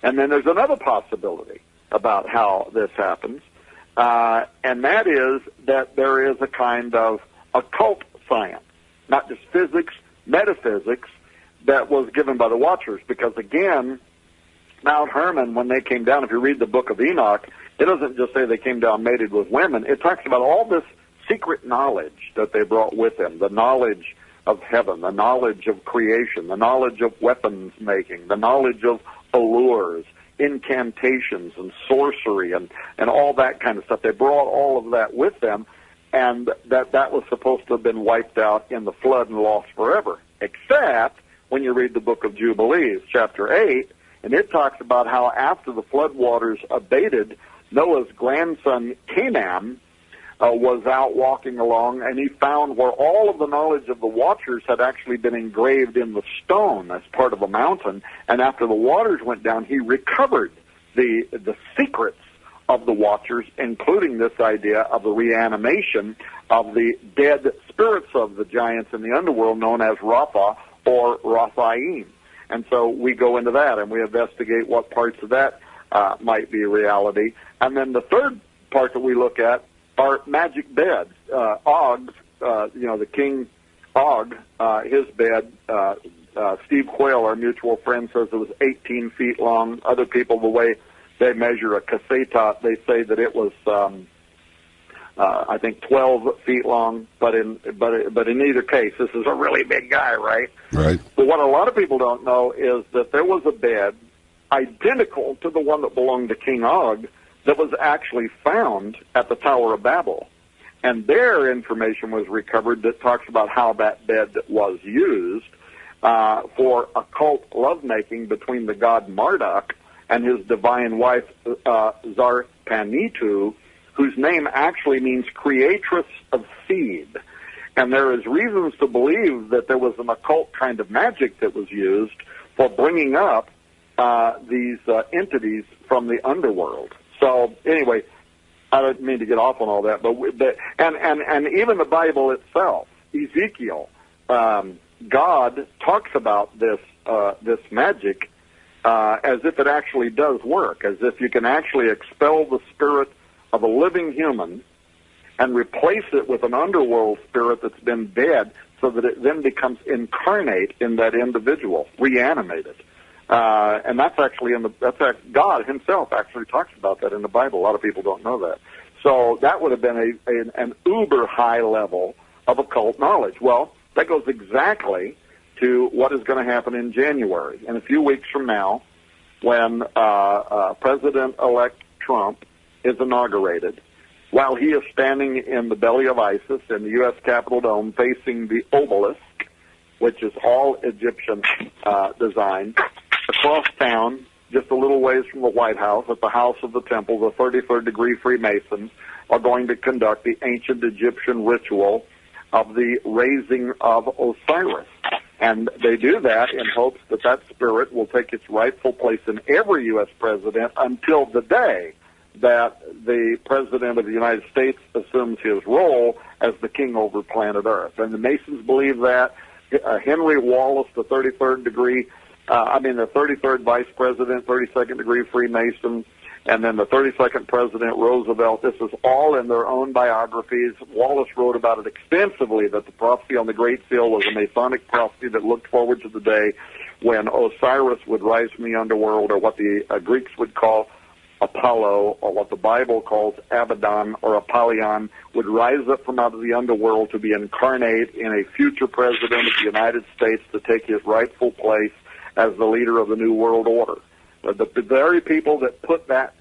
And then there's another possibility about how this happens, and that is that there is a kind of occult science, not just physics, metaphysics, that was given by the watchers. Because again, Mount Hermon, when they came down, if you read the book of Enoch, it doesn't just say they came down mated with women. It talks about all this secret knowledge that they brought with them, the knowledge of heaven, the knowledge of creation, the knowledge of weapons making, the knowledge of allures, incantations and sorcery and all that kind of stuff. They brought all of that with them, and that was supposed to have been wiped out in the flood and lost forever, except when you read the book of Jubilees, chapter 8, and it talks about how after the flood waters abated, Noah's grandson Canaan was out walking along, and he found where all of the knowledge of the watchers had actually been engraved in the stone as part of a mountain. And after the waters went down, he recovered the secrets of the watchers, including this idea of the reanimation of the dead spirits of the giants in the underworld known as Rapha or Raphaim. And so we go into that, and we investigate what parts of that might be reality. And then the third part that we look at are magic beds. Og's, the King Og, his bed, Steve Quayle, our mutual friend, says it was 18 feet long. Other people, the way they measure a caseta, they say that it was, I think, 12 feet long. But in either case, this is a really big guy, right? Right. But what a lot of people don't know is that there was a bed identical to the one that belonged to King Og that was actually found at the Tower of Babel. And their information was recovered that talks about how that bed was used for occult lovemaking between the god Marduk and his divine wife Zarpanitu, whose name actually means creatress of seed. And there is reasons to believe that there was an occult kind of magic that was used for bringing up these entities from the underworld. So anyway, I don't mean to get off on all that, but and even the Bible itself, Ezekiel, God talks about this magic as if it actually does work, as if you can actually expel the spirit of a living human and replace it with an underworld spirit that's been dead, so that it then becomes incarnate in that individual, reanimated. And that's actually God himself actually talks about that in the Bible. A lot of people don't know that. So that would have been an uber high level of occult knowledge. Well, that goes exactly to what is going to happen in January. In a few weeks from now, when President-elect Trump is inaugurated, while he is standing in the belly of ISIS in the U.S. Capitol Dome facing the obelisk, which is all Egyptian design, across town, just a little ways from the White House, at the House of the Temple, the 33rd degree Freemasons are going to conduct the ancient Egyptian ritual of the raising of Osiris. And they do that in hopes that that spirit will take its rightful place in every U.S. president until the day that the President of the United States assumes his role as the king over planet Earth. And the Masons believe that. Henry Wallace, the 33rd degree, the 33rd Vice President, 32nd degree Freemason, and then the 32nd President Roosevelt. This is all in their own biographies. Wallace wrote about it extensively, that the prophecy on the Great Seal was a Masonic prophecy that looked forward to the day when Osiris would rise from the underworld, or what the Greeks would call Apollo, or what the Bible calls Abaddon or Apollyon, would rise up from out of the underworld to be incarnate in a future president of the United States to take his rightful place as the leader of the New World Order. The very people that put that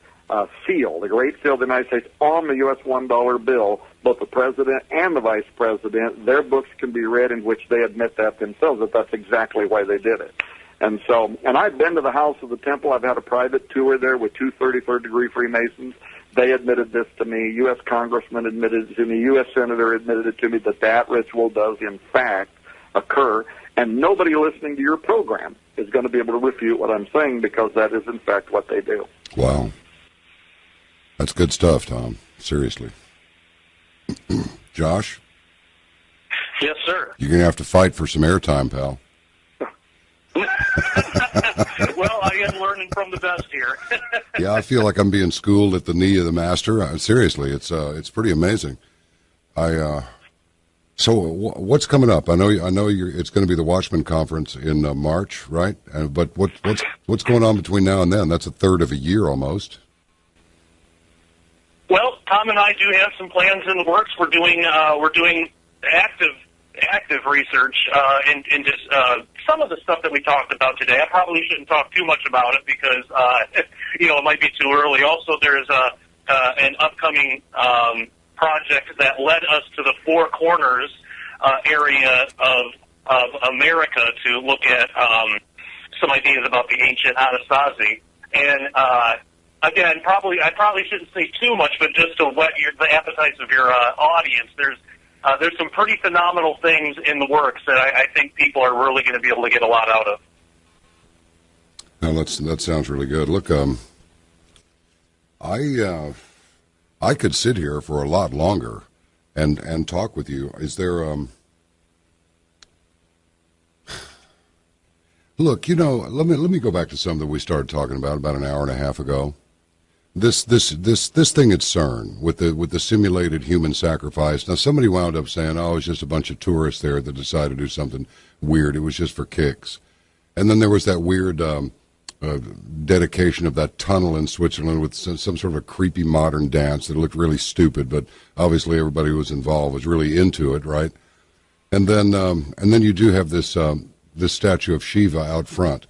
seal, the Great Seal of the United States, on the U.S. $1 bill, both the president and the vice president, their books can be read in which they admit that themselves, that that's exactly why they did it. And so, and I've been to the House of the Temple. I've had a private tour there with two 33rd degree Freemasons. They admitted this to me. U.S. Congressman admitted it to me. U.S. Senator admitted it to me, that that ritual does, in fact, occur. And nobody listening to your program is going to be able to refute what I'm saying, because that is, in fact, what they do. Wow. That's good stuff, Tom. Seriously. Josh? Yes, sir. You're going to have to fight for some airtime, pal. Well, I am learning from the best here. Yeah, I feel like I'm being schooled at the knee of the master. Seriously, it's pretty amazing. So what's coming up? I know it's going to be the Watchman Conference in March, right? But what's going on between now and then? That's a third of a year almost. Well, Tom and I do have some plans in the works. We're doing active research into some of the stuff that we talked about today. I probably shouldn't talk too much about it because it might be too early. Also, there's an upcoming project that led us to the Four Corners area of America to look at some ideas about the ancient Anasazi. And again, I probably shouldn't say too much, but just to whet the appetites of your audience, there's some pretty phenomenal things in the works that I think people are really going to be able to get a lot out of. Now, that sounds really good. Look, I could sit here for a lot longer and talk with you. Is there Look, let me go back to something that we started talking about an hour and a half ago. This thing at CERN with the simulated human sacrifice. Now, somebody wound up saying, "Oh, it's just a bunch of tourists there that decided to do something weird. It was just for kicks." And then there was that weird dedication of that tunnel in Switzerland with some sort of a creepy modern dance that looked really stupid, but obviously everybody who was involved was really into it, right? And then you do have this statue of Shiva out front.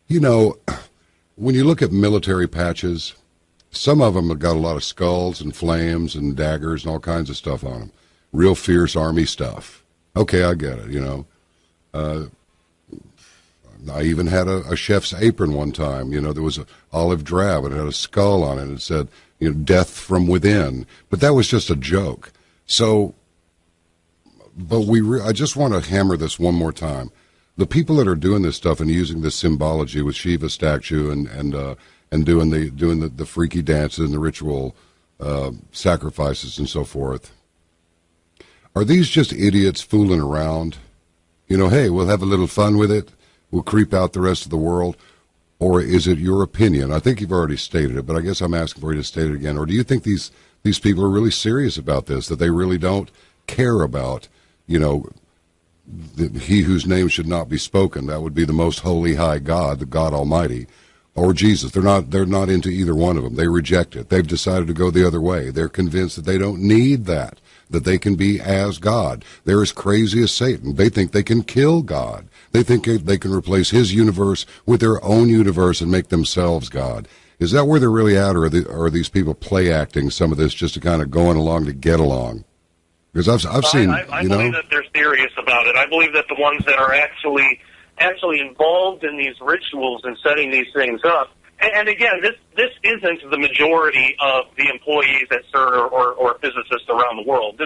When you look at military patches, some of them have got a lot of skulls and flames and daggers and all kinds of stuff on them. Real fierce army stuff. Okay, I get it, I even had a chef's apron one time. There was an olive drab and it had a skull on it. It said, death from within. But that was just a joke. So, but I just want to hammer this one more time. The people that are doing this stuff and using this symbology with Shiva statue and doing the freaky dances and the ritual sacrifices and so forth, are these just idiots fooling around? Hey, we'll have a little fun with it. We'll creep out the rest of the world. Or is it your opinion? I think you've already stated it, but I guess I'm asking for you to state it again. Or do you think these people are really serious about this, that they really don't care about, he whose name should not be spoken? That would be the most holy high God, the God Almighty, or Jesus. They're not into either one of them. They reject it. They've decided to go the other way. They're convinced that they don't need that they can be as God. They're as crazy as Satan. They think they can kill God. They think they can replace his universe with their own universe and make themselves God. Is that where they're really at, or are these people play acting some of this just to kind of going along to get along? Because I've seen, I believe that they're serious about it. I believe that the ones that are actually involved in these rituals and setting these things up, and again, this isn't the majority of the employees at CERN or physicists around the world.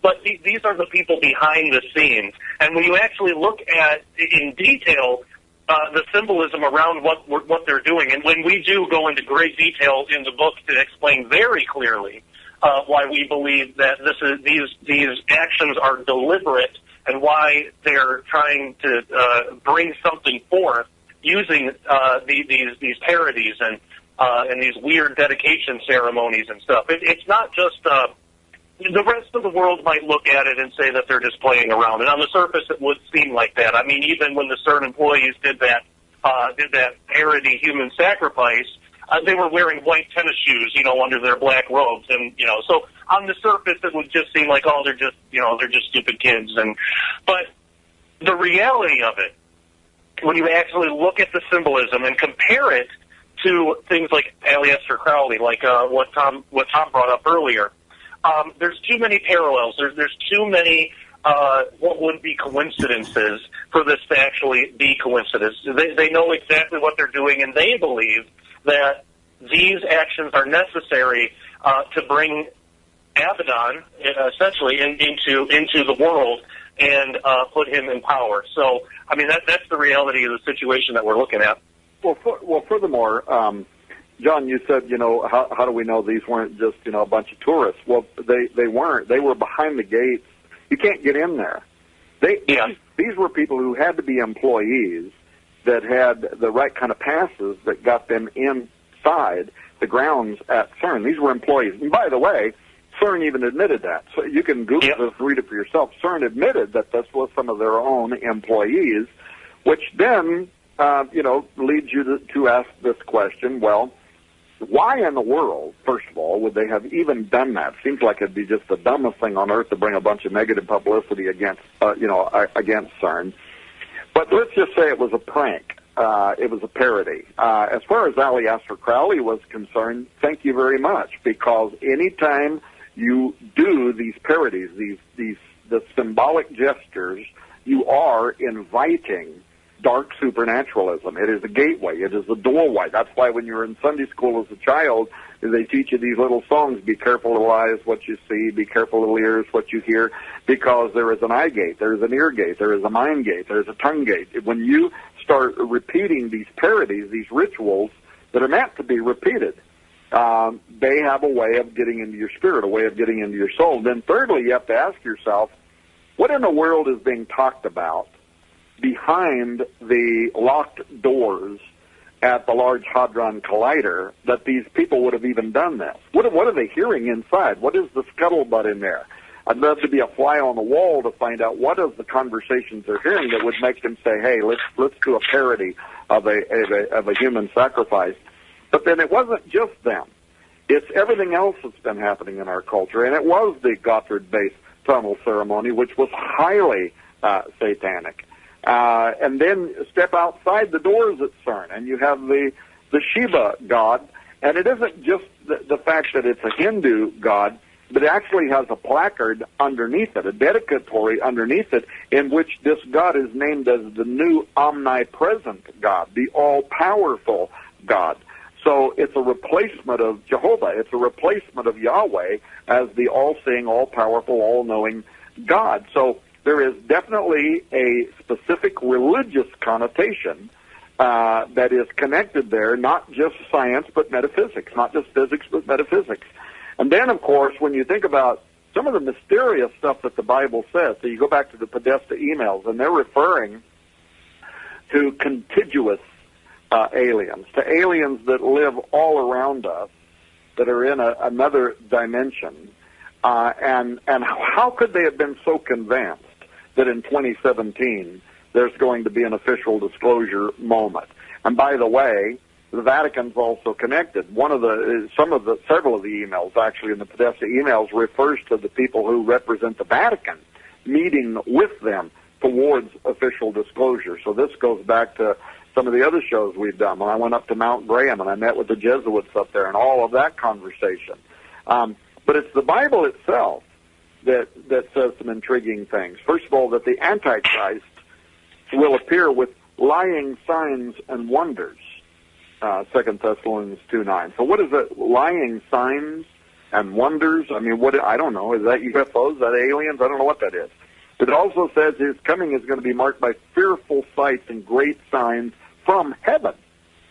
But these are the people behind the scenes. And when you actually look at in detail the symbolism around what they're doing, and when we do go into great detail in the book to explain very clearly why we believe that these actions are deliberate and why they're trying to bring something forth using these parodies and these weird dedication ceremonies and stuff. It's not just the rest of the world might look at it and say that they're just playing around, and on the surface it would seem like that. I mean, even when the CERN employees did that parody human sacrifice, they were wearing white tennis shoes, under their black robes, and so on the surface it would just seem like, oh, they're just stupid kids, but the reality of it, when you actually look at the symbolism and compare it to things like Aleister Crowley, like what Tom brought up earlier, there's too many parallels. There's too many what would be coincidences for this to actually be coincidence. They know exactly what they're doing, and they believe that these actions are necessary to bring Abaddon essentially into the world and put him in power. So, I mean, that's the reality of the situation that we're looking at. Well, furthermore, John, you said, how do we know these weren't just, a bunch of tourists? Well, they weren't. They were behind the gates. You can't get in there. These were people who had to be employees that had the right kind of passes that got them inside the grounds at CERN. These were employees. And by the way, CERN even admitted that. So you can Google this, read it for yourself. CERN admitted that this was some of their own employees, which then, leads you to ask this question, well, why in the world, first of all, would they have even done that? Seems like it'd be just the dumbest thing on earth to bring a bunch of negative publicity against CERN. But let's just say it was a prank. It was a parody. As far as Aleister Crowley was concerned, thank you very much, because anytime you do these parodies, the symbolic gestures, you are inviting dark supernaturalism. It is the gateway. It is the doorway. That's why when you're in Sunday school as a child, they teach you these little songs, be careful of eyes, what you see, be careful of ears, what you hear, because there is an eye gate, there is an ear gate, there is a mind gate, there is a tongue gate. When you start repeating these parodies, these rituals that are meant to be repeated, they have a way of getting into your spirit, a way of getting into your soul. Then thirdly, you have to ask yourself, what in the world is being talked about behind the locked doors at the Large Hadron Collider that these people would have even done this? What are they hearing inside? What is the scuttlebutt in there? I'd love to be a fly on the wall to find out what is the conversations they're hearing that would make them say, hey, let's do a parody of a human sacrifice. But then it wasn't just them. It's everything else that's been happening in our culture. And it was the Gotthard Base Tunnel ceremony, which was highly satanic. And then step outside the doors at CERN, and you have the Shiva god. And it isn't just the fact that it's a Hindu god, but it actually has a placard underneath it, a dedicatory underneath it, in which this god is named as the new omnipresent God, the all-powerful God. So it's a replacement of Jehovah. It's a replacement of Yahweh as the all-seeing, all-powerful, all-knowing God. So there is definitely a specific religious connotation that is connected there, not just science but metaphysics, not just physics but metaphysics. And then, of course, when you think about some of the mysterious stuff that the Bible says, so you go back to the Podesta emails, and they're referring to contiguous aliens, to aliens that live all around us, that are in another dimension. And how could they have been so convinced that in 2017 there's going to be an official disclosure moment? And by the way, the Vatican's also connected. Several of the emails, actually, in the Podesta emails, refers to the people who represent the Vatican meeting with them towards official disclosure. So this goes back to some of the other shows we've done. When I went up to Mount Graham and I met with the Jesuits up there and all of that conversation. But it's the Bible itself that says some intriguing things. First of all, that the Antichrist will appear with lying signs and wonders. 2 Thessalonians 2:9. So what is it? Lying signs and wonders? I mean, I don't know. Is that UFOs? Is that aliens? I don't know what that is. It also says his coming is going to be marked by fearful sights and great signs from heaven.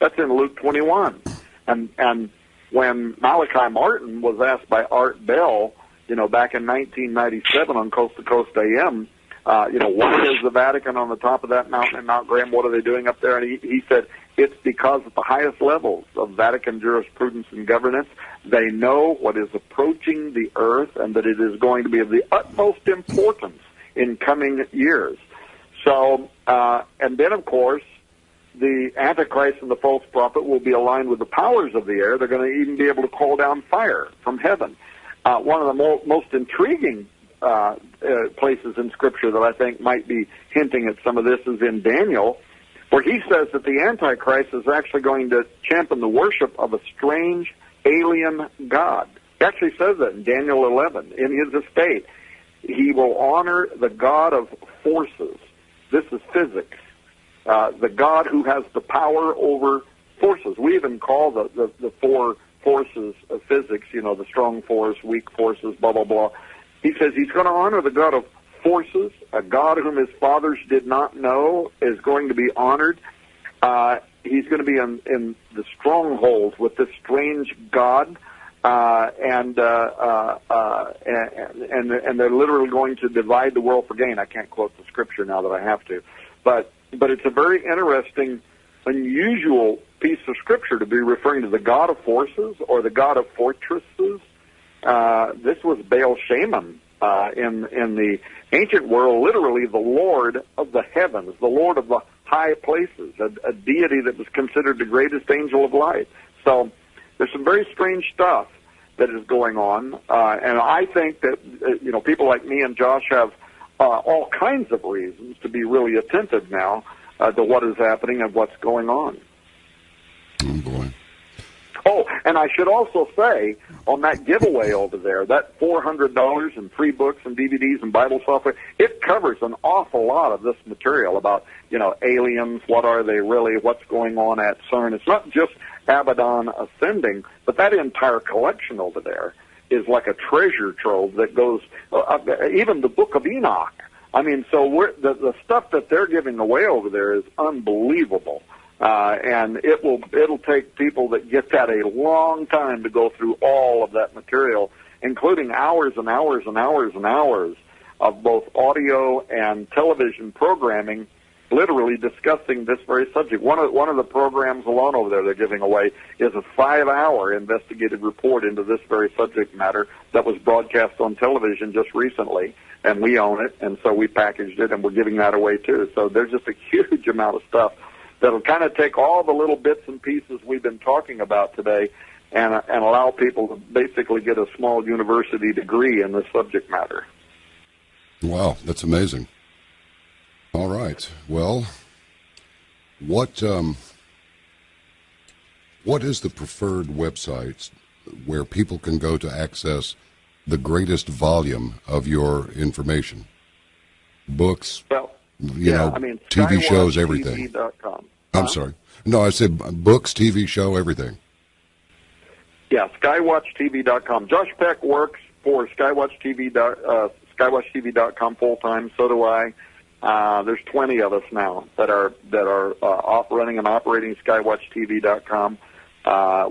That's in Luke 21. And when Malachi Martin was asked by Art Bell, back in 1997 on Coast to Coast AM, what is the Vatican on the top of that mountain in Mount Graham? What are they doing up there? And he said, it's because at the highest levels of Vatican jurisprudence and governance, they know what is approaching the earth and that it is going to be of the utmost importance in coming years. So, and then, of course, the Antichrist and the false prophet will be aligned with the powers of the air. They're going to even be able to call down fire from heaven. One of the most intriguing places in Scripture that I think might be hinting at some of this is in Daniel, where he says that the Antichrist is actually going to champion the worship of a strange alien god. He actually says that in Daniel 11. In his estate, he will honor the god of forces. This is physics. The god who has the power over forces. We even call the four forces of physics, the strong force, weak forces, blah, blah, blah. He says he's going to honor the god of forces, a god whom his fathers did not know is going to be honored. He's going to be in the strongholds with this strange god, and they're literally going to divide the world for gain. I can't quote the Scripture now that I have to, but it's a very interesting, unusual piece of Scripture to be referring to the god of forces or the god of fortresses. This was Baal Shaman in the ancient world, literally the Lord of the heavens, the Lord of the high places, a deity that was considered the greatest angel of light. So there's some very strange stuff that is going on, and I think that people like me and Josh have all kinds of reasons to be really attentive now to what is happening and what's going on. Oh, boy. Oh, And I should also say, on that giveaway over there, that $400 in free books and DVDs and Bible software, it covers an awful lot of this material about, aliens, what are they really, what's going on at CERN. It's not just Abaddon ascending, but that entire collection over there is like a treasure trove that goes, even the Book of Enoch. I mean, so the stuff that they're giving away over there is unbelievable. And it'll take people that get that a long time to go through all of that material, including hours and hours and hours and hours of both audio and television programming, literally discussing this very subject. One of the programs alone over there they're giving away is a 5-hour investigative report into this very subject matter that was broadcast on television just recently, and we own it, and so we packaged it, and we're giving that away too. So there's just a huge amount of stuff that'll kind of take all the little bits and pieces we've been talking about today and allow people to basically get a small university degree in this subject matter. Wow, that's amazing. All right. Well, what is the preferred website where people can go to access the greatest volume of your information? Books, well, TV shows, everything. SkywatchTV.com. I'm sorry. No, I said books, TV show, everything. Yeah, SkywatchTV.com. Josh Peck works for SkywatchTV.com full time. So do I. There's 20 of us now that are running and operating SkywatchTV.com.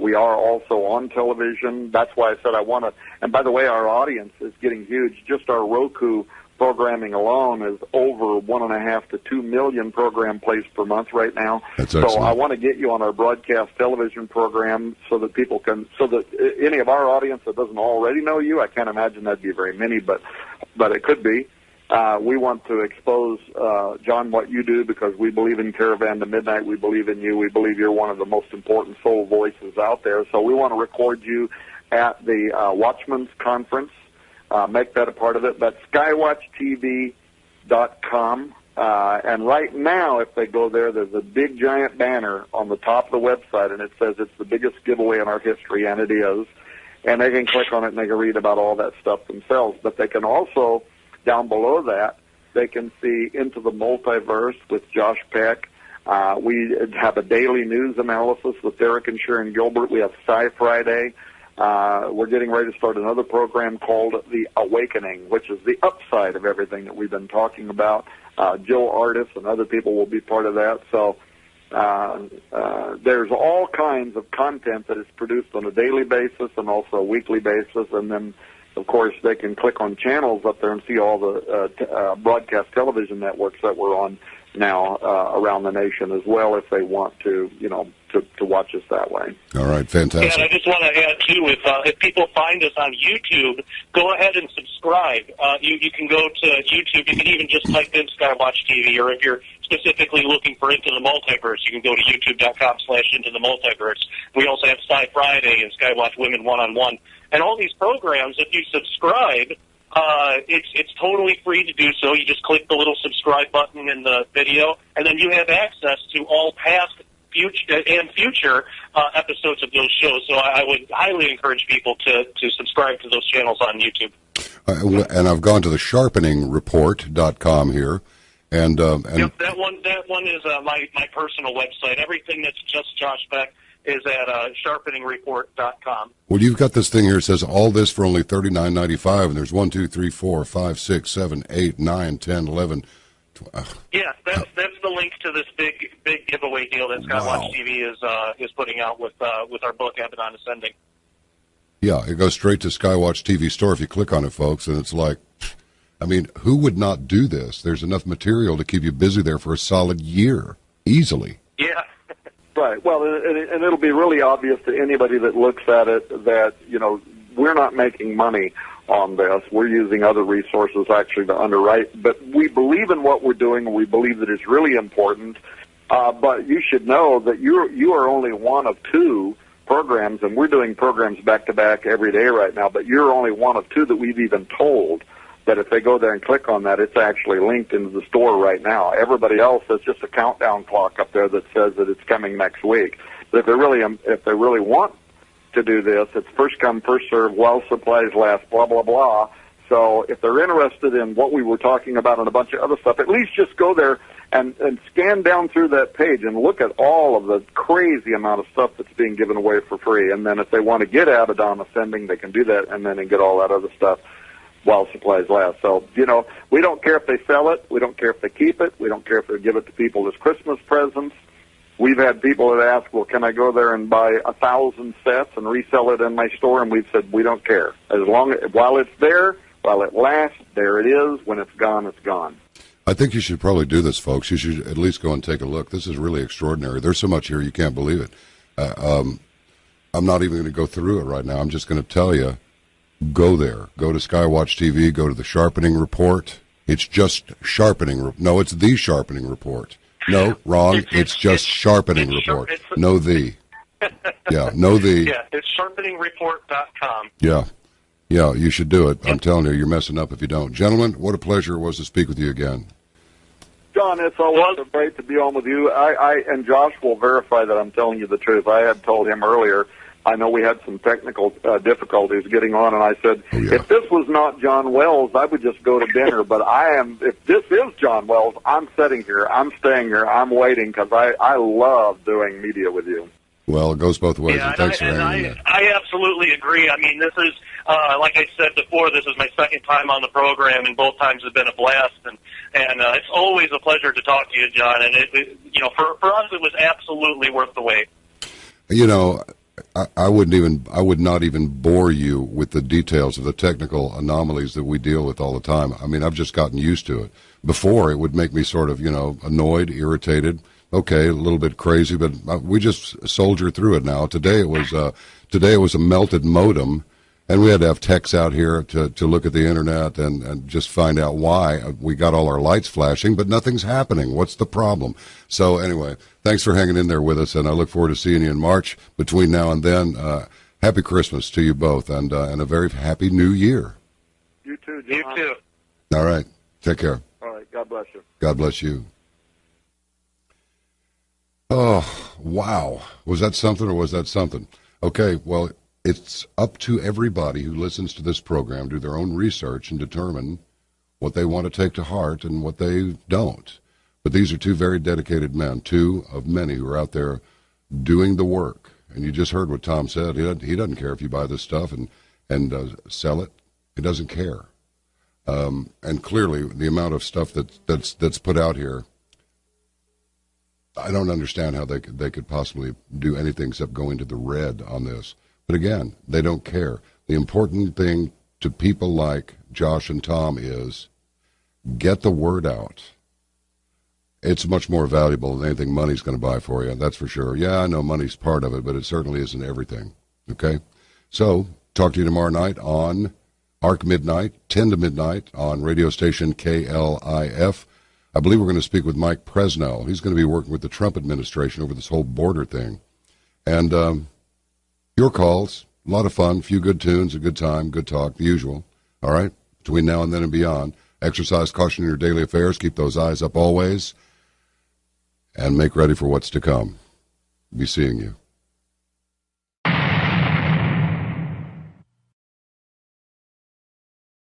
We are also on television. That's why I said I want to. And by the way, our audience is getting huge. Just our Roku programming alone is over 1.5 to 2 million program plays per month right now. That's excellent. So I want to get you on our broadcast television program so that people can, so that any of our audience that doesn't already know you, I can't imagine that'd be very many, but it could be. We want to expose, John, what you do, because we believe in Caravan to Midnight. We believe in you. We believe you're one of the most important soul voices out there. So we want to record you at the Watchman's Conference. Make that a part of it. That's skywatchtv.com. And right now, if they go there, there's a big, giant banner on the top of the website, and it says it's the biggest giveaway in our history, and it is. And they can click on it, and they can read about all that stuff themselves. But they can also, down below that, they can see Into the Multiverse with Josh Peck. We have a daily news analysis with Derek and Sharon Gilbert. We have Sci Friday. We're getting ready to start another program called The Awakening, which is the upside of everything that we've been talking about. Joe Artis and other people will be part of that. So there's all kinds of content that is produced on a daily basis and also a weekly basis. And then, of course, they can click on channels up there and see all the broadcast television networks that we're on now around the nation as well, if they want to, to watch us that way. All right, fantastic. Yeah, and I just want to add, too, if people find us on YouTube, go ahead and subscribe. You can go to YouTube. You can even just type in Skywatch TV, or if you're specifically looking for Into the Multiverse, you can go to youtube.com/Into the Multiverse. We also have Sci Friday and Skywatch Women One-on-One. And all these programs, if you subscribe, it's totally free to do so. You just click the little subscribe button in the video, and then you have access to all past future episodes of those shows. So I would highly encourage people to subscribe to those channels on YouTube. And I've gone to the sharpeningreport.com here. And yep, that one is my personal website. Everything that's just Josh Beck is at sharpeningreport.com. Well, you've got this thing here that says all this for only $39.95, and there's 1, 2, 3, 4, 5, 6, 7, 8, 9, 10, 11. Yeah, that's the link to this big giveaway deal that Skywatch TV is putting out with our book Abaddon Ascending. Yeah, it goes straight to Skywatch TV store if you click on it, folks, and it's like, I mean, who would not do this? There's enough material to keep you busy there for a solid year, easily. Yeah. Right. Well, and it'll be really obvious to anybody that looks at it that, we're not making money on this. We're using other resources actually to underwrite. But we believe in what we're doing, and we believe that it's really important. But you should know that you are only one of two programs, and we're doing programs back-to-back every day right now, but you're only one of two that we've even told that if they go there and click on that, it's actually linked into the store right now. Everybody else, there's just a countdown clock up there that says that it's coming next week. But if they really want to do this. It's first come, first serve, while supplies last, blah, blah, blah. So if they're interested in what we were talking about and a bunch of other stuff, at least just go there and scan down through that page and look at all of the crazy amount of stuff that's being given away for free. And then if they want to get added on Ascending, they can do that and then get all that other stuff while supplies last. So, we don't care if they sell it. We don't care if they keep it. We don't care if they give it to people as Christmas presents. We've had people that ask, well, can I go there and buy 1,000 sets and resell it in my store? And we've said, we don't care. While it's there, while it lasts, there it is. When it's gone, it's gone. I think you should probably do this, folks. You should at least go and take a look. This is really extraordinary. There's so much here you can't believe it. I'm not even going to go through it right now. I'm just going to tell you, go there. Go to Skywatch TV. Go to the Sharpening Report. It's just Sharpening. No, it's the Sharpening Report. No, wrong. It's just Sharpening Report. No, the. Yeah, no, the. Yeah, it's sharpeningreport.com. Yeah. Yeah, you should do it. I'm telling you, you're messing up if you don't. Gentlemen, what a pleasure it was to speak with you again. John, it's always great to be on with you. And Josh will verify that I'm telling you the truth. I had told him earlier, I know we had some technical difficulties getting on, and I said, if this was not John Wells, I would just go to dinner. But if this is John Wells, I'm sitting here, I'm staying here, I'm waiting, because I love doing media with you. Well, it goes both ways, Yeah, and thanks for hanging there. I absolutely agree. I mean, this is, like I said before, this is my second time on the program, and both times have been a blast, and it's always a pleasure to talk to you, John, and for us, it was absolutely worth the wait. I would not even bore you with the details of the technical anomalies that we deal with all the time. I mean, I've just gotten used to it. Before, it would make me sort of, annoyed, irritated. Okay, a little bit crazy, but we just soldier through it now. Today it was a melted modem, and we had to have techs out here to look at the internet and just find out why. We got all our lights flashing, but nothing's happening. What's the problem? So anyway, thanks for hanging in there with us, and I look forward to seeing you in March. Between now and then, happy Christmas to you both, and a very happy New Year. You too, John. You too. All right, take care. All right, God bless you. God bless you. Oh, wow. Was that something or was that something? Okay, well, it's up to everybody who listens to this program to do their own research and determine what they want to take to heart and what they don't. But these are two very dedicated men, two of many who are out there doing the work. And you just heard what Tom said. He doesn't care if you buy this stuff and sell it. He doesn't care. And clearly, the amount of stuff that's put out here, I don't understand how they could possibly do anything except go into the red on this. But again, they don't care. The important thing to people like Josh and Tom is get the word out. It's much more valuable than anything money's going to buy for you, that's for sure. Yeah, I know money's part of it, but it certainly isn't everything. Okay? So, talk to you tomorrow night on ARC Midnight, 10 to midnight on radio station KLIF. I believe we're going to speak with Mike Presnell. He's going to be working with the Trump administration over this whole border thing. And your calls, a lot of fun, a few good tunes, a good time, good talk, the usual. All right? Between now and then and beyond, exercise caution in your daily affairs. Keep those eyes up always. And make ready for what's to come. Be seeing you.